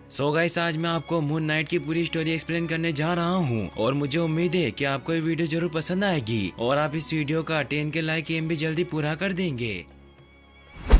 So guys, आज मैं आपको मून नाइट की पूरी स्टोरी एक्सप्लेन करने जा रहा हूँ और मुझे उम्मीद है कि आपको ये वीडियो जरूर पसंद आएगी और आप इस वीडियो का 10 के लाइक एम भी जल्दी पूरा कर देंगे।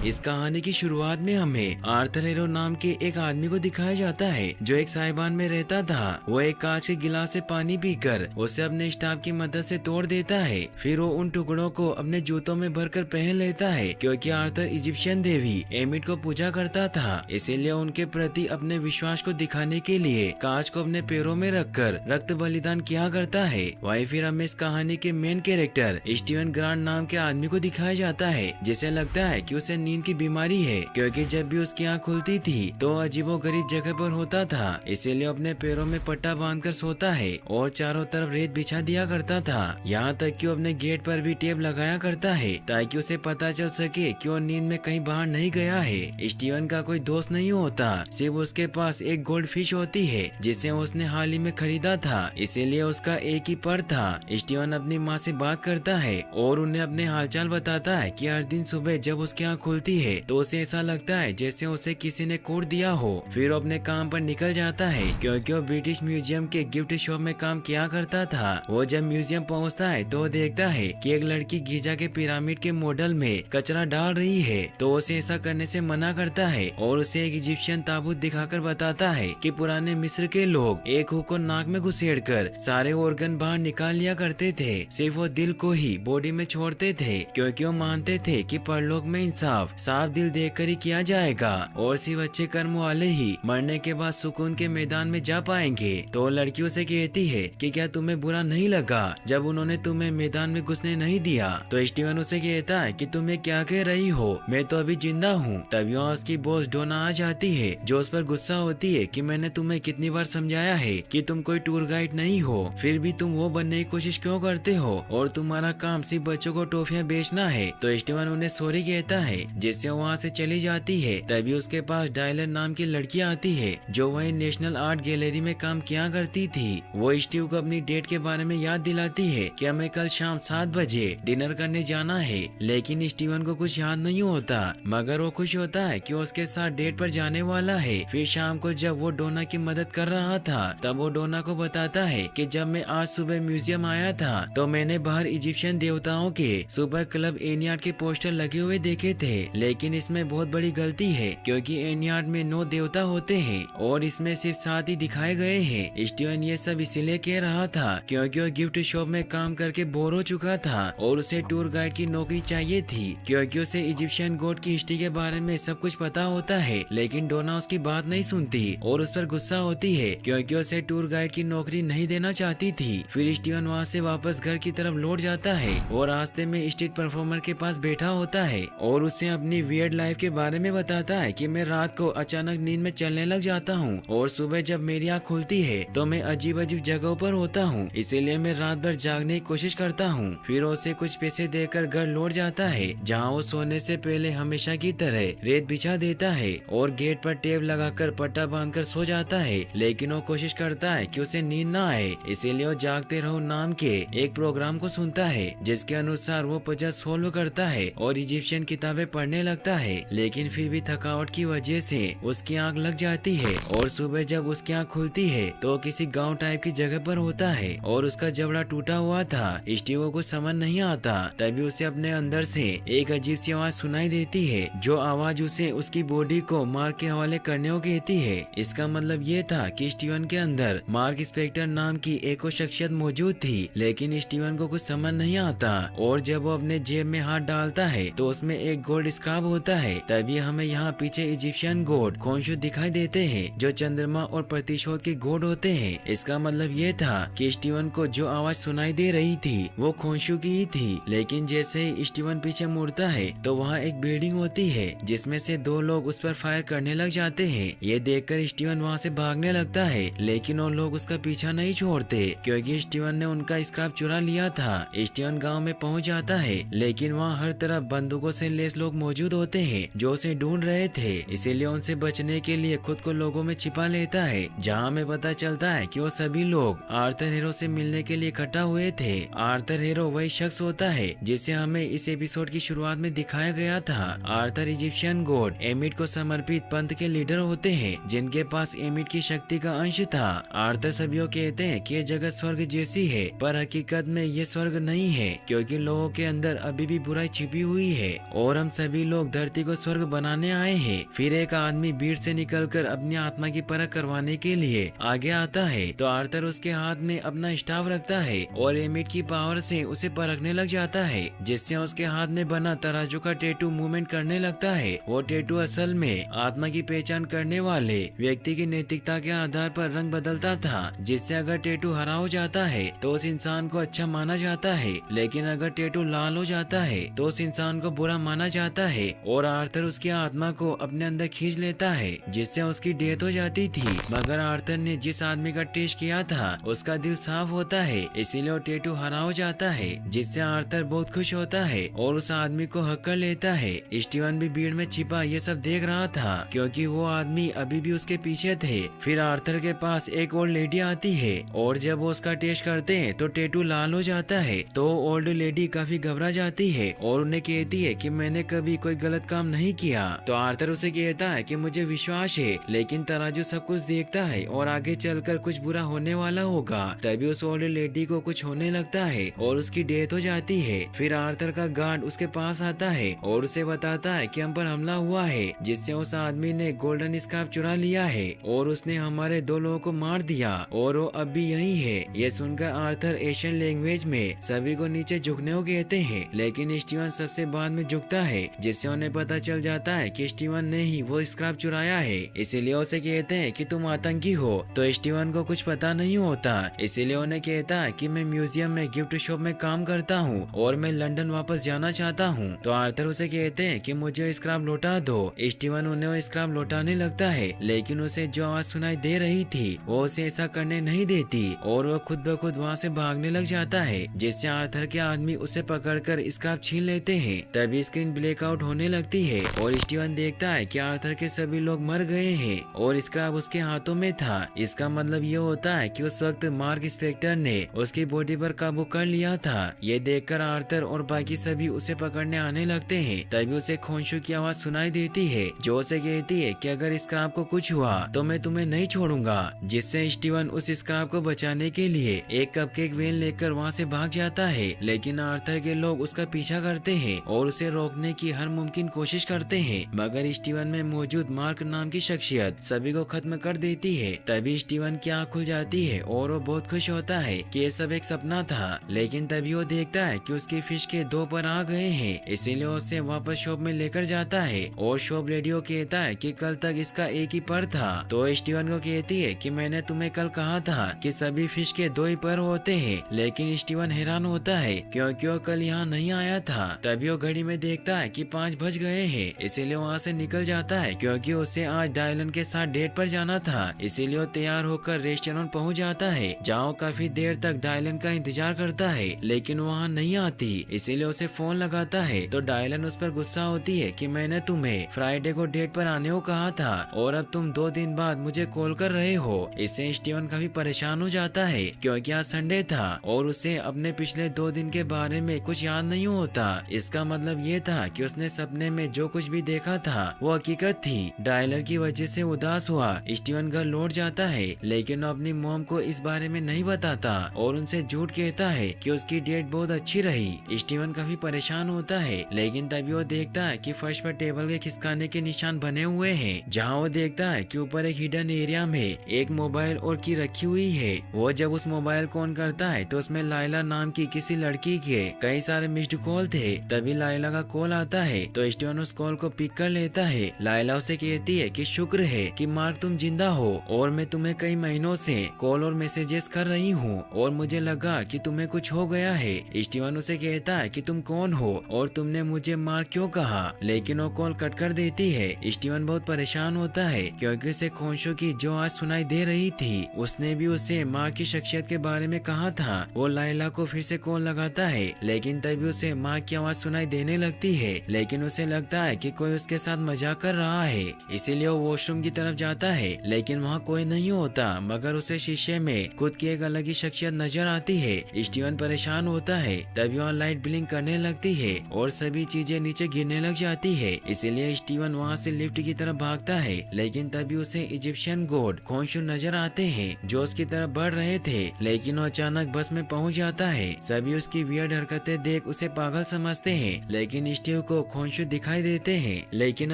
इस कहानी की शुरुआत में हमें आर्थर हेरो नाम के एक आदमी को दिखाया जाता है जो एक साहिबान में रहता था। वो एक कांच के गिलास से पानी पीकर उसे अपने स्टाफ की मदद से तोड़ देता है। फिर वो उन टुकड़ों को अपने जूतों में भरकर पहन लेता है क्योंकि आर्थर इजिप्शियन देवी एमिट को पूजा करता था, इसीलिए उनके प्रति अपने विश्वास को दिखाने के लिए कांच को अपने पैरों में रखकर रक्त बलिदान किया करता है। वहीं फिर हमें इस कहानी के मेन कैरेक्टर स्टीवन ग्रांट नाम के आदमी को दिखाया जाता है जिसे लगता है कि उसे नींद की बीमारी है क्योंकि जब भी उसकी आँख खुलती थी तो अजीबो गरीब जगह पर होता था, इसीलिए अपने पैरों में पट्टा बांधकर सोता है और चारों तरफ रेत बिछा दिया करता था। यहाँ तक कि वो अपने गेट पर भी टेप लगाया करता है ताकि उसे पता चल सके कि वो नींद में कहीं बाहर नहीं गया है। स्टीवन का कोई दोस्त नहीं होता, सिर्फ उसके पास एक गोल्ड फिश होती है जिसे उसने हाल ही में खरीदा था, इसीलिए उसका एक ही पर था। स्टीवन अपनी माँ से बात करता है और उन्हें अपने हालचाल बताता है कि हर दिन सुबह जब उसकी आँख खुलती है तो उसे ऐसा लगता है जैसे उसे किसी ने कोड दिया हो। फिर वो अपने काम पर निकल जाता है क्योंकि वो ब्रिटिश म्यूजियम के गिफ्ट शॉप में काम किया करता था। वो जब म्यूजियम पहुंचता है तो देखता है कि एक लड़की गीजा के पिरामिड के मॉडल में कचरा डाल रही है, तो उसे ऐसा करने से मना करता है और उसे एक इजिप्शियन ताबूत दिखाकर बताता है कि पुराने मिस्र के लोग एक हुक को नाक में घुसेड़कर सारे ऑर्गन बाहर निकाल लिया करते थे, सिर्फ वो दिल को ही बॉडी में छोड़ते थे क्योंकि वो मानते थे कि परलोक में इंसाफ साफ दिल देखकर ही किया जाएगा और सिर्फ अच्छे कर्म वाले ही मरने के बाद सुकून के मैदान में जा पाएंगे। तो लड़की उसे कहती है कि क्या तुम्हें बुरा नहीं लगा जब उन्होंने तुम्हें मैदान में घुसने नहीं दिया? तो स्टीवन उसे कहता है कि तुम्हें क्या कह रही हो, मैं तो अभी जिंदा हूँ। तभी वहाँ उसकी बॉस डोना आ जाती है जो उस पर गुस्सा होती है कि मैंने तुम्हें कितनी बार समझाया है कि तुम कोई टूर गाइड नहीं हो, फिर भी तुम वो बनने की कोशिश क्यों करते हो और तुम्हारा काम सिर्फ बच्चों को टॉफियां बेचना है। तो स्टीवन उन्हें सॉरी कहता है जिससे वहाँ से चली जाती है। तभी उसके पास डायलर नाम की लड़की आती है जो वही नेशनल आर्ट गैलरी में काम किया करती थी। वो स्टीव को अपनी डेट के बारे में याद दिलाती है कि हमें कल शाम 7 बजे डिनर करने जाना है, लेकिन स्टीवन को कुछ याद नहीं होता मगर वो खुश होता है कि उसके साथ डेट पर जाने वाला है। फिर शाम को जब वो डोना की मदद कर रहा था तब वो डोना को बताता है कि जब मैं आज सुबह म्यूजियम आया था तो मैंने बाहर इजिप्शियन देवताओं के सुपर क्लब एनियाड के पोस्टर लगे हुए देखे थे, लेकिन इसमें बहुत बड़ी गलती है क्योंकि एनियाड में 9 देवता होते हैं और इसमें सिर्फ 7 ही दिखाए गए हैं। स्टीवन ये सब इसीलिए कह रहा था क्योंकि वो गिफ्ट शॉप में काम करके बोर हो चुका था और उसे टूर गाइड की नौकरी चाहिए थी क्योंकि उसे इजिप्शियन गॉड की हिस्ट्री के बारे में सब कुछ पता होता है। लेकिन डोना उसकी बात नहीं सुनती और उस पर गुस्सा होती है क्योंकि उसे टूर गाइड की नौकरी नहीं देना चाहती थी। फिर स्टीवन वहाँ से वापस घर की तरफ लौट जाता है और रास्ते में स्ट्रीट परफॉर्मर के पास बैठा होता है और उसे अपनी वियर्ड लाइफ के बारे में बताता है कि मैं रात को अचानक नींद में चलने लग जाता हूँ और सुबह जब मेरी आँख खुलती है तो मैं अजीब अजीब जगहों पर होता हूँ, इसीलिए मैं रात भर जागने की कोशिश करता हूँ। फिर उसे कुछ पैसे देकर घर लौट जाता है जहाँ वो सोने से पहले हमेशा की तरह रेत बिछा देता है और गेट पर टेप लगाकर पट्टा बांधकर सो जाता है। लेकिन वो कोशिश करता है कि उसे नींद ना आए, इसीलिए वो जागते रहो नाम के एक प्रोग्राम को सुनता है जिसके अनुसार वो पजल सोल्व करता है और इजिप्शियन किताबें पढ़ने लगता है। लेकिन फिर भी थकावट की वजह से उसकी आंख लग जाती है और सुबह जब उसकी आंख खुलती है तो किसी गांव टाइप की जगह पर होता है और उसका जबड़ा टूटा हुआ था। स्टीव को समझ नहीं आता, तभी उसे अपने अंदर से एक अजीब सी आवाज सुनाई देती है जो आवाज उसे उसकी बॉडी को मार्क के हवाले करने को कहती है। इसका मतलब ये था कि स्टीवन के अंदर मार्क स्पेक्टर नाम की एक और शख्सियत मौजूद थी, लेकिन स्टीवन को कुछ समझ नहीं आता और जब वो अपने जेब में हाथ डालता है तो उसमें एक गोल्ड स्क्राब होता है। तभी हमें यहाँ पीछे इजिप्शियन गॉड खोंशू दिखाई देते हैं जो चंद्रमा और प्रतिशोध के गॉड होते हैं। इसका मतलब ये था कि स्टीवन को जो आवाज सुनाई दे रही थी वो खोंशू की ही थी। लेकिन जैसे ही स्टीवन पीछे मुड़ता है तो वहाँ एक बिल्डिंग होती है जिसमें से 2 लोग उस पर फायर करने लग जाते हैं। ये देखकर स्टीवन वहाँ से भागने लगता है, लेकिन वो लोग उसका पीछा नहीं छोड़ते क्योंकि स्टीवन ने उनका स्क्रैप चुरा लिया था। स्टीवन गाँव में पहुँच जाता है लेकिन वहाँ हर तरफ बंदूकों से लेस लोग मौजूद होते हैं जो उसे ढूंढ रहे थे, इसीलिए उनसे बचने के लिए खुद को लोगों में छिपा लेता है। जहाँ हमें पता चलता है कि वो सभी लोग आर्थर हेरो से मिलने के लिए इकट्ठा हुए थे। आर्थर हेरो वही शख्स होता है जिसे हमें इस एपिसोड की शुरुआत में दिखाया गया था। आर्थर इजिप्शियन गॉड एमिट को समर्पित पंथ के लीडर होते हैं जिनके पास एमिट की शक्ति का अंश था। आर्थर सभी कहते हैं कि ये जगत स्वर्ग जैसी है, पर हकीकत में ये स्वर्ग नहीं है, क्योंकि लोगों के अंदर अभी भी बुराई छिपी हुई है और हम सभी लोग धरती को स्वर्ग बनाने आए हैं। फिर एक आदमी भीड़ से निकलकर अपनी आत्मा की परख करवाने के लिए आगे आता है, तो आर्थर उसके हाथ में अपना स्टाफ रखता है और एमिट की पावर से उसे परखने लग जाता है, जिससे उसके हाथ में बना तराजू का टैटू मूवमेंट करने लगता है। वो टैटू असल में आत्मा की पहचान करने वाले व्यक्ति की नैतिकता के आधार पर रंग बदलता था, जिससे अगर टैटू हरा हो जाता है तो उस इंसान को अच्छा माना जाता है, लेकिन अगर टैटू लाल हो जाता है तो उस इंसान को बुरा माना जाता है। और आर्थर उसकी आत्मा को अपने अंदर खींच लेता है, जिससे उसकी डेथ हो जाती थी। मगर आर्थर ने जिस आदमी का टेस्ट किया था उसका दिल साफ होता है, इसीलिए वो टैटू हरा हो जाता है, जिससे आर्थर बहुत खुश होता है और उस आदमी को हक कर लेता है। स्टीवन भी भीड़ में छिपा ये सब देख रहा था, क्योंकि वो आदमी अभी भी उसके पीछे थे। फिर आर्थर के पास एक ओल्ड लेडी आती है और जब वो उसका टेस्ट करते हैं तो टैटू लाल हो जाता है। तो ओल्ड लेडी काफी घबरा जाती है और उन्हें कहती है कि मैंने कभी कोई गलत काम नहीं किया। तो आर्थर उसे कहता है कि मुझे विश्वास है, लेकिन तराजू सब कुछ देखता है और आगे चलकर कुछ बुरा होने वाला होगा। तभी उस ओल्ड लेडी को कुछ होने लगता है और उसकी डेथ हो जाती है। फिर आर्थर का गार्ड उसके पास आता है और उसे बताता है कि हम पर हमला हुआ है, जिससे उस आदमी ने गोल्डन स्क्रैप चुरा लिया है और उसने हमारे 2 लोगों को मार दिया और वो अब भी यही है। ये सुनकर आर्थर एशियन लैंग्वेज में सभी को नीचे झुकने को कहते हैं, लेकिन स्टीवन सबसे बाद में झुकता है, जिससे उन्हें पता चल जाता है कि स्टीवन ने ही वो स्क्रैप चुराया है। इसीलिए उसे कहते हैं कि तुम आतंकी हो। तो स्टीवन को कुछ पता नहीं होता, इसीलिए उन्हें कहता है कि मैं म्यूजियम में गिफ्ट शॉप में काम करता हूँ और मैं लंदन वापस जाना चाहता हूँ। तो आर्थर उसे कहते हैं कि मुझे स्क्रैप लौटा दो। स्टीवन उन्हें वो स्क्रैप लौटाने लगता है, लेकिन उसे जो आवाज सुनाई दे रही थी वो उसे ऐसा करने नहीं देती और वो खुद ब खुद वहाँ से भागने लग जाता है, जिससे आर्थर के आदमी उसे पकड़कर स्क्रैप छीन लेते हैं। तभी स्क्रीन ब्लैकआउट होने लगती है और स्टीवन देखता है कि आर्थर के सभी लोग मर गए हैं और स्क्रैप उसके हाथों में था। इसका मतलब ये होता है कि उस वक्त मार्क स्पेक्टर ने उसकी बॉडी पर काबू कर लिया था। ये देखकर आर्थर और बाकी सभी उसे पकड़ने आने लगते हैं। तभी उसे खोंशू की आवाज सुनाई देती है जो उसे कहती है कि अगर स्क्रैप को कुछ हुआ तो मैं तुम्हें नहीं छोड़ूंगा, जिससे स्टीवन उस स्क्रैप को बचाने के लिए एक कपकेक वैन लेकर वहाँ से भाग जाता है। लेकिन आर्थर के लोग उसका पीछा करते हैं और उसे रोकने की हर मुमकिन कोशिश करते हैं, मगर स्टीवन में मौजूद मार्क नाम की शख्सियत सभी को खत्म कर देती है। तभी स्टीवन की आँख खुल जाती है और वो बहुत खुश होता है कि ये सब एक सपना था। लेकिन तभी वो देखता है कि उसकी फिश के 2 पर आ गए हैं, इसीलिए उसे वापस शॉप में लेकर जाता है और शॉप रेडियो कहता है कि कल तक इसका एक ही पर था। तो स्टीवन को कहती है कि मैंने तुम्हें कल कहा था कि सभी फिश के 2 ही पर होते हैं, लेकिन स्टीवन हैरान होता है क्योंकि वो कल यहाँ नहीं आया था। तभी वो घड़ी में देखता है कि 5 बज गए हैं, इसीलिए वहाँ से निकल जाता है क्योंकि उसे आज डायलन के साथ डेट पर जाना था। इसीलिए वो तैयार होकर रेस्टोरेंट पहुँच जाता है, जहाँ काफी देर तक डायलन का इंतजार करता है, लेकिन वहाँ नहीं आती। इसीलिए उसे फोन लगाता है तो डायलन उस पर गुस्सा होती है कि मैंने तुम्हें फ्राइडे को डेट पर आने को कहा था और अब तुम 2 दिन बाद मुझे कॉल कर रहे हो। इससे स्टीवन काफी परेशान हो जाता है क्योंकि आज संडे था और उसे अपने पिछले 2 दिन के बारे में कुछ याद नहीं होता। इसका मतलब ये था कि उसने सपने में जो कुछ भी देखा था वो हकीकत थी। डायलर की वजह से उदास हुआ स्टीवन घर लौट जाता है, लेकिन वो अपनी मॉम को इस बारे में नहीं बताता और उनसे झूठ कहता है कि उसकी डेट बहुत अच्छी रही। स्टीवन काफी परेशान होता है, लेकिन तभी वो देखता है कि फर्श पर टेबल के खिसकाने के निशान बने हुए हैं, जहाँ वो देखता है कि ऊपर एक हिडन एरिया में एक मोबाइल और की रखी हुई है। वो जब उस मोबाइल को ऑन करता है तो उसमें लाइला नाम की किसी लड़की के कई सारे मिस्ड कॉल थे। तभी लाइला का कॉल आता है तो स्टीवन उस कॉल को पिक कर लेता है। लाइला उसे कहती है कि शुक्र है कि मार्क तुम जिंदा हो और मैं तुम्हें कई महीनों से कॉल और मैसेजेस कर रही हूँ और मुझे लगा कि तुम्हें कुछ हो गया है। स्टीवन उसे कहता है कि तुम कौन हो और तुमने मुझे मार क्यों कहा, लेकिन वो कॉल कट कर देती है। स्टीवन बहुत परेशान होता है क्योंकि उसे खोंशों की जो आज सुनाई दे रही थी उसने भी उसे माँ की शख्सियत के बारे में कहा था। वो लाइला को फिर से कॉल लगाता है, लेकिन तभी उसे माँ की आवाज सुनाई देने लगती है, लेकिन उसे लगता है कि कोई उसके साथ मजाक कर रहा है, इसीलिए वो वॉशरूम की तरफ जाता है, लेकिन वहाँ कोई नहीं होता, मगर उसे शीशे में खुद की एक अलग ही शख्सियत नजर आती है। स्टीवन परेशान होता है, तभी वहाँ लाइट ब्लिंक करने लगती है और सभी चीजें नीचे गिरने लग जाती है, इसीलिए स्टीवन वहाँ से लिफ्ट की तरफ भागता है, लेकिन तभी उसे इजिप्शियन गॉड खोंशू नजर आते हैं जो उसकी तरफ बढ़ रहे थे, लेकिन वो अचानक बस में पहुंच जाता है। सभी उसकी वियर्ड हरकतें देख उसे पागल समझते हैं, लेकिन स्टीव को खोंशू दिखाई देते हैं, लेकिन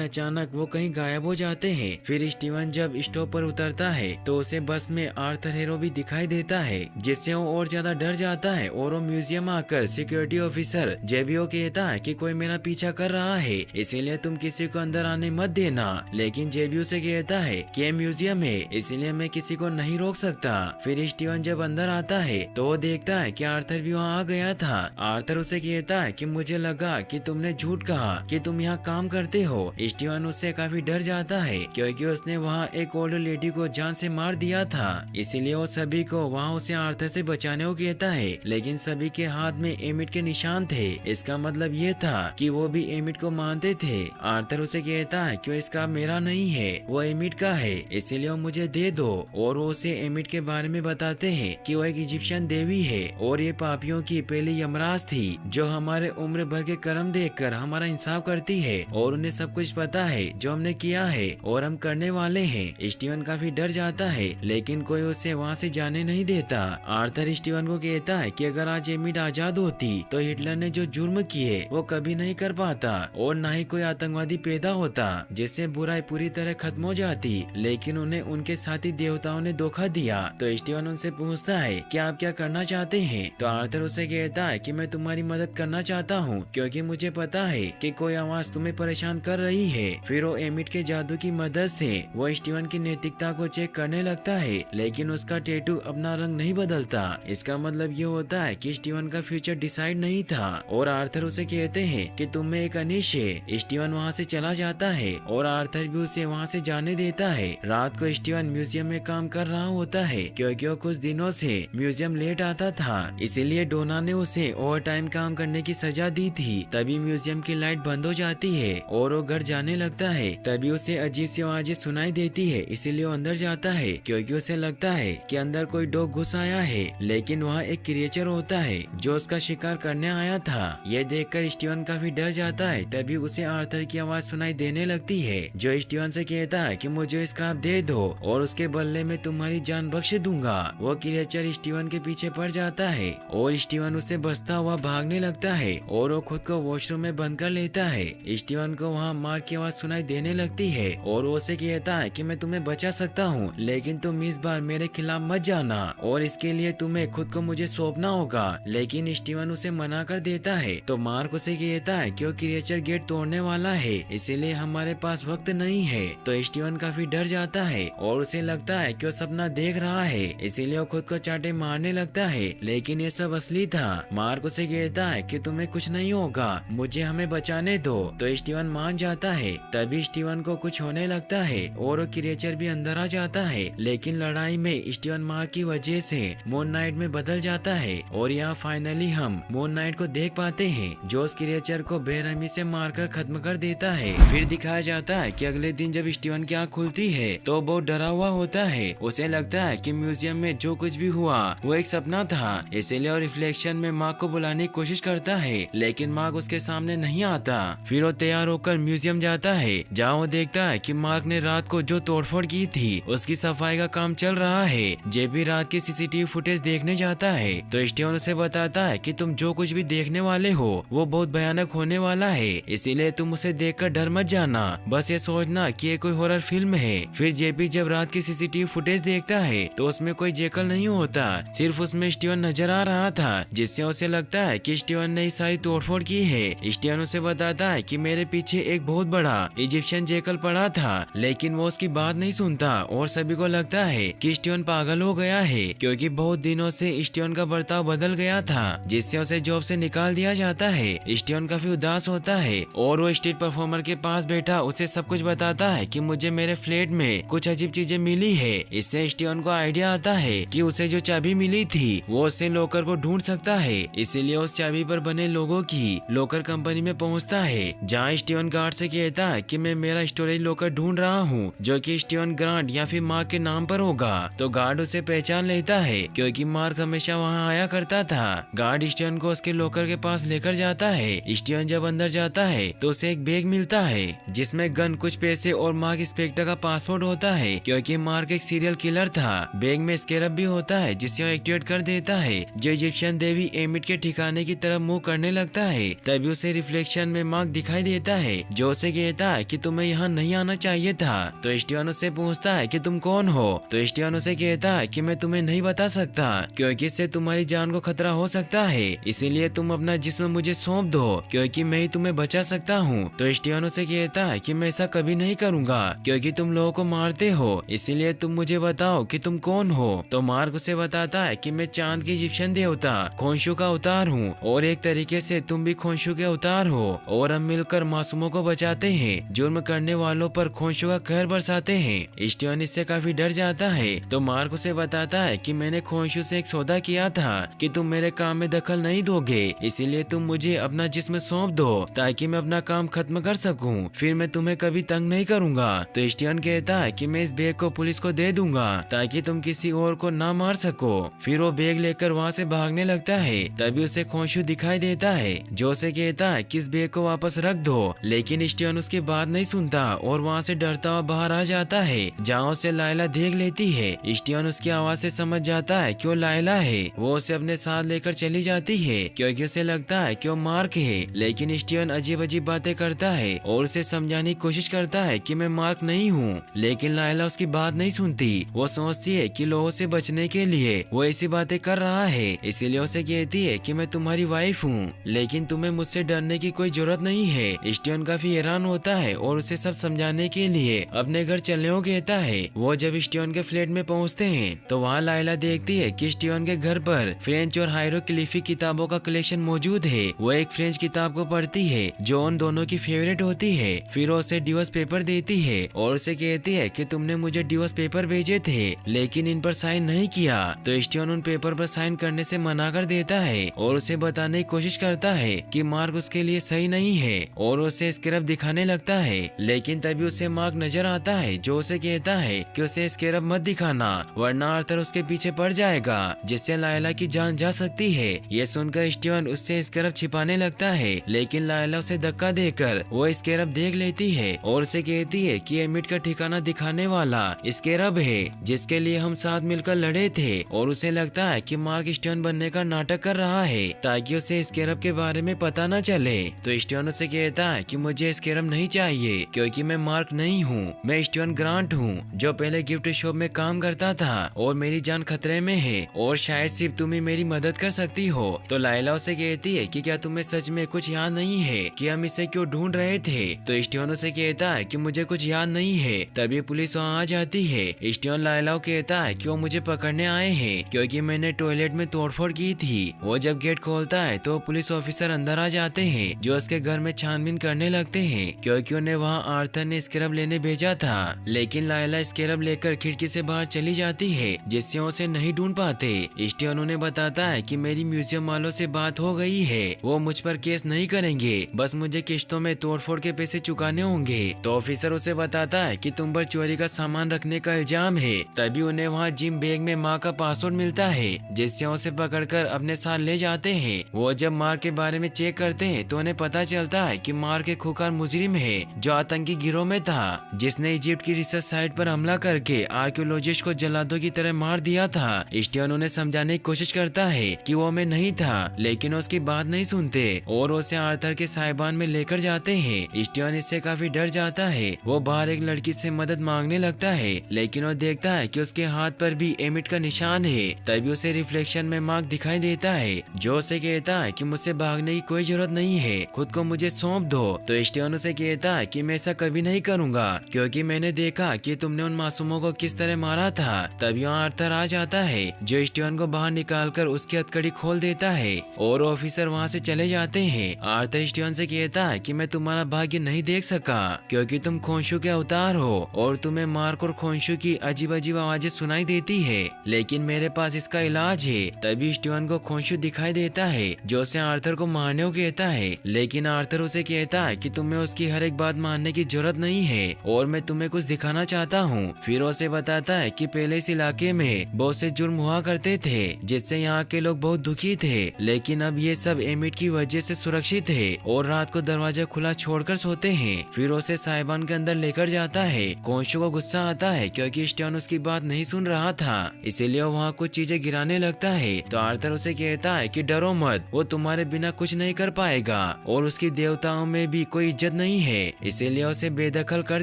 अचानक वो कहीं गायब हो जाते हैं। फिर स्टीवन जब स्टॉप पर उतरता है तो उसे बस में आर्थर हेरो भी दिखाई देता है, जिससे वो और ज्यादा डर जाता है और वो म्यूजियम आकर सिक्योरिटी ऑफिसर जेबीओ कहता है कि कोई मेरा पीछा कर रहा है, इसीलिए तुम किसी को अंदर आने मत देना। लेकिन जेबीओ से कहता है कि ये म्यूजियम है, इसीलिए मैं किसी को नहीं रोक सकता। फिर स्टीवन जब अंदर आता है तो वो देखता है कि आर्थर भी वहाँ आ गया था। आर्थर उसे कहता है कि मुझे लगा कि तुमने झूठ कहा कि तुम यहाँ काम करते हो। स्टीवन उससे काफी डर जाता है क्योंकि उसने वहाँ एक ओल्ड लेडी को जान से मार दिया था, इसीलिए वो सभी को वहाँ उसे आर्थर से बचाने को कहता है, लेकिन सभी के हाथ में एमिट के निशान थे। इसका मतलब ये था कि वो भी एमिट को मानते थे। आर्थर उसे कहता है कि वो स्क्रैप मेरा नहीं है, वो एमिट का है, इसीलिए वो मुझे दे दो। और वो उसे एमिट के बारे में बताते हैं कि वो एक इजिप्शियन देवी है और ये पापियों की पहली यमराज थी जो हमारे उम्र भर के कर्म देखकर हमारा इंसाफ करती है और उन्हें सब कुछ पता है जो हमने किया है और हम करने वाले हैं। स्टीवन काफी डर जाता है, लेकिन कोई उसे वहाँ से जाने नहीं देता। आर्थर स्टीवन को कहता है कि अगर आज एमिट आजाद होती तो हिटलर ने जो जुर्म किए वो कभी नहीं कर पाता और न ही कोई आतंकवादी पैदा होता जिससे बुराई पूरी तरह खत्म हो जाती, लेकिन उन्हें उनके साथी देवताओं ने धोखा दिया। तो स्टीवन उनसे पूछता है कि आप क्या करना चाहते हैं। तो आर्थर उसे कहता है कि मैं तुम्हारी मदद करना चाहता हूँ क्योंकि मुझे पता है कि कोई आवाज तुम्हें परेशान कर रही है। फिर वो एमिट के जादू की मदद से वो स्टीवन की नैतिकता को चेक करने लगता है, लेकिन उसका टैटू अपना रंग नहीं बदलता। इसका मतलब ये होता है कि स्टीवन का फ्यूचर डिसाइड नहीं था और आर्थर उसे कहते हैं कि तुम में एक अनिश है। स्टीवन वहाँ से चला जाता है और आर्थर भी उसे वहाँ से जाने देता है। रात को स्टीवन म्यूजियम में काम कर रहा होता है क्योंकि वो कुछ दिनों से म्यूजियम लेट आता था, इसीलिए डोना ने उसे ओवर टाइम काम करने की सजा दी थी। तभी म्यूजियम की लाइट बंद हो जाती है और वो घर जाने लगता है। तभी उसे अजीब सी आवाजें सुनाई देती है, इसीलिए वो अंदर जाता है क्योंकि उसे लगता है कि अंदर कोई डॉग घुस आया है, लेकिन वहाँ एक क्रिएचर होता है जो उसका शिकार करने आया था। यह देखकर स्टीवन काफी डर जाता है। तभी उसे आर्थर की आवाज सुनाई देने लगती है जो स्टीवन से कहता है कि मुझे स्क्रैप दे दो और उसके बदले में तुम्हारी जान बख्श दूंगा। वो क्रिएचर स्टीवन के पीछे पड़ जाता है और स्टीवन उससे बचता हुआ भागने लगता है और वो खुद को वॉशरूम में बंद कर लेता है। स्टीवन को वहाँ मार की आवाज सुनाई देने लगती है और वो उसे कहता है कि मैं तुम्हें बचा सकता हूँ, लेकिन तुम इस बार मेरे खिलाफ मत जाना और इसके लिए तुम्हें खुद को मुझे सौंपना होगा। लेकिन स्टीवन उसे मना कर देता है। तो मार्क उसे कहता है कि वो क्रिएचर गेट तोड़ने वाला है, इसीलिए हमारे पास वक्त नहीं है। तो स्टीवन काफी डर जाता है और उसे लगता है कि वो सपना देख रहा है, इसीलिए वो खुद को चाटे मारने लगता है, लेकिन ये सब असली था। मार्क उसे कहता है कि तुम्हें कुछ नहीं होगा, मुझे हमें बचाने दो। तो स्टीवन मान जाता है। तभी स्टीवन को कुछ होने लगता है और वो क्रिएचर भी अंदर आ जाता है, लेकिन लड़ाई में स्टीवन मार्क की वजह से मून नाइट में बदल जाता है और यहाँ फाइनली हम मून नाइट को देख पाते हैं जो उस क्रिएचर को बेरहमी से मारकर खत्म कर देता है। फिर दिखाया जाता है कि अगले दिन जब स्टीवन की आँख खुलती है तो बहुत डरा हुआ होता है। उसे लगता है कि म्यूजियम में जो कुछ भी हुआ वो एक सपना था, इसीलिए वो रिफ्लेक्शन में मार्क को बुलाने की कोशिश करता है, लेकिन मार्क उसके सामने नहीं आता। फिर वो तैयार होकर म्यूजियम जाता है जहाँ वो देखता है कि मार्क ने रात को जो तोड़फोड़ की थी उसकी सफाई का काम चल रहा है। जेबी रात की सीसीटीवी फुटेज देखने जाता है तो स्टीवन उसे बताता है कि तुम जो कुछ भी देखने वाले हो वो बहुत भयानक होने वाला है, इसीलिए तुम उसे देखकर डर मत जाना, बस ये सोचना कि ये कोई हॉरर फिल्म है। फिर जेबी जब रात की सीसीटीवी फुटेज देखता है तो उसमें कोई जेकल नहीं होता, सिर्फ उसमें स्टीवन नजर आ रहा था, जिससे उसे लगता है कि स्टीवन ने सारी तोड़फोड़ की है। स्टीवन उसे बताता है कि मेरे पीछे एक बहुत बड़ा इजिप्शियन जेकल पड़ा था, लेकिन वो उसकी बात नहीं सुनता और सभी को लगता है कि स्टीवन पागल हो गया है क्योंकि बहुत दिनों से स्टीवन का बर्ताव बदल गया था, जिससे उसे जॉब से निकाल दिया जाता है। स्टीवन काफी उदास होता है और वो स्ट्रीट परफॉर्मर के पास बैठा उसे सब कुछ बताता है कि मुझे मेरे फ्लैट में कुछ अजीब चीजें मिली है। इससे स्टीवन को आइडिया आता है कि उसे जो चाबी मिली थी वो उससे लॉकर को ढूंढ सकता है, इसीलिए उस चाबी पर बने लोगों की लॉकर कंपनी में पहुंचता है, जहां स्टीवन गार्ड से कहता है कि मैं मेरा स्टोरेज लॉकर ढूंढ रहा हूं, जो कि स्टीवन ग्रांट या फिर मार्क के नाम पर होगा। तो गार्ड उसे पहचान लेता है क्योंकि मार्क हमेशा वहां आया करता था। गार्ड स्टीवन को उसके लॉकर के पास लेकर जाता है। स्टीवन जब अंदर जाता है तो उसे एक बैग मिलता है जिसमें गन, कुछ पैसे और मार्क स्पेक्टर का पासपोर्ट होता है, क्योंकि मार्क एक सीरियल किलर था। बैग में स्केरब भी होता है जिसे वो एक्टिवेट कर देता है, जो इजिप्शियन देवी एमिट के ठिकाने की तरफ मुंह करने लगता है। तभी उसे रिफ्लेक्शन में मार्क दिखाई देता है, जो उसे कहता है कि तुम्हें यहाँ नहीं आना चाहिए था। तो स्टीवन उससे पूछता है कि तुम कौन हो। तो स्टीवन उसे कहता है कि मैं तुम्हें नहीं बता सकता, क्योंकि इससे तुम्हारी जान को खतरा हो सकता है, इसीलिए तुम अपना जिस्म मुझे सौंप दो, क्योंकि मैं ही तुम्हें बचा सकता हूँ। तो स्टीवन उसे कहता है कि मैं ऐसा कभी नहीं करूँगा, क्योंकि तुम लोगों को मारते हो, इसीलिए तुम मुझे बताओ कि तुम कौन हो। तो मार्क उसे बताता है कि मैं चांद की इजिप्शियन देवता खोंशू का अवतार हूँ, और एक तरीके से तुम भी खोंशू के अवतार हो, और हम मिलकर मासूमों को बचाते हैं, जुर्म करने वालों पर खोंशू का कहर बरसाते हैं। स्टीवन इससे काफी डर जाता है। तो मार्क उसे बताता है कि मैंने खोंशू से एक सौदा किया था कि तुम मेरे काम में दखल नहीं दोगे, इसीलिए तुम मुझे अपना जिस्म सौंप दो ताकि मैं अपना काम खत्म कर सकूं, फिर मैं तुम्हें कभी तंग नहीं करूंगा। तो स्टीवन कहता है कि मैं इस बैग को पुलिस को दे दूंगा ताकि तुम किसी और को ना मार सको। फिर वो बैग लेकर वहाँ से भागने लगता है। तभी उसे खोंशू दिखाई देता है, जो उसे कहता है कि इस बैग को वापस रख दो, लेकिन स्टीवन उसकी बात नहीं सुनता और वहाँ से डरता हुआ बाहर आ जाता है, जहाँ उसे लायला देख लेती है। स्टीवन उसकी आवाज से समझ जाता है कि वो लायला है। वो उसे अपने साथ लेकर चली जाती है क्योंकि उसे लगता है कि वो मार्क है, लेकिन स्टीवन अजीब अजीब बातें करता है और उसे समझाने की कोशिश करता है कि मैं मार्क नहीं हूँ, लेकिन लायला उसकी बात नहीं सुनती। वो सोचती है कि लोगों से बचने के लिए वो ऐसी बातें कर रहा है, इसीलिए उसे कहती है कि मैं तुम्हारी वाइफ हूँ, लेकिन तुम्हें मुझसे डरने की कोई जरूरत नहीं है। स्टीवन काफी हैरान होता है और उसे सब समझाने के लिए अपने घर चलने को कहता है। वो जब स्टीवन के फ्लैट में पहुँचते हैं तो वहाँ लायला देखती है कि स्टीवन के घर पर फ्रेंच और हायरोग्लिफिक किताबों का कलेक्शन मौजूद है। वो एक फ्रेंच किताब को पढ़ती है जो उन दोनों की फेवरेट होती है। फिर वो उसे डिवोर्स पेपर देती है और उसे कहती है कि तुमने मुझे डिवोर्स पेपर भेजे थे, लेकिन इन पर साइन नहीं किया। तो स्टीवन उन पेपर पर साइन करने से मना कर देता है और उसे बताने की कोशिश करता है कि मार्क उसके लिए सही नहीं है, और उसे स्केरब दिखाने लगता है। लेकिन तभी उसे मार्क नजर आता है, जो उसे कहता है कि उसे स्केरब मत दिखाना, वरना आर्थर उसके पीछे पड़ जाएगा, जिससे लायला की जान जा सकती है। ये सुनकर स्टीवन उससे स्केरब छिपाने लगता है, लेकिन लायला उसे धक्का देकर वो स्केरब देख लेती है और उसे कहती है कि एमिट का ठिकाना दिखाने वाला स्केरब है, जिसके लिए हम साथ मिलकर लड़े थे। और उसे लगता है कि मार्क स्टीवन बनने का नाटक कर रहा है ताकि उसे स्केरब के बारे में पता न चले। तो स्टीवन उसे कहता है कि मुझे स्केरब नहीं चाहिए, क्योंकि मैं मार्क नहीं हूँ, मैं स्टीवन ग्रांट हूँ, जो पहले गिफ्ट शॉप में काम करता था, और मेरी जान खतरे में है, और शायद सिर्फ तुम ही मेरी मदद कर सकती हो। तो लायला उसे कहती है कि क्या तुम्हें सच में कुछ याद नहीं है कि हम इसे क्यों ढूंढ रहे थे। तो स्टीवन उसे कहता है कि मुझे कुछ याद नहीं है। तभी पुलिस वहाँ आ जाती है। स्टीवन लायला को कहता है कि वो मुझे पकड़ने आए हैं क्योंकि मैंने टॉयलेट में तोड़फोड़ की थी। वो जब गेट खोलता है तो पुलिस ऑफिसर अंदर आ जाते हैं, जो उसके घर में छानबीन करने लगते हैं, क्योंकि उन्हें वहाँ आर्थर ने स्केरब लेने भेजा था। लेकिन लायला स्केरब लेकर खिड़की से बाहर चली जाती है, जिससे उसे नहीं ढूंढ पाते। स्टीवन उन्हें बताता है कि मेरी म्यूजियम वालों से बात हो गई है, वो मुझ पर केस नहीं करेंगे, बस मुझे किश्तों में तोड़फोड़ के पैसे चुकाने होंगे। तो ऑफिसर उसे बताता है कि तुम पर चोरी का सामान रखने का इल्जाम है। तभी उन्हें वहाँ जिम बैग में माँ का पासवर्ड मिलता है, जिससे उसे पकड़कर अपने साथ ले जाते हैं। वो जब मार्क के बारे में चेक करते हैं तो उन्हें पता चलता है कि मार्क एक खुकार मुजरिम है, जो आतंकी गिरोह में था, जिसने इजिप्ट की रिसर्च साइट पर हमला करके आर्कियोलॉजिस्ट को जल्लादों की तरह मार दिया था। स्टीवन उन्हें समझाने की कोशिश करता है कि वो में नहीं था, लेकिन उसकी बात नहीं सुनते और उसे आर्थर के साहिबान में लेकर जाते हैं। स्टीवन इससे काफी डर जाता है। वो बाहर एक लड़की से मदद मांगने लगता है, लेकिन वो देखता है कि उसके हाथ पर भी एमिट का निशान है। तभी उसे रिफ्लेक्शन में मार्क दिखाई देता है, जो उसे कहता है कि मुझसे भागने की कोई जरूरत नहीं है, खुद को मुझे सौंप दो। तो स्टीवन उसे कहता है कि मैं ऐसा कभी नहीं करूंगा, क्योंकि मैंने देखा कि तुमने उन मासूमों को किस तरह मारा था। तभी वहाँ आर्थर आ जाता है, जो स्टीवन को बाहर निकालकर उसकी हथकड़ी खोल देता है और ऑफिसर वहाँ से चले जाते हैं। आर्थर स्टीवन से कहता है कि मैं तुम्हारा भाग्य नहीं देख सका, क्योंकि तुम खोंशू के अवतार हो और तुम्हें मार्क और खोंशू की अजीब अजीब आवाजें सुनाई देती है, लेकिन मेरे पास इसका इलाज है। तभी स्टीवन को खोंशू दिखाई देता है, जो उसे आर्थर को मारने को कहता है, लेकिन आर्थर उसे कहता है कि तुम्हें उसकी हर एक बात मानने की जरूरत नहीं है और मैं तुम्हें कुछ दिखाना चाहता हूँ। फिर उसे बताता है कि पहले इस इलाके में बहुत से जुर्म हुआ करते थे जिससे यहाँ के लोग बहुत दुखी थे, लेकिन अब ये सब एमिट की वजह से सुरक्षित है और रात को दरवाजा खुला छोड़कर सोते हैं। फिर उसे साहिबान के अंदर लेकर जाता है। कोंशो को गुस्सा आता है क्योंकि स्टोन उसकी बात नहीं सुन रहा था, इसीलिए वहाँ कुछ चीजें गिराने लगता है। तो आर्थर उसे कहता है कि डरो मत, वो तुम्हारे बिना कुछ नहीं कर पाएगा और उसकी देवताओं में भी कोई इज्जत नहीं है, इसीलिए उसे बेदखल कर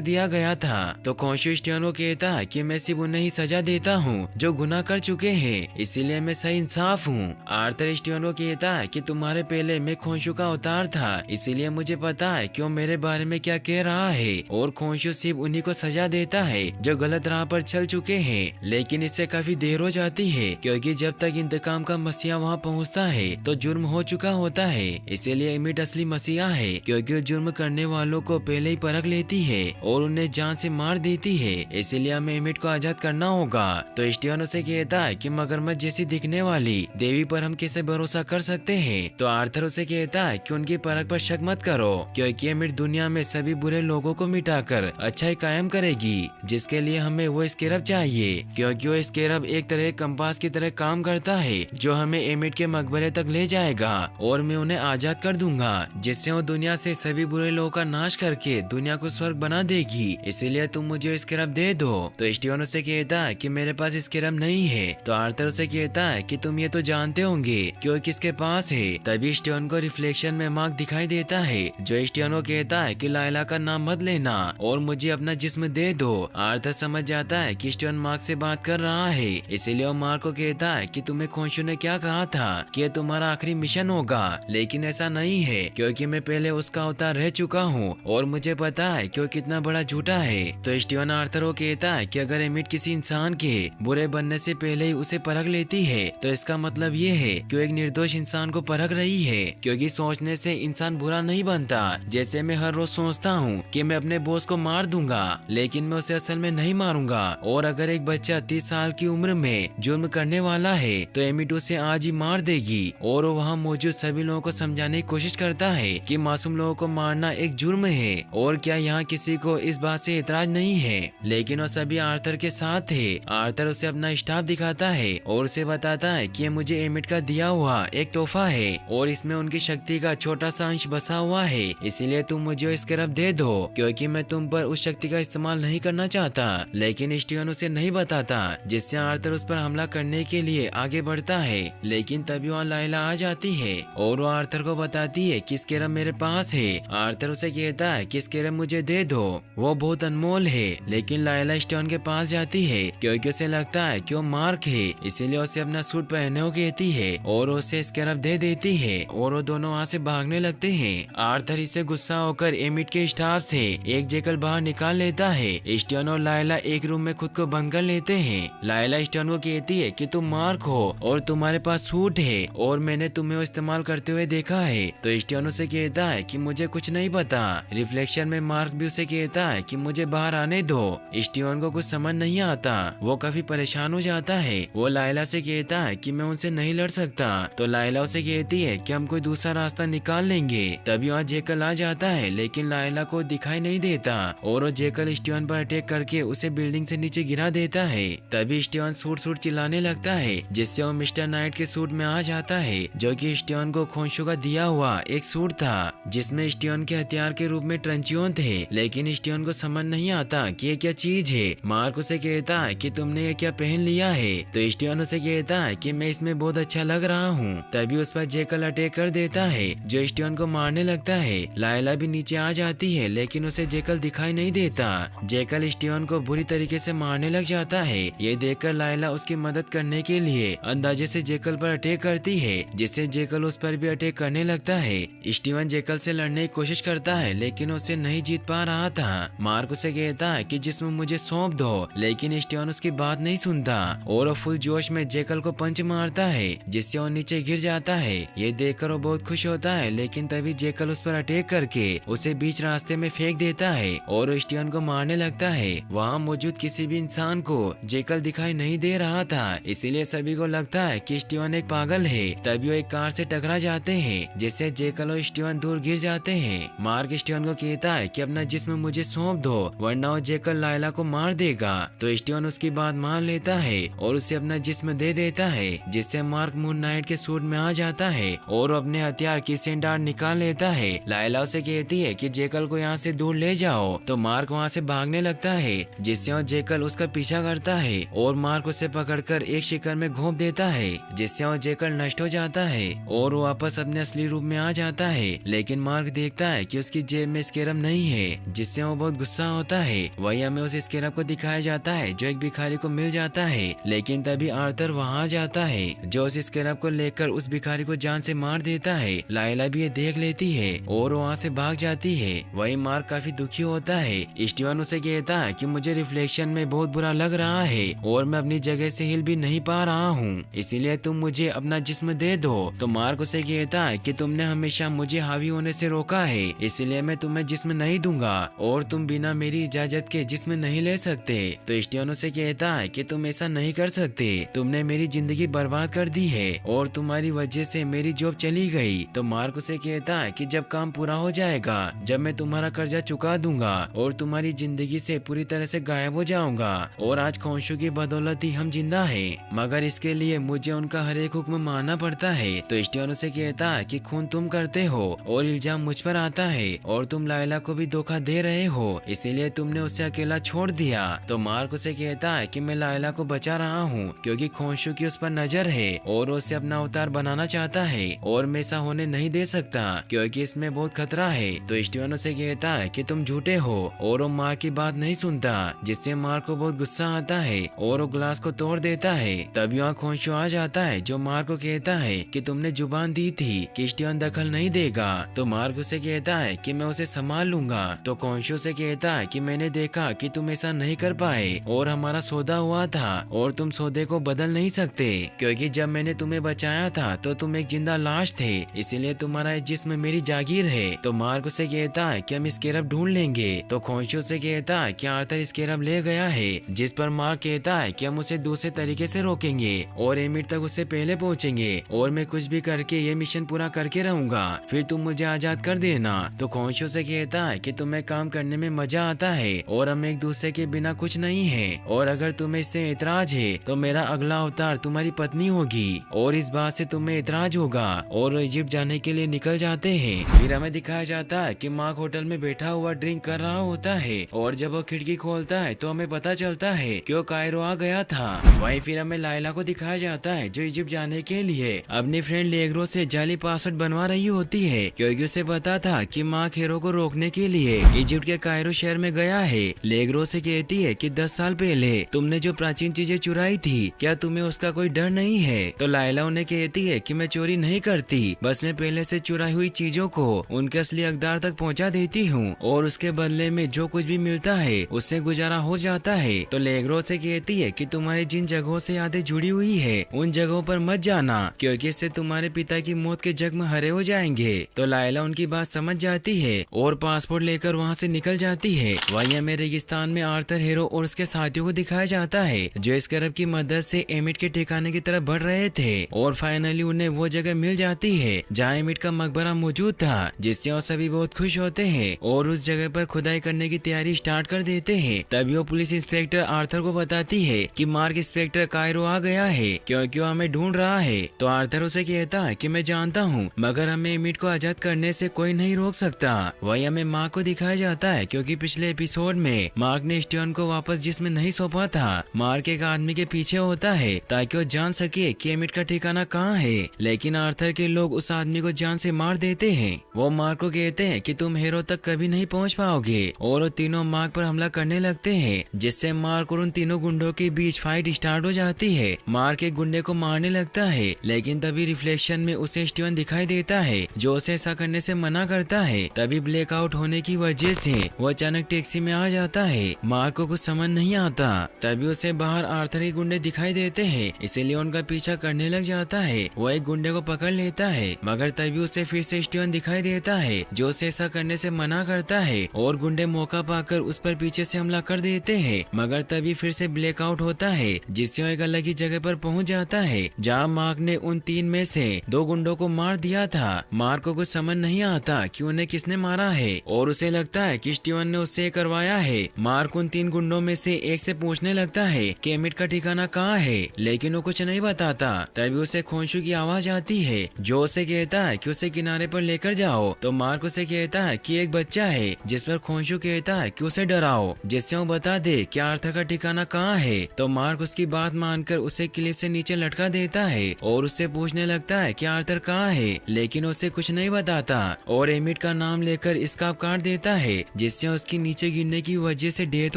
दिया गया था। तो कोंशो स्टोन को कहता है कि मैं सिर्फ उन्हें ही सजा देता हूँ जो गुनाह कर चुके हैं, इसीलिए मैं सही इंसाफ हूँ। आर्थर स्टोन को कहता है कि तुम्हारे पहले मैं खोंशु का अवतार था, इसीलिए मुझे पता है कि वो मेरे बारे में क्या कह रहा है और खोंशु सिर्फ उन्हीं को सजा देता है जो गलत राह पर चल चुके हैं। लेकिन इससे काफी देर हो जाती है क्योंकि जब तक इंतकाम का मसीहा वहाँ पहुँचता है तो जुर्म हो चुका होता है, इसीलिए एमिट असली मसीहा है क्योंकि वो जुर्म करने वालों को पहले ही परख लेती है और उन्हें जान से मार देती है, इसीलिए हमें एमिट को आजाद करना होगा। तो स्टीवन उसे कहता है कि मगरमच्छ जैसी दिखने वाली देवी पर हम कैसे भरोसा कर सकते हैं। तो आर्थर उसे कहता है कि उनकी परख पर शक मत करो क्योंकि एमिट दुनिया में सभी बुरे लोगों को मिटाकर अच्छाई कायम करेगी, जिसके लिए हमें वो स्केरब चाहिए क्योंकि वो स्केरब एक तरह कंपास की तरह काम करता है जो हमें एमिट के मकबरे तक ले जाएगा और मैं उन्हें आजाद कर दूंगा, जिससे वो दुनिया से सभी बुरे लोगों का नाश करके दुनिया को स्वर्ग बना देगी, इसीलिए तुम मुझे स्केरब दे दो। तो स्टीवन उसे कहता है कि मेरे पास स्केरब नहीं है। तो आर्थर उसे कहता है कि तुम ये तो जानते होंगे क्यों किसके पास है। तभी स्टीवन को रिफ्लेक्शन में मार्क दिखाई देता है जो स्टीवन को कहता है कि लायला का नाम मत लेना और मुझे अपना जिस्म दे दो। आर्थर समझ जाता है कि स्टीवन मार्क से बात कर रहा है, इसीलिए वो मार्क को कहता है कि तुम्हें खोंशु ने क्या कहा था कि तुम्हारा आखिरी मिशन होगा, लेकिन ऐसा नहीं है क्योंकि मैं पहले उसका अवतार रह चुका हूँ और मुझे पता है कि वो कितना बड़ा झूठा है। तो स्टीवन आर्थर को कहता है कि अगर एमिट किसी इंसान के बुरे बनने से पहले ही उसे परख लेती है तो इसका मतलब ये है कि वो एक निर्दोष इंसान को परख रही है, क्योंकि सोचने से इंसान बुरा नहीं बनता। जैसे मैं हर रोज सोचता हूँ कि मैं अपने बॉस को मार दूंगा, लेकिन मैं उसे असल में नहीं मारूंगा। और अगर एक बच्चा 30 साल की उम्र में जुर्म करने वाला है तो एमिट उसे आज ही मार देगी और वो वहाँ मौजूद सभी लोगों को समझाने की कोशिश करता है कि मासूम लोगों को मारना एक जुर्म है और क्या यहाँ किसी को इस बात से इतराज नहीं है। लेकिन वो सभी आर्थर के साथ थे। आर्थर उसे अपना स्टाफ दिखाता है और उसे बताता है कि ये मुझे एमिट का दिया हुआ एक तोहफा है और इसमें उनकी शक्ति का छोटा सा अंश बसा हुआ है, इसीलिए तुम मुझे स्केरब दे दो क्योंकि मैं तुम पर उस शक्ति का इस्तेमाल नहीं करना चाहता। लेकिन स्टीवन उसे नहीं बताता, जिससे आर्थर उस पर हमला करने के लिए आगे बढ़ता है। लेकिन तभी वहाँ लायला आ जाती है और वो आर्थर को बताती है कि स्केरब मेरे पास है। आर्थर उसे कहता है कि स्केरब मुझे दे दो, वो बहुत अनमोल है। लेकिन लायला स्टीवन के पास जाती है क्योंकि उसे लगता है कि वो मार्क है, इसीलिए उसे अपना सूट पहनने को कहती है और उसे स्केरब दे देती है और वो दोनों वहाँ से भागने लगते हैं। आर्थर इससे गुस्सा होकर एमिट के स्टाफ से एक जेकल बाहर निकाल लेता है। स्टीवन और लायला एक रूम में खुद को बंद कर लेते हैं। लायला स्टीवन को कहती है कि तुम मार्क हो और तुम्हारे पास सूट है और मैंने तुम्हें वो इस्तेमाल करते हुए देखा है। तो स्टीवन उसे कहता है कि मुझे कुछ नहीं पता। रिफ्लेक्शन में मार्क भी उसे कहता है कि मुझे बाहर आने दो। स्टीवन को कुछ समझ नहीं आता, वो काफी परेशान हो जाता है। वो लायला से कहता है कि मैं उनसे नहीं लड़ सकता। तो लायला उसे कहती है कि हम कोई दूसरा रास्ता निकाल लेंगे। तभी वहाँ जेकल आ जाता है, लेकिन लायला को दिखाई नहीं देता और वो जेकल स्टीवन पर अटैक करके उसे बिल्डिंग से नीचे गिरा देता है। तभी स्टीवन सूट चिल्लाने लगता है, जिससे वो मिस्टर नाइट के सूट में आ जाता है, जो कि स्टीवन को खोंशु का दिया हुआ एक सूट था जिसमें स्टीवन के हथियार के रूप में ट्रंचियोन थे। लेकिन स्टीवन को समझ नहीं आता कि ये क्या चीज है। मार्क उसे कहता है कि तुमने ये क्या पहन लिया है। तो स्टीवन उसे कहता है कि मैं इसमें बहुत अच्छा लग रहा हूँ। तभी उस पर जेकल अटैक कर देता है जो स्टीवन को मारने लगता है। लायला भी नीचे आ जाती है, लेकिन उसे जेकल दिखाई नहीं देता। जेकल स्टीवन को बुरी तरीके से मारने लग जाता है। ये देखकर लायला उसकी मदद करने के लिए अंदाजे से जेकल पर अटैक करती है, जिससे जेकल उस पर भी अटैक करने लगता है। स्टीवन जेकल से लड़ने की कोशिश करता है, लेकिन उसे नहीं जीत पा रहा था। मार्क उसे कहता है कि जिस्म मुझे सौंप दो, लेकिन स्टीवन उसकी बात नहीं सुनता और वो फुल जोश में जेकल को पंच मारता है, जिससे वो नीचे गिर जाता है। ये देखकर वो बहुत खुश होता है, लेकिन तभी जेकल उस पर अटैक करके उसे बीच रास्ते में फेंक देता है और स्टीवन को मारने लगता है। वहाँ मौजूद किसी भी इंसान को जेकल दिखाई नहीं दे रहा था, इसीलिए सभी को लगता है कि स्टीवन एक पागल है। तभी वो एक कार से टकरा जाते हैं, जिससे जेकल जेकल और स्टीवन दूर गिर जाते हैं। मार्क स्टीवन को कहता है कि अपना जिस्म मुझे सौंप दो वरना वो जेकल लायला को मार देगा। तो स्टीवन उसकी बात मान लेता है और उसे अपना जिस्म दे देता है, जिससे मार्क मून नाइट के सूट में आ जाता है और अपने हथियार की सेंडार निकाल लेता है। लायला उसे कहती है कि जेकल को यहाँ से दूर ले जाओ। तो मार्क वहाँ से भागने लगता है, जिससे वो जेकल उसका पीछा करता है और मार्क उसे पकड़कर एक शिकार में घोंप देता है, जिससे वो जेकल नष्ट हो जाता है और वो वापस अपने असली रूप में आ जाता है। लेकिन मार्क देखता है कि उसकी जेब में स्केरब नहीं है, जिससे वो बहुत गुस्सा होता है। वही हमें उस स्केरब को दिखाया जाता है जो एक भिखारी को मिल जाता है। लेकिन तभी आर्थर वहाँ जाता है जो उस स्केरब को लेकर उस भिखारी को जान से मार देता है। लायला भी ये देख लेती है और वहाँ से भाग जाती है। वही मार्क काफी दुखी होता है। स्टीवन उसे कहता है कि मुझे रिफ्लेक्शन में बहुत बुरा लग रहा है और मैं अपनी जगह से हिल भी नहीं पा रहा हूँ, इसीलिए तुम मुझे अपना जिस्म दे दो। तो मार्क उसे कहता है कि तुमने हमेशा मुझे हावी होने से रोका है, इसलिए मैं तुम्हें जिस्म नहीं दूंगा और तुम बिना मेरी इजाजत के जिस्म नहीं ले सकते। तो स्टीवन उसे कहता है कि तुम ऐसा नहीं कर सकते, तुमने मेरी जिंदगी बर्बाद कर दी है और तुम्हारी वजह से मेरी जॉब चली गई। तो मार्क उसे कहता है कि जब काम पूरा हो जाएगा, जब मैं तुम्हारा कर्जा चुका दूंगा और तुम्हारी जिंदगी से पूरी तरह से गायब हो जाऊंगा और आज खोशू की बदौलत ही हम जिंदा हैं, मगर इसके लिए मुझे उनका हर एक हुक्म मानना पड़ता है। तो स्टीवन उसे कहता है कि खून तुम करते हो और इल्जाम मुझ पर आता है और तुम लायला को भी धोखा दे रहे हो, इसीलिए तुमने उसे अकेला छोड़ दिया। तो मार्क उसे कहता है कि मैं लायला को बचा रहा हूँ क्योंकि खोशू की उस पर नजर है और उसे अपना अवतार बनाना चाहता है और मैं ऐसा होने नहीं दे सकता क्योंकि इसमें बहुत खतरा है। तो स्टीवन उसे कहता है कि तुम झूठे हो और वो मार्क की बात नहीं सुनता, जिससे मार्क को बहुत गुस्सा आता है और वो ग्लास को तोड़ देता है। तभी वहाँ खोशू आ जाता है जो मार्क को कहता है कि तुमने जुबान दी थी कि स्टीवन दखल नहीं देगा। तो मार्क उसे कहता है कि मैं उसे संभाल लूंगा। तो खोशू से कहता है कि मैंने देखा कि तुम ऐसा नहीं कर पाए और हमारा सौदा हुआ था और तुम सौदे को बदल नहीं सकते क्योंकि जब मैंने तुम्हें बचाया था तो तुम एक जिंदा लाश थे, इसीलिए तुम्हारा जिस्म मेरी जागीर है। तो मार्क उसे कहता है कि हम स्केरब ढूंढ लेंगे। तो खोशू से कहता है कि आर्थर स्केरब ले गया है, जिस पर मार्क कहता है कि हम उसे दूसरे तरीके से रोकेंगे और एमिट तक उससे पहले पहुंचेंगे और मैं कुछ भी करके ये मिशन पूरा करके रहूंगा, फिर तुम मुझे आजाद कर देना। तो खोशू से कहता है कि तुम्हें काम करने में मजा आता है और हम एक दूसरे के बिना कुछ नहीं है और अगर तुम्हें इससे एतराज है तो मेरा अगला अवतार तुम्हारी पत्नी होगी और इस बात से तुम्हें एतराज होगा और इजिप्ट जाने के लिए निकल जाते हैं। फिर हमें दिखाया जाता है कि मार्क होटल में बैठा हुआ ड्रिंक कर रहा होता है और जब वो खिड़की खोलता है तो हमें पता चलता है कि वो कायरो आ गया था। वहीं फिर हमें लायला को दिखाया जाता है जो इजिप्ट जाने के लिए अपनी फ्रेंड लेग्रो से जाली पासवर्ड बनवा रही होती है क्योंकि उसे पता था कि मार्क हेरो को रोकने के लिए इजिप्ट के कायरो शहर में गया है। लेग्रो से कहती है कि 10 साल पहले तुमने जो प्राचीन चीजें चुराई थी, क्या तुम्हें उसका कोई डर नहीं है? तो लायला उन्हें कहती है कि मैं चोरी नहीं करती, बस मैं पहले से चुराई हुई चीजों को उनके असली हकदार तक पहुंचा देती हूं और उसके बदले में जो कुछ भी मिलता है उससे गुजारा हो जाता है। तो लेग्रो से कहती है कि तुम्हारी जिन जगहों से यादें जुड़ी हुई है उन जगहों पर मत जाना क्योंकि इससे तुम्हारे पिता की मौत के जख्म हरे हो जाएंगे। तो लायला उनकी बात समझ जाती है और पासपोर्ट लेकर वहाँ से निकल जाती है। वहीं हमें रेगिस्तान में आर्थर हेरो और उसके साथियों को दिखाया जाता है जो स्केरब की मदद से एमिट के ठिकाने की तरफ बढ़ रहे थे और फाइनली उन्हें वो जगह मिल जाती है जहाँ एमिट का मकबरा मौजूद था, जिससे वो सभी बहुत खुश होते हैं और उस जगह पर खुदाई करने की तैयारी स्टार्ट कर देते हैं। तभी वो पुलिस इंस्पेक्टर आर्थर को बताती है कि मार्क इंस्पेक्टर कायरो आ गया है क्योंकि वो हमें ढूंढ रहा है। तो आर्थर उसे कहता है कि मैं जानता हूँ मगर हमें एमिट को आजाद करने से कोई नहीं रोक सकता। वही हमें मार्क को दिखाया जाता है क्योंकि पिछले एपिसोड में मार्क ने स्टीवन को वापस जिस्म नहीं सौंपा था। मार्क एक आदमी के पीछे होता है ताकि वो जान सके कि एमिट का ठिकाना कहाँ है, लेकिन आर्थर के लोग उस आदमी को जान से मार देते हैं। वो मार्क को कहते हैं कि तुम हेरो तक कभी नहीं पहुंच पाओगे और वो तीनों मार्क पर हमला करने लगते हैं, जिससे मार्क और उन तीनों गुंडों के बीच फाइट स्टार्ट हो जाती है। मार्क एक गुंडे को मारने लगता है लेकिन तभी रिफ्लेक्शन में उसे स्टीवन दिखाई देता है जो उसे ऐसा करने से मना करता है। तभी ब्लैकआउट होने की वजह से वो अचानक टैक्सी में आ जाता है। मार्क को कुछ समझ नहीं आता। तभी उसे बाहर आर्थर के गुंडे दिखाई देते हैं, इसीलिए उनका पीछा करने लग जाता है। वो एक गुंडे को पकड़ लेता है मगर तभी उसे फिर से स्टीवन दिखाई देता है जो उसे ऐसा करने से मना करता है और गुंडे मौका पाकर उस पर पीछे से हमला कर देते हैं। मगर तभी फिर से ब्लैकआउट होता है जिससे वो एक अलग ही जगह पर पहुंच जाता है जहां मार्क ने उन 3 में से 2 गुंडों को मार दिया था मार्क को कुछ समझ नहीं आता कि उन्हें किसने मारा है और उसे लगता है कि स्टीवन ने उससे करवाया है। मार्क उन 3 गुंडों में से एक से पूछने लगता है कि एमिट का ठिकाना कहाँ है, लेकिन वो कुछ नहीं बताता। तभी उसे खोंशू की आवाज आती है जो उसे कहता है कि उसे किनारे पर लेकर जाओ। तो मार्क उसे कहता है कि एक बच्चा है, जिस पर खोंशू कहता है कि उसे डराओ, जिससे वो बता दे कि आर्थर का ठिकाना कहाँ है। तो मार्क उसकी बात मानकर उसे क्लिफ से नीचे लटका देता है और उससे पूछने लगता है कि आर्थर कहाँ है, लेकिन उसे कुछ नहीं बताता और एमिट का नाम लेकर इसका काट देता है, जिससे उसकी नीचे गिरने की वजह से डेथ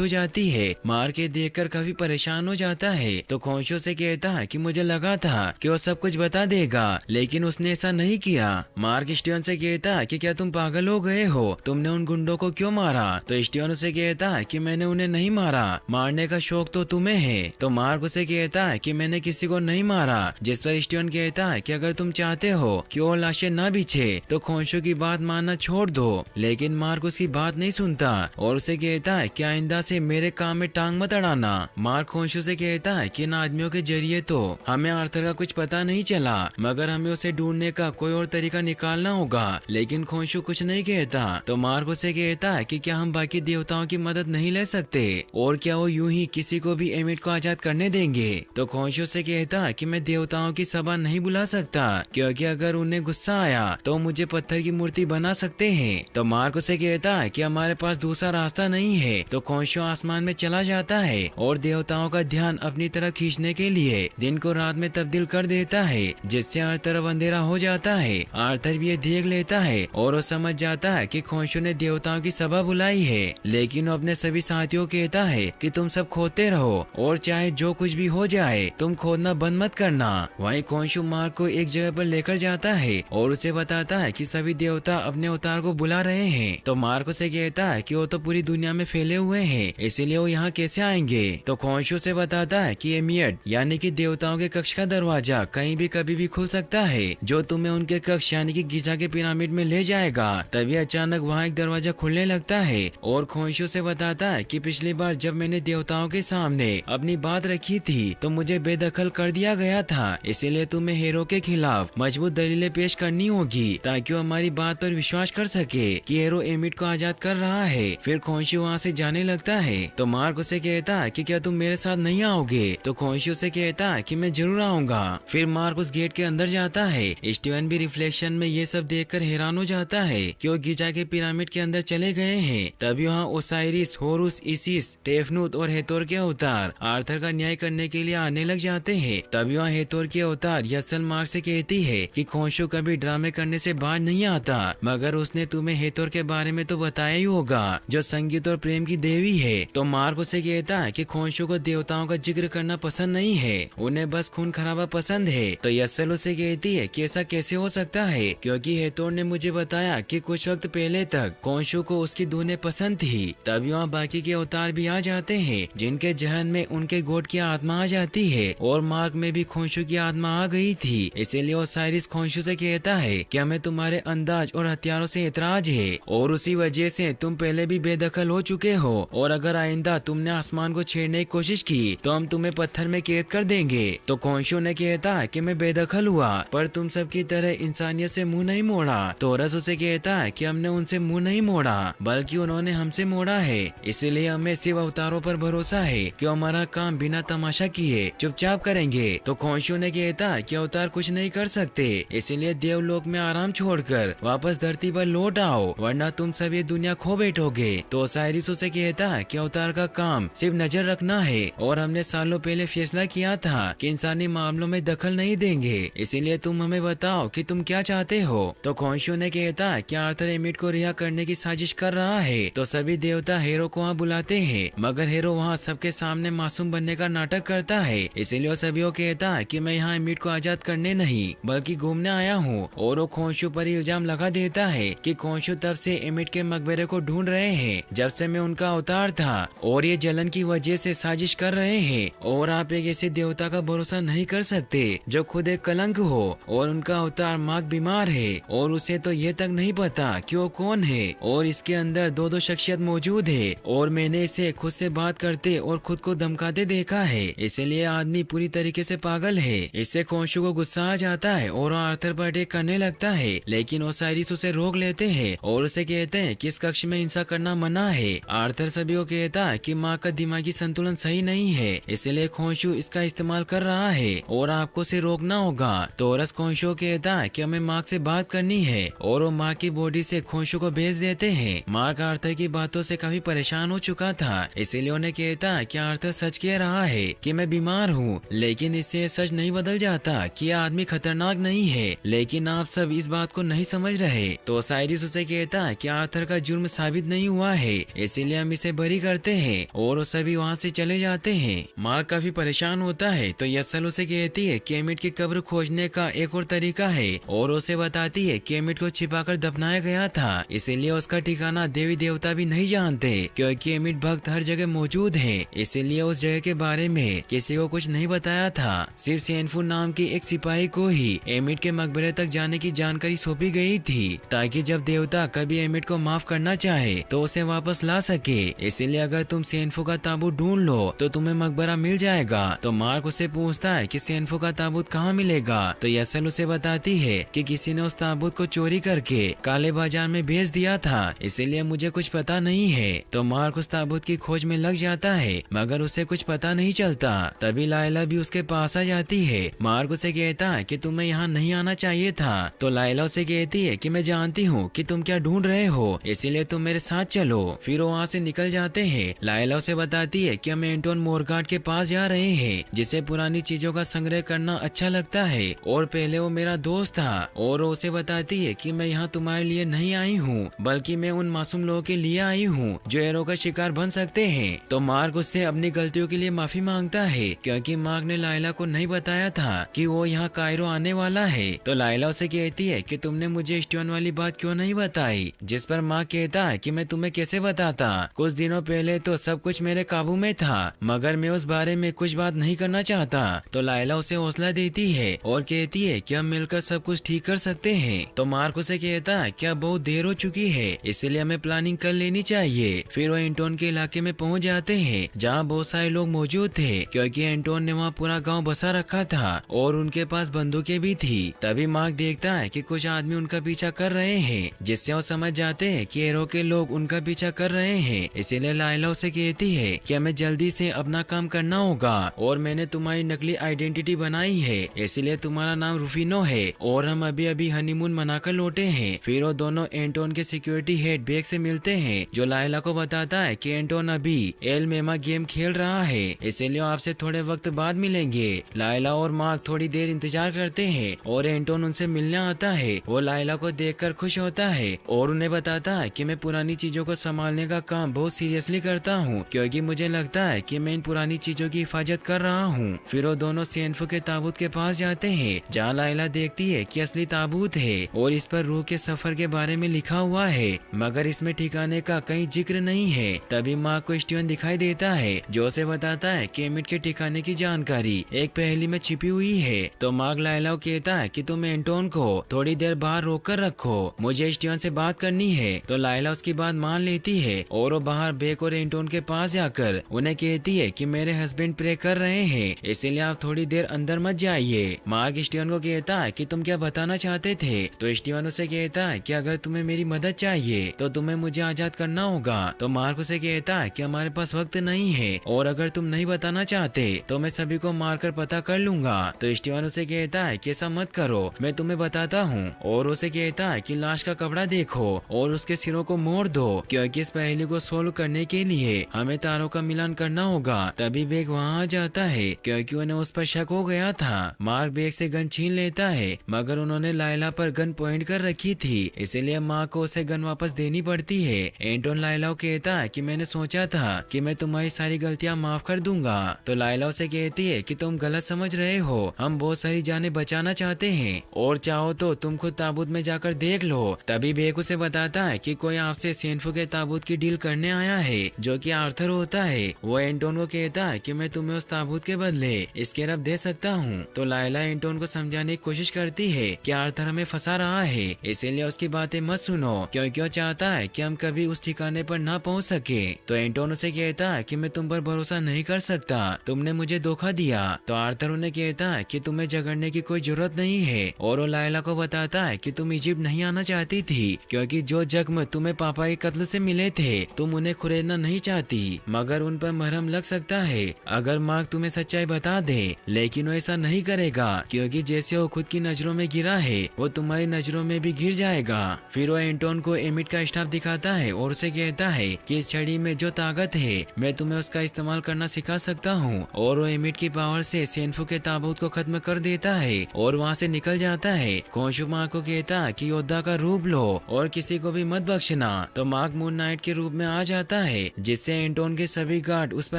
हो जाती है। मार्क ये देखकर काफी परेशान हो जाता है। तो खोंशू से कहता है कि मुझे लगा था कि वो सब कुछ बता देगा, लेकिन उसने ऐसा नहीं किया। मार्क स्टीवन से कहता है कि क्या तुम पागल हो गए हो, तुमने उन गुंडों को क्यों मारा। तो स्टीवन उसे कहता है कि मैंने उन्हें नहीं मारा, मारने का शौक तो तुम्हें है। तो मार्क उसे कहता है कि मैंने किसी को नहीं मारा, जिस पर स्टीवन कहता है कि अगर तुम चाहते हो कि वो लाशें न बिछे तो खोंशू की बात मानना छोड़ दो। लेकिन मार्क उसकी बात नहीं सुनता और उसे कहता है कि आइंदा से मेरे काम में टांग मत अड़ाना। मार्क खोंशू से कहता है कि इन आदमियों के जरिए तो हमें आर्थर का कुछ पता नहीं चला, मगर हमें उसे ढूंढने का कोई और तरीका निकालना होगा। लेकिन खोंशू कुछ नहीं कहता। तो मार्क उसे कहता है कि क्या हम बाकी देवताओं की मदद नहीं ले सकते, और क्या वो यूं ही किसी को भी एमिट को आजाद करने देंगे। तो खोंशू से कहता है कि मैं देवताओं की सभा नहीं बुला सकता, क्योंकि अगर उन्हें गुस्सा आया तो मुझे पत्थर की मूर्ति बना सकते हैं। तो मार्क उसे कहता है कि हमारे पास दूसरा रास्ता नहीं है। तो खोंशू आसमान में चला जाता है और देवताओं का ध्यान अपनी तरफ खींचने के लिए दिन को रात में तब्दील कर देता है, जिससे हर तरफ अंधेरा हो जाता है। आर्थर भी ये देख लेता है और वो समझ जाता है कि खोंशू ने देवताओं की सभा बुलाई है, लेकिन वो अपने सभी साथियों को कहता है कि तुम सब खोदते रहो और चाहे जो कुछ भी हो जाए तुम खोदना बंद मत करना। वहीं खोंशू मार्क को एक जगह पर लेकर जाता है और उसे बताता है कि सभी देवता अपने अवतार को बुला रहे हैं। तो मार्क उसे कहता है कि वो तो पूरी दुनिया में फैले हुए हैं, इसीलिए वो यहाँ कैसे आएंगे। तो खोंशू से बताता है कि एमियट यानी कि देवताओं के कक्ष का दरवाजा कहीं भी कभी भी खुल सकता है, जो तुम्हें उनके कक्ष यानी कि गिजा के पिरामिड में ले जाएगा। तभी अचानक वहाँ एक दरवाजा खुलने लगता है और खोंशू से बताता है कि पिछली बार जब मैंने देवताओं के सामने अपनी बात रखी थी तो मुझे बेदखल कर दिया गया था, इसीलिए तुम्हें हीरो के खिलाफ मजबूत दलीलें पेश करनी होगी ताकि वो हमारी बात पर विश्वास कर सके कि हीरो एमिट को आजाद कर रहा है। फिर खोंशू वहाँ से जाने लगता है। तो मार्क उसे कहता है कि क्या तुम मेरे साथ नहीं आओगे। तो खोंशू से कहता है कि मैं जरूर आऊंगा। फिर मार्क उस गेट के अंदर जाता है। स्टीवन भी रिफ्लेक्शन में ये सब देखकर हैरान हो जाता है कि वो गिजा के पिरामिड के अंदर चले गए हैं। तभी वहाँ ओसाइरिस, होरुस, इसिस, टेफनुत और हेतोर के अवतार आर्थर का न्याय करने के लिए आने लग जाते हैं। तभी वहाँ हेतोर की अवतार यसल मार्क से कहती है कि खोंशू कभी ड्रामे करने से बाज नहीं आता, मगर उसने तुम्हें हेतोर के बारे में तो बताया ही होगा, जो संगीत और प्रेम की देवी है। तो मार्क उसे कहता है कि खोंशू को देवताओं का जिक्र करना पसंद नहीं है, उन्हें बस खून खराबा पसंद है। तो यसल उसे कहती है कि ऐसा कैसे हो सकता है, क्योंकि हेतोर ने मुझे बताया कि कुछ वक्त पहले तक खोंशू को उसकी धुनें पसंद थी। तभी वहाँ बाकी के अवतार भी आ जाते हैं, जिनके जहन में उनके गोट की आत्मा आ जाती है और मार्क में भी खोंशू की आत्मा आ गई थी। इसीलिए ओसाइरिस खोंशू से कहता है कि हमें तुम्हारे अंदाज और हथियारों से एतराज है और उसी वजह से तुम पहले भी बेदखल हो चुके हो, और अगर आइंदा तुमने आसमान को छेड़ने की कोशिश की तो हम तुम्हें पत्थर में कैद कर देंगे। तो खोंशू ने कहता है कि मैं बेदखल हुआ, पर तुम सबकी तरह इंसानियत से मुंह नहीं मोड़ा। तो होरस उसे कहता है कि हमने उनसे मुंह नहीं मोड़ा, बल्कि उन्होंने हमसे मोड़ा है। इसीलिए हमें सिर्फ अवतारों पर भरोसा है कि हमारा काम बिना तमाशा किए चुपचाप करेंगे। तो खोंशू ने कहता है कि अवतार कुछ नहीं कर सकते, इसीलिए देवलोक में आराम छोड़कर वापस धरती पर लौट आओ, वरना तुम सब ये दुनिया खो बैठोगे। तो ओसाइरिस उसे कहता है कि अवतार का काम सिर्फ नजर रखना है, और हमने सालों पहले फैसला किया था कि इंसानी मामलों में दखल नहीं देंगे, इसीलिए तुम हमें बताओ कि तुम क्या चाहते हो। तो खोंशू ने कहता है कि आर्थर एमिट को रिहा करने की साजिश कर रहा है। तो सभी देवता हीरो को वहाँ बुलाते हैं, मगर हीरो वहाँ सबके सामने मासूम बनने का नाटक करता है। इसीलिए वो सभी को कहता है कि मैं यहाँ एमिट को आजाद करने नहीं बल्कि घूमने आया हूँ, और वो खोंशू पर इल्जाम लगा देता है कि खोंशू तब से एमिट के मकबरे को ढूंढ रहे हैं जब से मैं उनका अवतार था, और ये जलन की वजह से साजिश कर रहे हैं, और आप एक ऐसे देवता का भरोसा नहीं कर सकते जो खुद एक कलंक हो, और उनका अवतार मार्क बीमार है और उसे तो ये तक नहीं पता कि वो कौन है, और इसके अंदर दो शख्सियत मौजूद है, और मैंने इसे खुद से बात करते और खुद को धमकाते देखा है, इसलिए आदमी पूरी तरीके से पागल है। इससे खोंशू को गुस्सा आ जाता है और आर्थर पर अटैक करने लगता है, लेकिन ओसाइरिस उसे रोक लेते हैं और उसे कहते हैं कि इस कक्ष में हिंसा करना मना है। आर्थर सभी को कहता है कि माँ का दिमागी संतुलन सही नहीं है, इसलिए खोंशू इसका इस्तेमाल कर रहा है और आपको उसे रोकना होगा। टोरस खोंशू कहता है कि हमें मार्क से बात करनी है और वो माँ की बॉडी से खोंशू को भेज देते हैं। मार्क आर्थर की बातों से काफी परेशान हो चुका था, इसीलिए उन्हें कहता है कि आर्थर सच कह रहा है कि मैं बीमार हूँ, लेकिन इससे सच नहीं बदल जाता कि यह आदमी खतरनाक नहीं है, लेकिन आप सब इस बात को नहीं समझ रहे। तो ओसाइरिस उसे कहता है कि आर्थर का जुर्म साबित नहीं हुआ है, इसीलिए हम इसे बरी करते हैं और वो सभी वहाँ से चले जाते हैं। मार्क काफी परेशान होता है तो यसल उसे कहती है कि एमिट की कब्र खोजने का एक और तरीका है और उसे बताती है कि एमिट को छिपाकर दफनाया गया था, इसीलिए उसका ठिकाना देवी देवता भी नहीं जानते क्योंकि एमिट भक्त हर जगह मौजूद है, इसीलिए उस जगह के बारे में किसी को कुछ नहीं बताया था। सिर्फ सेनफू नाम की एक सिपाही को ही एमिट के मकबरे तक जाने की जानकारी सौंपी गई थी, ताकि जब देवता कभी एमिट को माफ करना चाहे तो उसे वापस ला सके। इसीलिए अगर तुम सेनफू का ताबूत ढूंढ लो तो तुम्हें मकबरा मिल जाएगा। तो मार्क उसे पूछता है कि सेनफू का ताबूत कहाँ मिलेगा, तो यसल उसे बताती है कि किसी ने उस ताबूत को चोरी करके काले बाजार में भेज दिया था, इसीलिए मुझे कुछ पता नहीं है। तो मार्क उस ताबूत की खोज में लग जाता है मगर उसे कुछ पता नहीं चलता। तभी लायला भी उसके पास आ जाती है। मार्क उसे कहता है कि तुम्हें यहाँ नहीं आना चाहिए था। तो लायला उसे कहती है कि मैं जानती हूँ कि तुम क्या ढूंढ रहे हो, इसीलिए तुम मेरे साथ चलो। फिर वो वहाँ से निकल जाते हैं। लायला उसे बताती है कि हम एंटोन मोरगार्ड के पास जा रहे हैं, जिसे पुरानी चीजों का संग्रह करना अच्छा लगता है और पहले वो मेरा दोस्त था। और वो उसे बताती है कि मैं यहाँ तुम्हारे लिए नहीं आई हूँ, बल्कि मैं उन मासूम लोगों के लिए आई हूँ जो एरो का शिकार बन सकते हैं। तो मार्क उससे अपनी गलतियों के लिए माफी मांगता है क्योंकि मार्क ने लायला को नहीं बताया था कि वो यहाँ कायरो आने वाला है। तो लायला उसे कहती है कि तुमने मुझे स्टीवन वाली बात क्यों नहीं बताई, जिस पर मार्क कहता है कि मैं तुम्हें कैसे बताता, कुछ दिनों पहले तो सब कुछ मेरे काबू में था मगर मैं उस बारे में कुछ बात नहीं करना चाहता। तो लायला उसे हौसला देती है और कहती है कि हम मिलकर सब कुछ ठीक कर सकते हैं। तो मार्क उसे कहता है कि अब बहुत देर हो चुकी है, इसलिए हमें प्लानिंग कर लेनी चाहिए। फिर वो एंटोन के इलाके में पहुंच जाते हैं जहां बहुत सारे लोग मौजूद थे क्योंकि एंटोन ने वहां पूरा गांव बसा रखा था और उनके पास बंदूकें भी थी। तभी मार्क देखता है कि कुछ आदमी उनका पीछा कर रहे हैं, जिससे वो समझ जाते हैं कि एरो के लोग उनका पीछा कर रहे हैं। इसीलिए लायला उसे कहती है कि हमें जल्दी से अपना काम करना होगा और मैंने तुम्हारी नकली आइडेंटिटी बनाई है, इसलिए तुम्हारा नाम रूफिनो है और हम अभी अभी हनीमून मनाकर लौटे हैं। फिर वो दोनों एंटोन के सिक्योरिटी हेड बेग से मिलते हैं जो लायला को बताता है कि एंटोन अभी एल मेमा गेम खेल रहा है, इसीलिए आपसे थोड़े वक्त बाद मिलेंगे। लायला और मार्क थोड़ी देर इंतजार करते हैं और एंटोन उनसे मिलने आता है। वो लायला को देखकर खुश होता है और उन्हें बताता है कि मैं पुरानी चीजों को संभालने का काम बहुत सीरियसली करता हूँ क्योंकि मुझे लगता है कि मैं इन पुरानी चीजों की हिफाजत कर रहा हूँ। फिर वो दोनों सेनफू के ताबूत के पास जाते हैं जहाँ लायला देखती है कि असली ताबूत है और इस पर रूह के सफर के बारे में लिखा हुआ है मगर इसमें ठिकाने का कहीं जिक्र नहीं है। तभी माँ को स्टीवन दिखाई देता है जो उसे बताता है कि एमिट के ठिकाने की जानकारी एक पहेली में छिपी हुई है। तो मार्क लायला को कहता है कि तुम एंटोन को थोड़ी देर बाहर रोक कर रखो, मुझे स्टीवन से बात करनी है। तो लायला उसकी बात मान लेती है और वो बाहर बेक और एंटोन के पास जाकर उन्हें कहती है कि मेरे हस्बैंड प्रे कर रहे हैं, इसीलिए आप थोड़ी देर अंदर मत जाइए। मार्क स्टीवन को कहता है कि तुम क्या बताना चाहते थे। तो स्टीवन उसे कहता है कि अगर तुम्हें मेरी मदद चाहिए तो तुम्हें मुझे आजाद करना होगा। तो मार्क उसे कहता है कि हमारे पास वक्त नहीं है और अगर तुम नहीं बताना चाहते तो मैं सभी को मारकर पता कर लूंगा। तो स्टीवन उसे कहता है कि ऐसा मत करो, मैं तुम्हें बताता हूँ। और उसे कहता है कि लाश का कपड़ा देखो और उसके सिरों को मोड़ दो क्योंकि इस पहेली को सोल्व करने के लिए हमें तारों का मिलान करना होगा। तभी बेग वहाँ आ जाता है क्योंकि उन्हें उस पर शक हो गया था। मार्क बेग से गन छीन लेता है मगर उन्होंने लायला पर गन पॉइंट कर रखी थी, इसलिए माँ को उसे गन वापस देनी पड़ती है। एंटोन लायला को कहता है कि मैंने सोचा था कि मैं तुम्हारी सारी गलतियाँ माफ कर दूंगा। तो लायला उसे कहती है कि तुम गलत समझ रहे हो, हम बहुत सारी जानें बचाना चाहते हैं और चाहो तो तुम खुद ताबूत में जाकर देख लो। तभी बेग उसे बताता है कि कोई आपसे सेनफू के ताबूत की डील करने आया है जो कि आर्थर होता है। वो एंटोन को कहता है कि मैं तुम्हें उस ताबूत के बदले इसके रब दे सकता हूँ। तो लायला एंटोन को समझाने की कोशिश करती है कि आर्थर हमें फंसा रहा है, इसीलिए उसकी बातें मत सुनो क्योंकि वो चाहता है कि हम कभी उस ठिकाने पर ना पहुँच सके। तो एंटोन उसे कहता है कि मैं तुम पर भरोसा नहीं कर सकता, तुमने मुझे धोखा दिया। तो आर्थर उन्हें कहता है कि तुम्हें झगड़ने की कोई जरूरत नहीं है और वो लायला को बताता है कि तुम इजिप्ट नहीं आना चाहती थी क्योंकि जो जख्म तुम्हें पापा के कत्ल से मिले थे तुम उन्हें खुरेदना नहीं चाहती, मगर उन पर मरहम लग सकता है अगर मार्क तुम्हें सच्चाई बता दे। लेकिन वो ऐसा नहीं करेगा क्योंकि जैसे वो खुद की नजरों में गिरा है वो तुम्हारी नजरों में भी गिर जाएगा। फिर वो एंटोन को एमिट का स्टाफ दिखाता है और उसे कहता है कि इस छड़ी में जो ताकत है मैं तुम्हें उसका इस्तेमाल करना सिखा सकता हूँ। और वो एमिट की पावर से सेनफू के ताबूत को खत्म कर देता है और वहाँ से निकल जाता है। खोंशू मार्क को कहता है कि योद्धा का रूप लो और किसी को भी मत बख्शना। तो मार्क मून नाइट के रूप में आ जाता है जिससे एंटोन के सभी गार्ड उस पर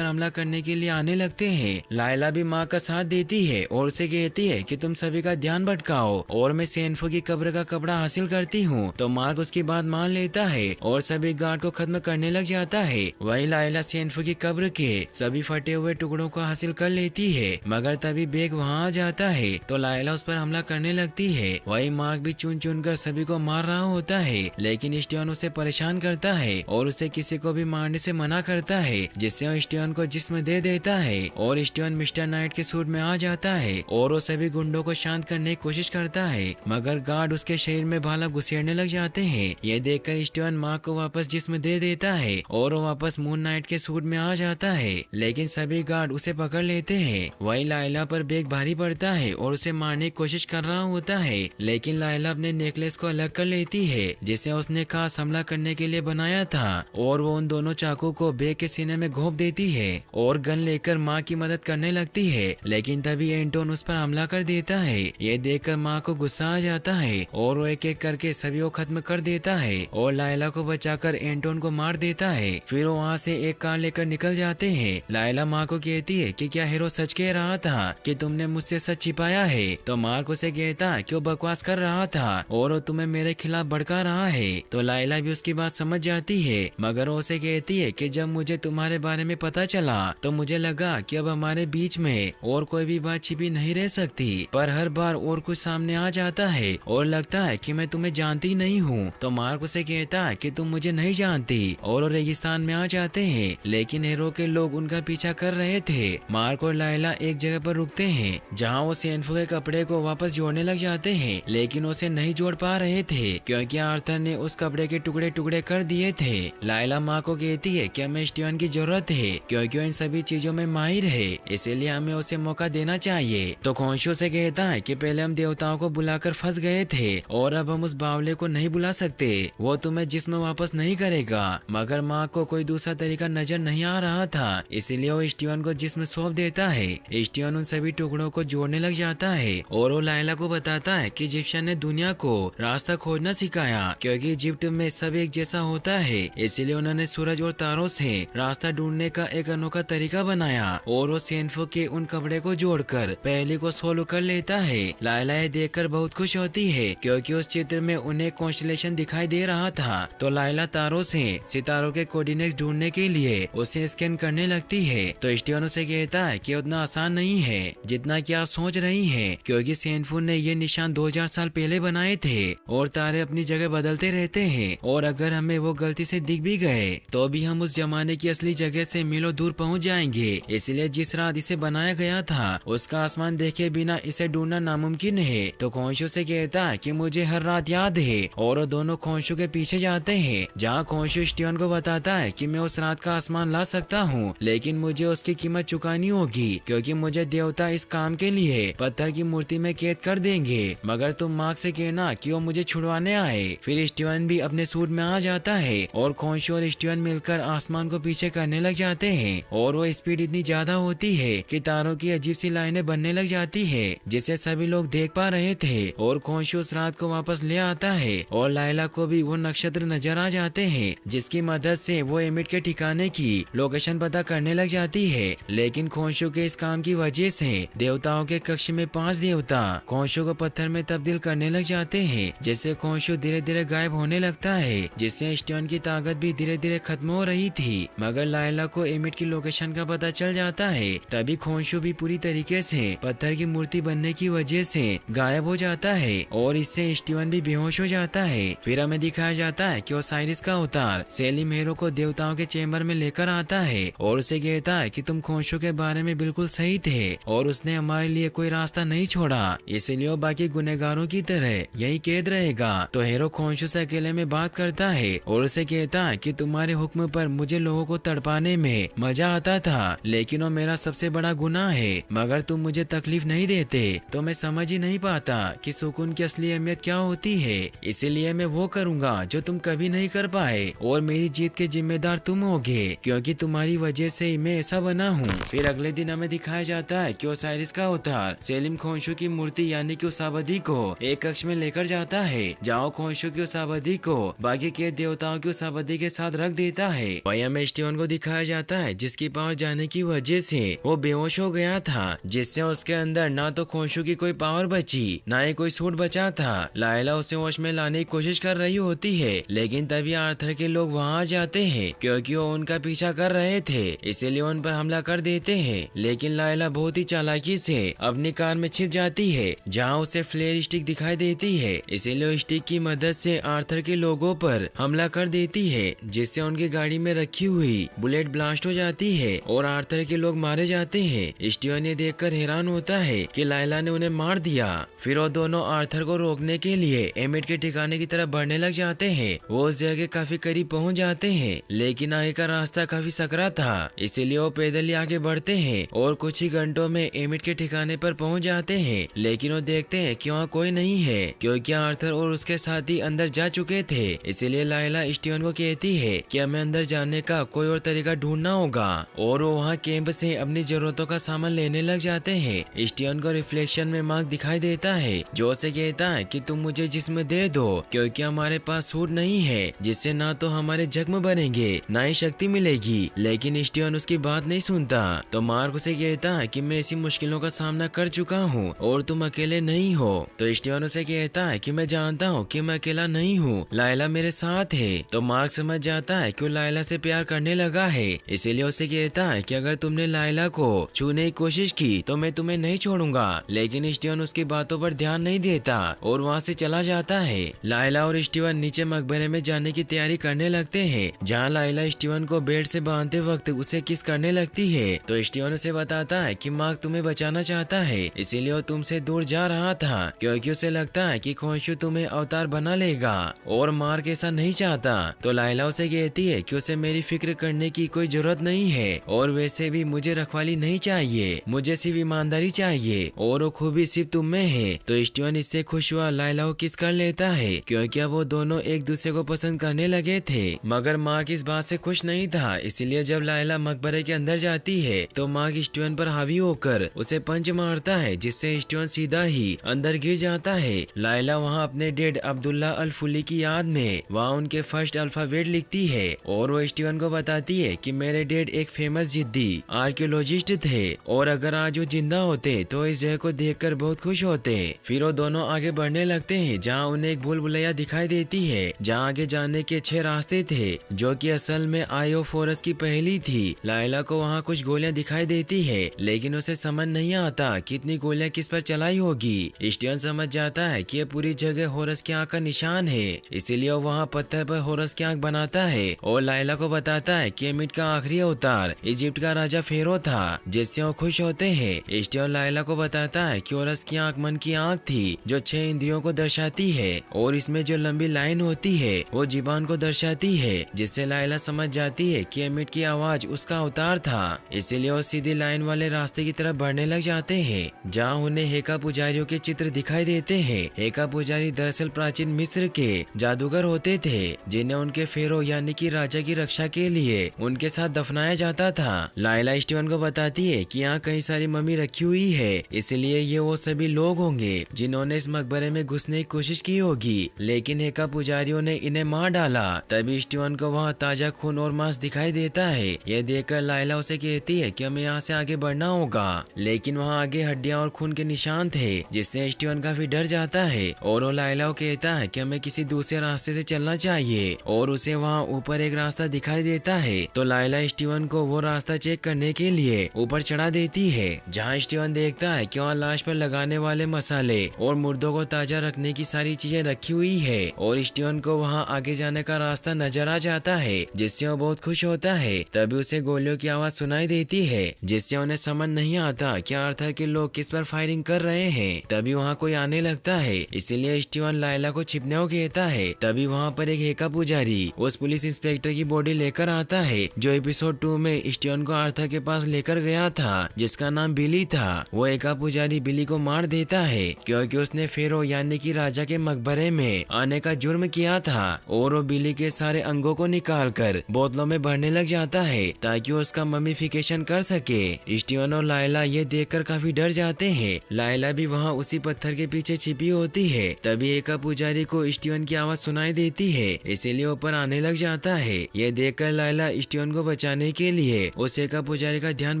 हमला करने के लिए आने लगते हैं। लायला भी मार्क का साथ देती है और उसे कहती है कि तुम सभी का ध्यान भटकाओ और मैं सेनफू की कब्र का कपड़ा हासिल करती हूँ। तो मार्क उसकी बात मान लेता है और सभी गार्ड को खत्म करने लग जाता है। वही लायला सेनफू की कब्र के सभी फटे हुए टुकड़ों को हासिल कर लेती है, मगर तभी बेग वहाँ आ जाता है तो लायला उस पर हमला करने लगती है। वही मार्क भी चुन चुन कर सभी को मार रहा होता है, लेकिन स्टीवन उसे परेशान करता है और उसे किसी को भी मारने से मना करता है, जिससे वो स्टीवन को जिस्म दे देता है। और स्टीवन मिस्टर नाइट के सूट में आ जाता है और वो सभी गुंडों को शांत करने की कोशिश करता है, मगर गार्ड उसके शरीर में भाला घुसेड़ने लग जाते हैं। ये देखकर स्टीवन मार्क को वापस जिस्म दे देता है और वो वापस मून नाइट के सूट में आ जाता है, लेकिन सभी गार्ड उसे पकड़ लेते हैं। वही लायला पर बेग भारी पड़ता है और उसे मारने की कोशिश कर रहा होता है, लेकिन लायला अपने नेकलेस को अलग कर लेती है जिसे उसने खास हमला करने के लिए बनाया था और वो उन दोनों चाकू को बेग के सीने में घोंप देती है और गन लेकर माँ की मदद करने लगती है। लेकिन तभी एंटोन उस पर हमला कर देता है। ये देखकर माँ को गुस्सा आ जाता है और वो एक एक करके सभी को खत्म कर देता है और लायला को बचाकर एंटोन को मार देता है। फिर वो वहाँ से एक कार लेकर निकल जाते हैं। लायला माँ को कहती है कि क्या हीरो सच कह रहा था कि तुमने मुझसे सच छिपाया है? तो मार्क उसे कहता है कि वो बकवास कर रहा था और वो तुम्हें मेरे खिलाफ भड़का रहा है। तो लायला भी उसकी बात समझ जाती है, मगर वो उसे कहती है कि जब मुझे तुम्हारे बारे में पता चला तो मुझे लगा कि अब हमारे बीच में और कोई भी बात छिपी नहीं रह सकती, पर हर बार और कुछ सामने आ जाता है और लगता है कि मैं तुम्हें जानती नहीं हूँ। तो मार्क उसे कहता है कि तुम मुझे नहीं जानती और वो रेगिस्तान में आ जाते हैं, लेकिन हीरो के लोग उनका पीछा कर रहे थे। मार्क और लायला एक जगह पर रुकते हैं जहाँ वो सेनफू के कपड़े को वापस जोड़ने लग जाते हैं, लेकिन उसे नहीं जोड़ पा रहे थे क्योंकि आर्थर ने उस कपड़े के टुकड़े टुकड़े कर दिए थे। लायला माँ को कहती है कि हमें स्टीवन की जरूरत है क्योंकि वो इन सभी चीजों में माहिर है, इसीलिए हमें उसे मौका देना चाहिए। तो खोंशू से कहता है कि पहले हम देवताओं को बुलाकर फंस गए थे और अब हम उस बावले को नहीं बुला सकते, वो तुम्हें जिस्म वापस नहीं करेगा। मगर माँ को कोई दूसरा तरीका नजर नहीं आ रहा था, इसीलिए वो स्टीवन को जिस्म सौंप देता है। स्टीवन उन सभी टुकड़ों को जोड़ने लग जाता है और वो लायला को बताता है कि इजिप्शियन ने दुनिया को रास्ता खोजना सिखाया क्योंकि इजिप्ट में सब एक जैसा होता है, इसीलिए उन्होंने सूरज और तारों से रास्ता ढूंढने का एक अनोखा तरीका बनाया और वो सेनफू के उन कपड़े को जोड़कर पहली को सोल्व कर लेता है। लायला ये देखकर बहुत खुश होती है क्योंकि उस चित्र में उन्हें कॉन्स्टेलेशन दिखाई दे रहा था। तो लायला तारों से सितारों के कोऑर्डिनेट्स ढूंढने के लिए उसे स्कैन करने लगती है। तो स्टीवन उसे कहता है कि उतना आसान नहीं है जितना कि आप सोच रही हैं, क्योंकि सेनफू ने ये निशान 2000 साल पहले बनाए थे और तारे अपनी जगह बदलते रहते हैं और अगर हमें वो गलती से दिख भी गए तो भी हम उस जमाने की असली जगह से मीलों दूर पहुंच जाएंगे। इसलिए जिस रात इसे बनाया गया था उसका आसमान देखे बिना इसे ढूंढना नामुमकिन है। तो खोंशू से कहता है कि मुझे हर रात याद है और वो दोनों खोंशू के पीछे जाते हैं, जहाँ खोंशू स्टीवन को बताता है कि मैं उस रात का आसमान ला सकता हूँ, लेकिन मुझे उसकी कीमत चुकानी होगी क्योंकि मुझे देवता इस काम के लिए पत्थर की मूर्ति में कैद कर देंगे। मगर तुम मार्क से कहना कि वो मुझे छुड़वाने आए। फिर स्टीवन भी अपने सूट में आ जाता है और खोंशू और स्टीवन मिलकर आसमान को पीछे करने लग जाते हैं और वो स्पीड इतनी ज्यादा होती है कि तारों की अजीब सी लाइनें बनने लग जाती है जिसे सभी लोग देख पा रहे थे। और खोंशू उस रात को वापस ले आता है और लायला को भी वो नक्षत्र नजर आ जाते हैं जिसकी मदद से वो एमिट के ठिकाने की लोकेशन पता करने लग जाती है। लेकिन खोंशू के इस काम की वजह से देवताओं के कक्ष में 5 देवता खोंशू को पत्थर में तब्दील करने लग जाते हैं, जिससे खोंशू धीरे धीरे गायब होने लगता है, जिससे स्टीवन की ताकत भी धीरे धीरे खत्म हो रही थी। मगर लायला को एमिट की लोकेशन का पता चल जाता है। तभी खोंशू भी पूरी तरीके से पत्थर की मूर्ति बनने की वजह से गायब हो जाता है और इससे स्टीवन भी बेहोश हो जाता है। फिर हमें दिखाया जाता है कि ओसाइरिस का अवतार सेलिम हीरो को देवताओं के चेम्बर में लेकर आता है और उसे कहता है कि तुम खोंशू के बारे में बिल्कुल सही थे और उसने हमारे लिए कोई रास्ता नहीं छोड़ा, इसलिए वो बाकी गुनहगारों की तरह यही कैद रहेगा। तो हीरो खोंशू से अकेले में बात करता है और उसे कहता है कि तुम्हारे हुक्म पर मुझे लोगों को तड़पाने में मजा आता था, लेकिन वो मेरा सबसे बड़ा गुनाह है। मगर तुम मुझे तकलीफ नहीं देते तो मैं समझ ही नहीं पाता कि सुकून की असली अहमियत क्या होती है। इसीलिए मैं वो करूँगा जो तुम कभी नहीं कर पाए, और मेरी जीत के जिम्मेदार तुम होगे, क्योंकि तुम्हारी वजह से ही मैं ऐसा बना हूँ। फिर अगले दिन हमें दिखाया जाता है कि ओसाइरिस का अवतार सेलिम खोंशू की मूर्ति यानी कि उस आबादी को एक कक्ष में लेकर जाता है, जहाँ खोंशू की उस आबादी को बाकी के देवताओं की उस आबादी के साथ रख देता है। वही हमें स्टीवन को दिखाया जाता है जिसकी पावर जाने की वजह से वो बेहोश हो गया था, जिससे उसके अंदर ना तो खोंशू की कोई पावर बची ना ही कोई सूट बचा था। लायला उसे होश में लाने की कोशिश कर रही होती है, लेकिन तभी आर्थर के लोग वहाँ आ जाते हैं क्योंकि वो उनका पीछा कर रहे थे, इसीलिए उन पर हमला कर देते हैं। लेकिन लायला बहुत ही चालाकी से अपनी कार में छिप जाती है, जहाँ उसे फ्लेयर स्टिक दिखाई देती है, इसीलिए स्टिक की मदद से आर्थर के लोगों पर हमला कर देती है, जिससे उनकी गाड़ी में रखी हुई बुलेट ब्लास्ट हो जाती है और आर्थर के लोग मारे जाते हैं। स्टीवन ये देखकर हैरान होता है कि लायला ने उन्हें मार दिया। फिर वो दोनों आर्थर को रोकने के लिए एमिट के ठिकाने की तरफ बढ़ने लग जाते हैं। वो उस जगह काफी करीब पहुंच जाते हैं, लेकिन आगे का रास्ता काफी सकरा था, इसीलिए वो पैदल ही आगे बढ़ते हैं और कुछ ही घंटों में एमिट के ठिकाने पर पहुंच जाते हैं। लेकिन वो देखते हैं कि वहाँ कोई नहीं है, क्योंकि आर्थर और उसके साथी अंदर जा चुके थे। इसीलिए लायला स्टीवन को कहती है कि हमें अंदर जाने का कोई और तरीका ढूंढना होगा, और वो वहाँ कैंप से अपनी जरूरतों का सामान लेने लग जाते हैं। स्टीवन को रिफ्लेक्शन में मार्क दिखाई देता है जो उसे कहता है कि तुम मुझे जिस्म दे दो, क्योंकि हमारे पास सूट नहीं है, जिससे ना तो हमारे जख्म बनेंगे ना ही शक्ति मिलेगी। लेकिन स्टीवन उसकी बात नहीं सुनता, तो मार्क उसे कहता है कि मैं ऐसी मुश्किलों का सामना कर चुका हूँ और तुम अकेले नहीं हो। तो स्टीवन उसे कहता है कि मैं जानता हूँ कि मैं अकेला नहीं हूँ, लायला मेरे साथ है। तो मार्क समझ जाता है कि वो लायला से प्यार करने लगा है, इसीलिए उसे कहता है कि अगर तुमने लायला को छूने की कोशिश की तो मैं तुम्हें नहीं छोड़ूंगा। लेकिन स्टीवन उसकी बातों पर ध्यान नहीं देता और वहाँ से चला जाता है। लायला और स्टीवन नीचे मकबरे में जाने की तैयारी करने लगते हैं, जहाँ लायला स्टीवन को बेड से बांधते वक्त उसे किस करने लगती है। तो स्टीवन उसे बताता है कि मार्क तुम्हें बचाना चाहता है, इसीलिए वो तुमसे दूर जा रहा था, क्योंकि उसे लगता है कि खोंशू तुम्हें अवतार बना लेगा, और मार्क ऐसा नहीं चाहता। तो लायला उसे कहती है कि उसे मेरी फिक्र करने की कोई जरूरत नहीं है, और वैसे भी मुझे रखवाली नहीं चाहिए, मुझे सिर्फ ईमानदारी चाहिए, और वो खूबी सिर्फ तुम में है। तो स्टीवन इससे खुश हुआ लायला को किस कर लेता है, क्योंकि अब वो दोनों एक दूसरे को पसंद करने लगे थे। मगर मार्क इस बात से खुश नहीं था, इसलिए जब लायला मकबरे के अंदर जाती है तो मार्क स्टीवन पर हावी होकर उसे पंच मारता है, जिससे स्टीवन सीधा ही अंदर गिर जाता है। लायला वहाँ अपने डेड अब्दुल्ला अल फुली की याद में वहाँ उनके फर्स्ट अल्फाबेट लिखती है, और वो स्टीवन को बताती है कि मेरे डेड एक फेमस जिद्दी आर्कियोलॉजिस्ट थे, और अगर आज वो जिंदा होते तो इस जगह को देखकर बहुत खुश होते। फिर वो दोनों आगे बढ़ने लगते हैं, जहाँ उन्हें एक भूल भुलैया दिखाई देती है, जहाँ आगे जाने के 6 रास्ते थे, जो कि असल में आयोफोरस की पहेली थी। लायला को वहाँ कुछ गोलियां दिखाई देती है, लेकिन उसे समझ नहीं आता कितनी गोलियां किस पर चलाई होगी। स्टीवन समझ जाता है कि ये पूरी जगह होरस की आंख का निशान है, इसीलिए वो वहाँ पत्थर पर होरस की आंख बनाता है और लायला को बताता है कि एमिट का आखिरी अवतार इजिप्ट का राजा फेरो था, जिससे वो खुश होते हैं। स्टीवन लायला को बताता है कि होरस की आंख मन की आंख थी, जो 6 इंद्रियों को दर्शाती है, और इसमें जो लंबी लाइन होती है वो जीबान को दर्शाती है, जिससे लायला समझ जाती है कि एमिट की आवाज उसका अवतार था। इसीलिए वो सीधी लाइन वाले रास्ते की तरफ बढ़ने लग जाते हैं, जहाँ उन्हें हेका पुजारियों के चित्र दिखाई देते हैं। हेका पुजारी दरअसल प्राचीन मिस्र के जादूगर होते थे, जिन्हें उनके फेरो यानी कि राजा की रक्षा के लिए उनके साथ दफनाया जाता था। लायला स्टीवन को बताती है कि यहाँ कई सारी मम्मी रखी हुई है, इसलिए ये वो सभी लोग होंगे जिन्होंने इस मकबरे में घुसने की कोशिश की होगी, लेकिन हेका पुजारियों ने इन्हें मार डाला। तभी स्टीवन को वहाँ ताजा खून और मांस दिखाई देता है। यह देखकर लायला उसे कहती है कि हमें यहाँ से आगे बढ़ना होगा, लेकिन वहाँ आगे हड्डियाँ और खून के निशान थे, जिससे स्टीवन काफी डर जाता है, और वो लायला को कहता है कि हमें किसी दूसरे रास्ते से चलना चाहिए, और उसे वहाँ ऊपर एक रास्ता दिखाई देता है। तो लायला स्टीवन को वो रास्ता चेक करने के लिए ऊपर चढ़ा देती है, जहाँ स्टीवन देखता है कि वहाँ लाश पर लगाने वाले मसाले और मुर्दों को ताजा रखने की सारी चीजें रखी हुई है, और स्टीवन को वहाँ आगे जाने का रास्ता नजर आ जाता है, जिससे वो बहुत खुश होता है। तभी उसे गोलियों की आवाज सुनाई देती है, जिससे उन्हें समझ नहीं आता कि आर्थर के लोग किस पर फायरिंग कर रहे हैं। तभी वहाँ वहाँ कोई आने लगता है, इसीलिए स्टीवन लायला को छिपने को कहता है। तभी वहाँ पर एक हेका पुजारी उस पुलिस इंस्पेक्टर की बॉडी लेकर आता है जो एपिसोड 2 में स्टीवन को आर्थर के पास लेकर गया था, जिसका नाम बिली था। वो हेका पुजारी बिली को मार देता है क्योंकि उसने फेरो यानी कि राजा के मकबरे में आने का जुर्म किया था और वो बिली के सारे अंगों को निकालकर बोतलों में भरने लग जाता है ताकि वो उसका मम्मीफिकेशन कर सके। स्टीवन और लायला ये देखकर काफी डर जाते हैं। लायला भी वहाँ उसी पत्थर के पीछे छिपी होती है। तभी हेका पुजारी को स्टीवन की आवाज सुनाई देती है, इसीलिए ऊपर आने लग जाता है। ये देखकर लायला स्टीवन को बचाने के लिए उस हेका पुजारी का ध्यान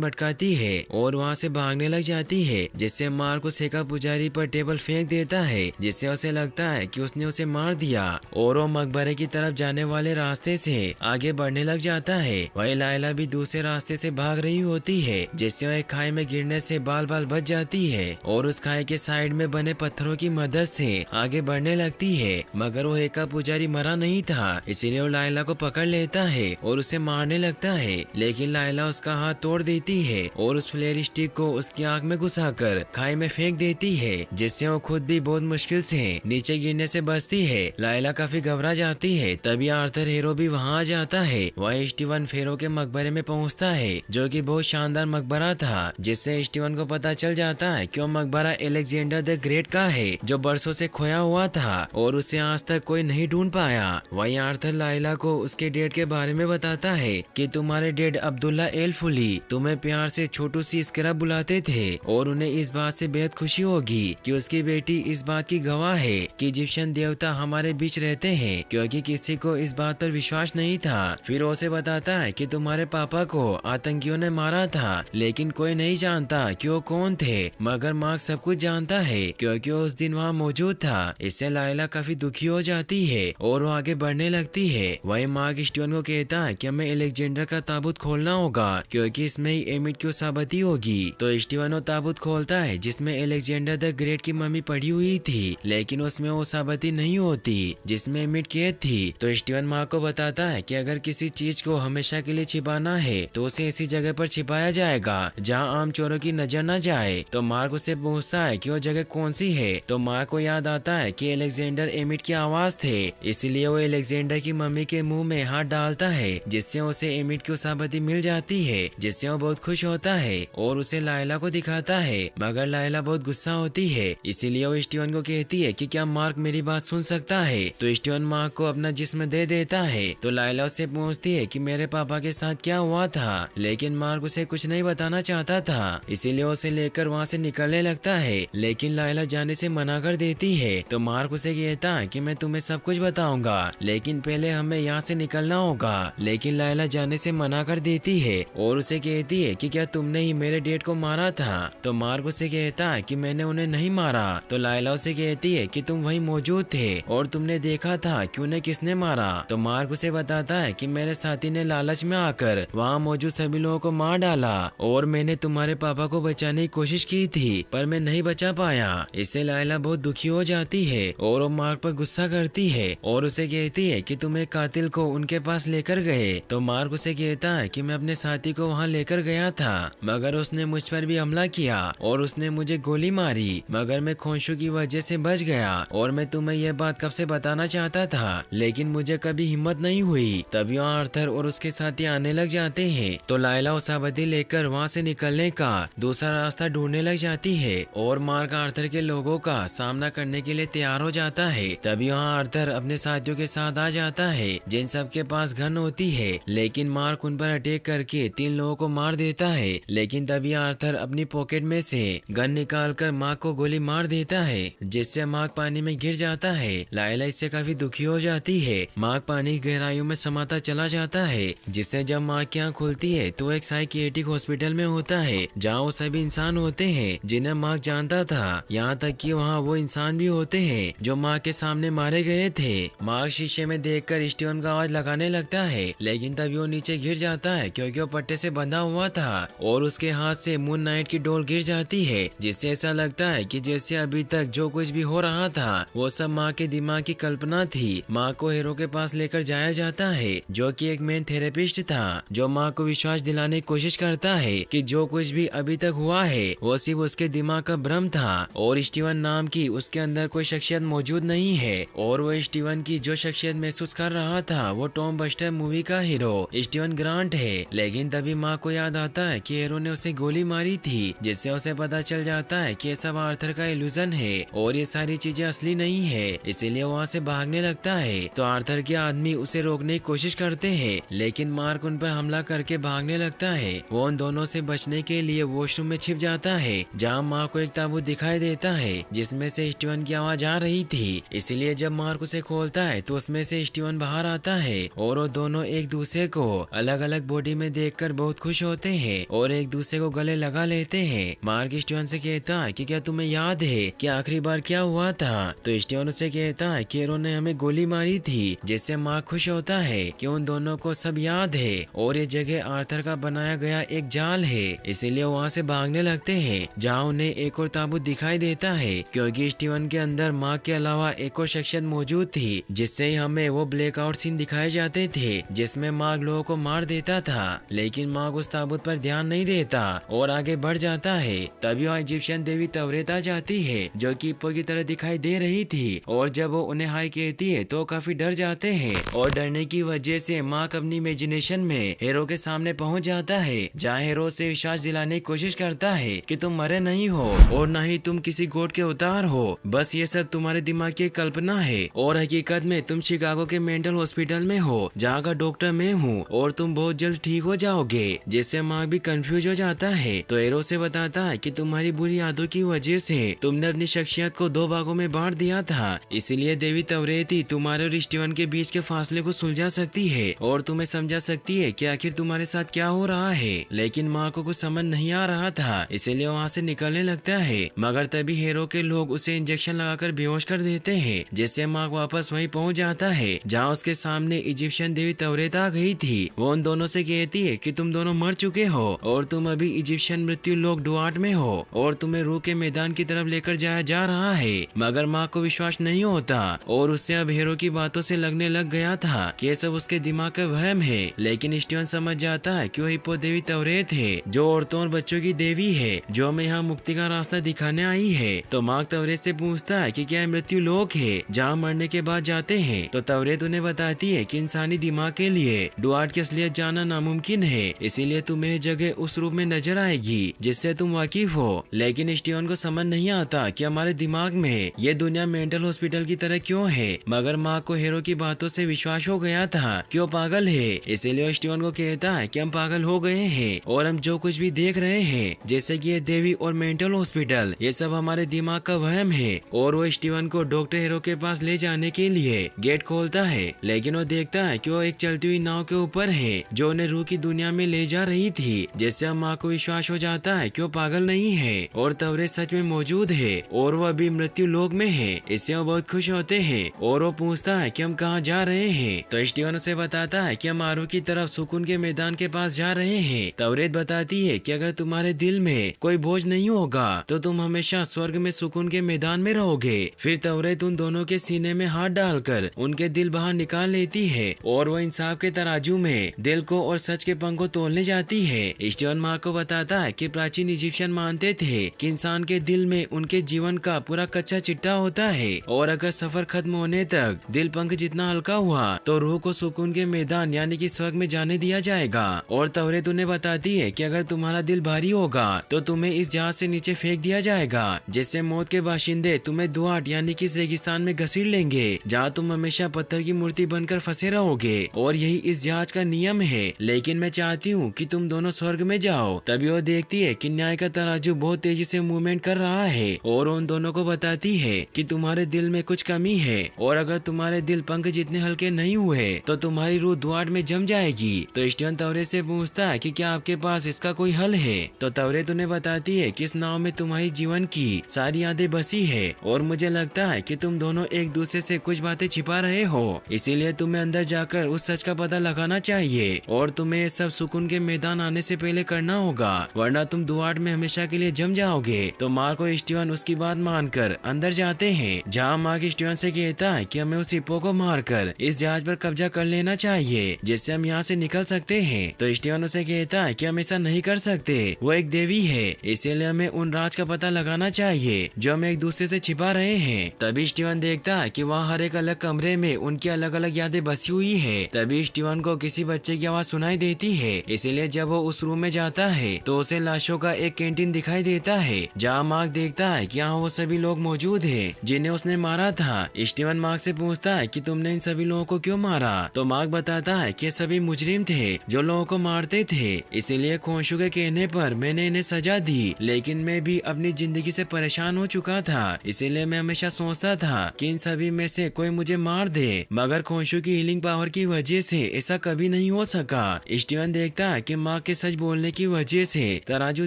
भटकाती है और वहाँ से भागने लग जाती है, जिससे मार्क उस हेका पुजारी पर टेबल फेंक देता है, जिससे उसे लगता है कि उसने उसे मार दिया और वो मकबरे की तरफ जाने वाले रास्ते से आगे बढ़ने लग जाता है। वही लायला भी दूसरे रास्ते से भाग रही होती है, जिससे वह खाई में गिरने से बाल बाल बच जाती है और उस खाई के साइड में बने पत्थरों की मदद से आगे बढ़ने लगती है। मगर वो हेका पुजारी मरा नहीं था, इसीलिए वो लायला को पकड़ लेता है और उसे मारने लगता है, लेकिन लायला उसका हाथ तोड़ देती है और उस फ्लेयर स्टिक को उसकी आंख में घुसाकर खाई में फेंक देती है, जिससे वो खुद भी बहुत मुश्किल से नीचे गिरने से बचती है। लायला काफी घबरा जाती है। तभी आर्थर हेरो भी वहाँ आ जाता है। वह स्टीवन फेरो के मकबरे में पहुँचता है, जो कि बहुत शानदार मकबरा था, जिससे स्टीवन को पता चल जाता है कि वो मकबरा अलेक्जेंडर द ग्रेट का है, जो बरसों से खोया हुआ था और उसे आज तक कोई नहीं ढूंढ पाया। वहीं आर्थर लायला को उसके डेड के बारे में बताता है कि तुम्हारे डेड अब्दुल्ला एल फुली तुम्हें प्यार से छोटू सी स्क्रब बुलाते थे और उन्हें इस बात से बेहद खुशी होगी कि उसकी बेटी इस बात की गवाह है कि इजिप्शियन देवता हमारे बीच रहते हैं, क्योंकि किसी को इस बात पर विश्वास नहीं था। फिर उसे बताता है कि तुम्हारे पापा को आतंकियों ने मारा था, लेकिन कोई नहीं जानता कि वो कौन थे, मगर मार्क सब कुछ जानता है क्योंकि वो उस दिन वहाँ मौजूद था। इससे लायला काफी दुखी हो जाती है और वो आगे बढ़ने लगती है। वही मार्क स्टीवन को कहता है कि हमें अलेक्जेंडर का ताबूत खोलना होगा क्योंकि इसमें ही एमिट की उसाबती होगी। तो स्टीवन वो ताबूत खोलता है जिसमें अलेक्जेंडर द ग्रेट की मम्मी पड़ी हुई थी, लेकिन उसमें वो उसाबती नहीं होती जिसमें एमिट कैद थी। तो स्टीवन मार्क को बताता है कि अगर किसी चीज को हमेशा के लिए छिपाना है तो उसे ऐसी जगह पर छिपाया जाएगा जहाँ आम चोरों की नजर न जाए। तो मार्क उससे पूछता है कि वो जगह कौन सी है। तो मार्क को याद आता है कि अलेक्जेंडर एमिट की आवाज थे, इसलिए वो अलेक्जेंडर की मम्मी के मुंह में हाथ डालता है, जिससे उसे एमिट की उसाबती मिल जाती है, जिससे वो बहुत खुश होता है और उसे लायला को दिखाता है। मगर लायला बहुत गुस्सा होती है, इसीलिए वो स्टीवन को कहती है कि क्या मार्क मेरी बात सुन सकता है। तो स्टीवन मार्क को अपना जिस्म दे देता है। तो लायला उससे पूछती है कि मेरे पापा के साथ क्या हुआ था, लेकिन मार्क उसे कुछ नहीं बताना चाहता था, इसीलिए उसे लेकर वहाँ से निकलने लगता है, लेकिन लायला जाने से मना कर देती है। तो मार्क उसे कहता है कि मैं तुम्हें सब कुछ बताऊंगा, लेकिन पहले हमें यहाँ से निकलना होगा। लेकिन लायला जाने से मना कर देती है और उसे कहती है कि क्या तुमने ही मेरे डेड को मारा था। तो मार्क उसे कहता है कि मैंने उन्हें नहीं मारा। तो लायला उसे कहती है कि तुम वहीं मौजूद थे और तुमने देखा था कि उन्हें किसने मारा। तो मार्क उसे बताता है कि मेरे साथी ने लालच में आकर वहाँ मौजूद सभी लोगों को मार डाला और मैंने तुम्हारे पापा को बचाने की कोशिश की थी, पर मैं नहीं बचा पाया। इससे लायला बहुत दुखी हो जाती है और वो मार्क पर गुस्सा करती है और उसे कहती है कि तुम एक कातिल को उनके पास लेकर गए। तो मार्क उसे कहता है कि मैं अपने साथी को वहाँ लेकर गया था, मगर उसने मुझ पर भी हमला किया और उसने मुझे गोली मारी, मगर मैं खोंशू की वजह से बच गया और मैं तुम्हें यह बात कब से बताना चाहता था, लेकिन मुझे कभी हिम्मत नहीं हुई। तभी वहाँ आर्थर और उसके साथी आने लग जाते हैं। तो लायला उसाबती लेकर वहाँ से निकलने का दूसरा रास्ता ढूंढने लग जाती है और मार्क आर्थर के लोगों का सामना करने के लिए तैयार हो जाता है। तभी वहाँ आर्थर अपने साथियों के साथ आ जाता है जिन सब के पास गन होती है, लेकिन मार्क उन पर अटैक करके 3 लोगों को मार देता है। लेकिन तभी आर्थर अपनी पॉकेट में से गन निकालकर मार्क को गोली मार देता है, जिससे मार्क पानी में गिर जाता है। लायला इससे काफी दुखी हो जाती है। मार्क पानी की गहराइयों में समाता चला जाता है, जिससे जब मार्क की आँख खुलती है तो एक साइकियाट्रिक हॉस्पिटल में होता है जहाँ वो सभी इंसान होते हैं जिन्हें मार्क जानता था, यहाँ तक कि वहाँ वो इंसान भी होते हैं जो मार्क के सामने मारे गए थे। मार्क शीशे में देखकर स्टीवन का आवाज लगाने लगता है, लेकिन तभी वो नीचे गिर जाता है क्योंकि वो पट्टे से बंधा हुआ था और उसके हाथ से मून नाइट की डोल गिर जाती है, जिससे ऐसा लगता है कि जैसे अभी तक जो कुछ भी हो रहा था वो सब माँ के दिमाग की कल्पना थी। माँ को हीरो के पास लेकर जाया जाता है, जो कि एक मेन थेरेपिस्ट था, जो माँ को विश्वास दिलाने की कोशिश करता है कि जो कुछ भी अभी तक हुआ है वो सिर्फ उसके दिमाग का भ्रम था और स्टीवन नाम की उसके अंदर कोई शख्सियत मौजूद नहीं है और वो स्टीवन की जो शख्सियत महसूस कर रहा था वो टॉम बस्टर मूवी का हीरो स्टीवन ग्रांट है। लेकिन तभी माँ को याद आता है कि हीरो ने उसे गोली मारी थी, जिससे उसे पता चल जाता है कि ये सब आर्थर का इल्यूजन है और ये सारी चीजें असली नहीं है। इसीलिए वहाँ से भागने लगता है तो आर्थर के आदमी उसे रोकने की कोशिश करते हैं, लेकिन मार्क उन पर हमला करके भागने लगता है। वो उन दोनों से बचने के लिए वॉशरूम में छिप जाता है, जहाँ माँ को एक ताबूत दिखाई देता है जिसमें से स्टीवन की आवाज आ रही थी। इसलिए जब मार्क उसे खोलता है तो उसमें से स्टीवन बाहर आता है और वो दोनों एक दूसरे को अलग अलग बॉडी में देखकर बहुत खुश होते हैं और एक दूसरे को गले लगा लेते हैं। मार्क स्टीवन से कहता है कि क्या तुम्हें याद है कि आखिरी बार क्या हुआ था? तो स्टीवन उसे कहता है कि हीरो ने हमें गोली मारी थी, जिससे मार्क खुश होता है कि उन दोनों को सब याद है और ये जगह आर्थर का बनाया गया एक जाल है। इसीलिए वहाँ से भागने लगते हैं, जहाँ उन्हें एक और ताबूत दिखाई देता है, क्योंकि स्टीवन के अंदर मार्क के अलावा एक और शख्सियत मौजूद थी, जिससे हमें वो ब्लैकआउट सीन दिखाए जाते थे जिसमें मार्क लोगों को मार देता था। लेकिन मार्क उस ताबूत पर ध्यान नहीं देता और आगे बढ़ जाता है। तभी वहाँ इजिप्शियन देवी तवरेत आ जाती है, जो कि हिप्पो की तरह दिखाई दे रही थी, और जब वो उन्हें हाई कहती है तो काफी डर जाते हैं और डरने की वजह से मार्क अपनी इमेजिनेशन में हीरो के सामने पहुंच जाता है, जहाँ हीरो से विश्वास दिलाने की कोशिश करता है कि तुम मरे नहीं हो और न ही तुम किसी गोट के अवतार हो, बस ये सब तुम्हारे दिमाग की कल्पना है और हकीकत में तुम शिकागो के मेंटल हॉस्पिटल में हो, जहाँ का डॉक्टर मैं हूँ और तुम बहुत जल्द ठीक हो जाओगे। जिससे मार्क भी कंफ्यूज हो जाता है तो हीरो से बताता है कि तुम्हारी बुरी आदतों की वजह से तुमने अपनी शख्सियत को 2 भागों में बांट दिया था, इसीलिए देवी तवरेत ही तुम्हारे और स्टीवन के बीच के फासले को सुलझा सकती है और तुम्हें समझा सकती है कि आखिर तुम्हारे साथ क्या हो रहा है। लेकिन मार्क को कुछ समझ नहीं आ रहा था, इसलिए वहाँ से निकलने लगता है, मगर तभी हीरो के लोग उसे इंजेक्शन लगाकर बेहोश कर देते हैं, जिससे मार्क वापस वहीं पहुँच जाता है जहाँ उसके सामने इजिप्शियन देवी तवरेत आ गई थी। वो उन दोनों से कहती है कि तुम दोनों मर चुके हो और तुम अभी इजिप्शियन मृत्यु लोक डुआर्ट में हो और तुम्हें रूह के मैदान की तरफ लेकर जाया जा रहा है। मगर मार्क को विश्वास नहीं होता और उससे अब हीरो की बातों से लगने लग गया था कि ये सब उसके दिमाग का वहम है। लेकिन स्टीवन समझ जाता है कि वो हिप्पो देवी तवरेत है, जो औरतों और बच्चों की देवी है, जो हमें यहाँ मुक्ति का रास्ता दिखाने आई है। तो मार्क तवरेत से पूछता है कि क्या मृत्यु लोक है जहाँ मरने के बाद जाते हैं? तो तवरेत उन्हें बताती है कि इंसानी दिमाग के लिए डुआर्ट की असलियत जानना नामुमकिन है, इसीलिए तुम्हें जगह उस रूप में नजर आएगी जिससे तुम वाकिफ हो। लेकिन स्टीवन को समझ नहीं आता कि हमारे दिमाग में ये दुनिया मेंटल हॉस्पिटल की तरह क्यों है। मगर मार्क को हीरो की बातों से विश्वास हो गया था कि वो पागल है, इसीलिए स्टीवन को कहता है कि हम पागल हो गए हैं और हम जो कुछ भी देख रहे हैं, जैसे कि ये देवी और मेंटल हॉस्पिटल, ये सब हमारे दिमाग का वहम है। और वो स्टीवन को डॉक्टर हीरो के पास ले जाने के लिए गेट खोलता है, लेकिन वो देखता है कि वो एक चलती हुई नाव के ऊपर है जो उन्हें रूह की दुनिया में ले जा रही थी, जिससे माँ को विश्वास हो जाता है कि वो पागल नहीं है और तवरेत सच में मौजूद है और वो अभी मृत्यु लोक में है। इससे वो बहुत खुश होते हैं और वो पूछता है कि हम कहाँ जा रहे हैं। तो स्टीवन उसे बताता है कि हम आरू की तरफ सुकून के मैदान के पास जा रहे हैं। तवरेत बताती है कि अगर तुम्हारे दिल में कोई बोझ नहीं होगा तो तुम हमेशा स्वर्ग में सुकून के मैदान में रहोगे। फिर तवरेत उन दोनों के सीने में हाथ डालकर उनके दिल बाहर निकाल लेती है और वो इंसाफ के तराजू में दिल को और सच के पंख को तोलने जाती है। स्टीवन मार्क को बताता है कि प्राचीन इजिप्शियन मानते थे कि इंसान के दिल में उनके जीवन का पूरा कच्चा चिट्टा होता है और अगर सफर खत्म होने तक दिल पंख जितना हल्का हुआ तो रूह को सुकून के मैदान यानी कि स्वर्ग में जाने दिया जाएगा। और तवरेत उन्हें बताती है कि अगर तुम्हारा दिल भारी होगा तो तुम्हें इस जहाज से नीचे फेंक दिया जाएगा, जिससे मौत के बाशिंदे तुम्हें दुआट यानी कि इस रेगिस्तान में घसीट लेंगे, जहाँ तुम हमेशा पत्थर की मूर्ति बनकर फंसे रहोगे और यही इस जहाज का नियम है। लेकिन मैं चाहती हूँ कि तुम दोनों स्वर्ग में जाओ। तभी वो देखती है कि न्याय का तराजू बहुत तेजी से मूवमेंट कर रहा है और उन दोनों को बताती है कि तुम्हारे दिल में कुछ कमी है और अगर तुम्हारे दिल पंख जितने हल्के नहीं हुए तो तुम्हारी रूह दुआट में जम जाएगी। तो स्टीवन तवरेत से पूछता है कि क्या आपके पास इसका कोई हल है। तो तवरेत उन्हें बताती है कि इस नाव में तुम्हारी जीवन की सारी यादें बसी है और मुझे लगता है कि तुम दोनों एक दूसरे से कुछ बातें छिपा रहे हो, इसीलिए तुम्हें अंदर जाकर उस सच का पता लगाना चाहिए और तुम्हें ये सब सुकून के मैदान आने से पहले करना होगा, वरना तुम दुआट में हमेशा के लिए जम जाओगे। तो मार्क और स्टीवन उसकी बात मानकर अंदर जाते हैं, जहाँ मार्क स्टीवन से कहता है कि हमें उस हिप्पो को मारकर इस जहाज पर कब्जा कर लेना चाहिए, जिससे हम यहाँ से निकल सकते हैं। तो स्टीवन उसे कहता है कि हम ऐसा नहीं कर सकते, वो एक देवी है, इसीलिए हमें उन राज का पता लगाना जाना चाहिए जो हम एक दूसरे से छिपा रहे हैं। तभी स्टीवन देखता है कि वहाँ हर एक अलग कमरे में उनकी अलग अलग यादें बसी हुई है। तभी स्टीवन को किसी बच्चे की आवाज सुनाई देती है, इसीलिए जब वो उस रूम में जाता है तो उसे लाशों का एक कैंटीन दिखाई देता है जहाँ मार्क देखता है कि यहाँ वो सभी लोग मौजूद है जिन्हें उसने मारा था। स्टीवन मार्क से पूछता है कि तुमने इन सभी लोगों को क्यों मारा, तो मार्क बताता है कि ये सभी मुजरिम थे जो लोगों को मारते थे, इसीलिए खोशू के कहने पर मैंने इन्हें सजा दी। लेकिन मैं भी अपनी जिंदगी से परेशान हो चुका था, इसीलिए मैं हमेशा सोचता था कि इन सभी में से कोई मुझे मार दे, मगर खोशू की हीलिंग पावर की वजह से ऐसा कभी नहीं हो सका। स्टीवन देखता है कि मार्क के सच बोलने की वजह से तराजू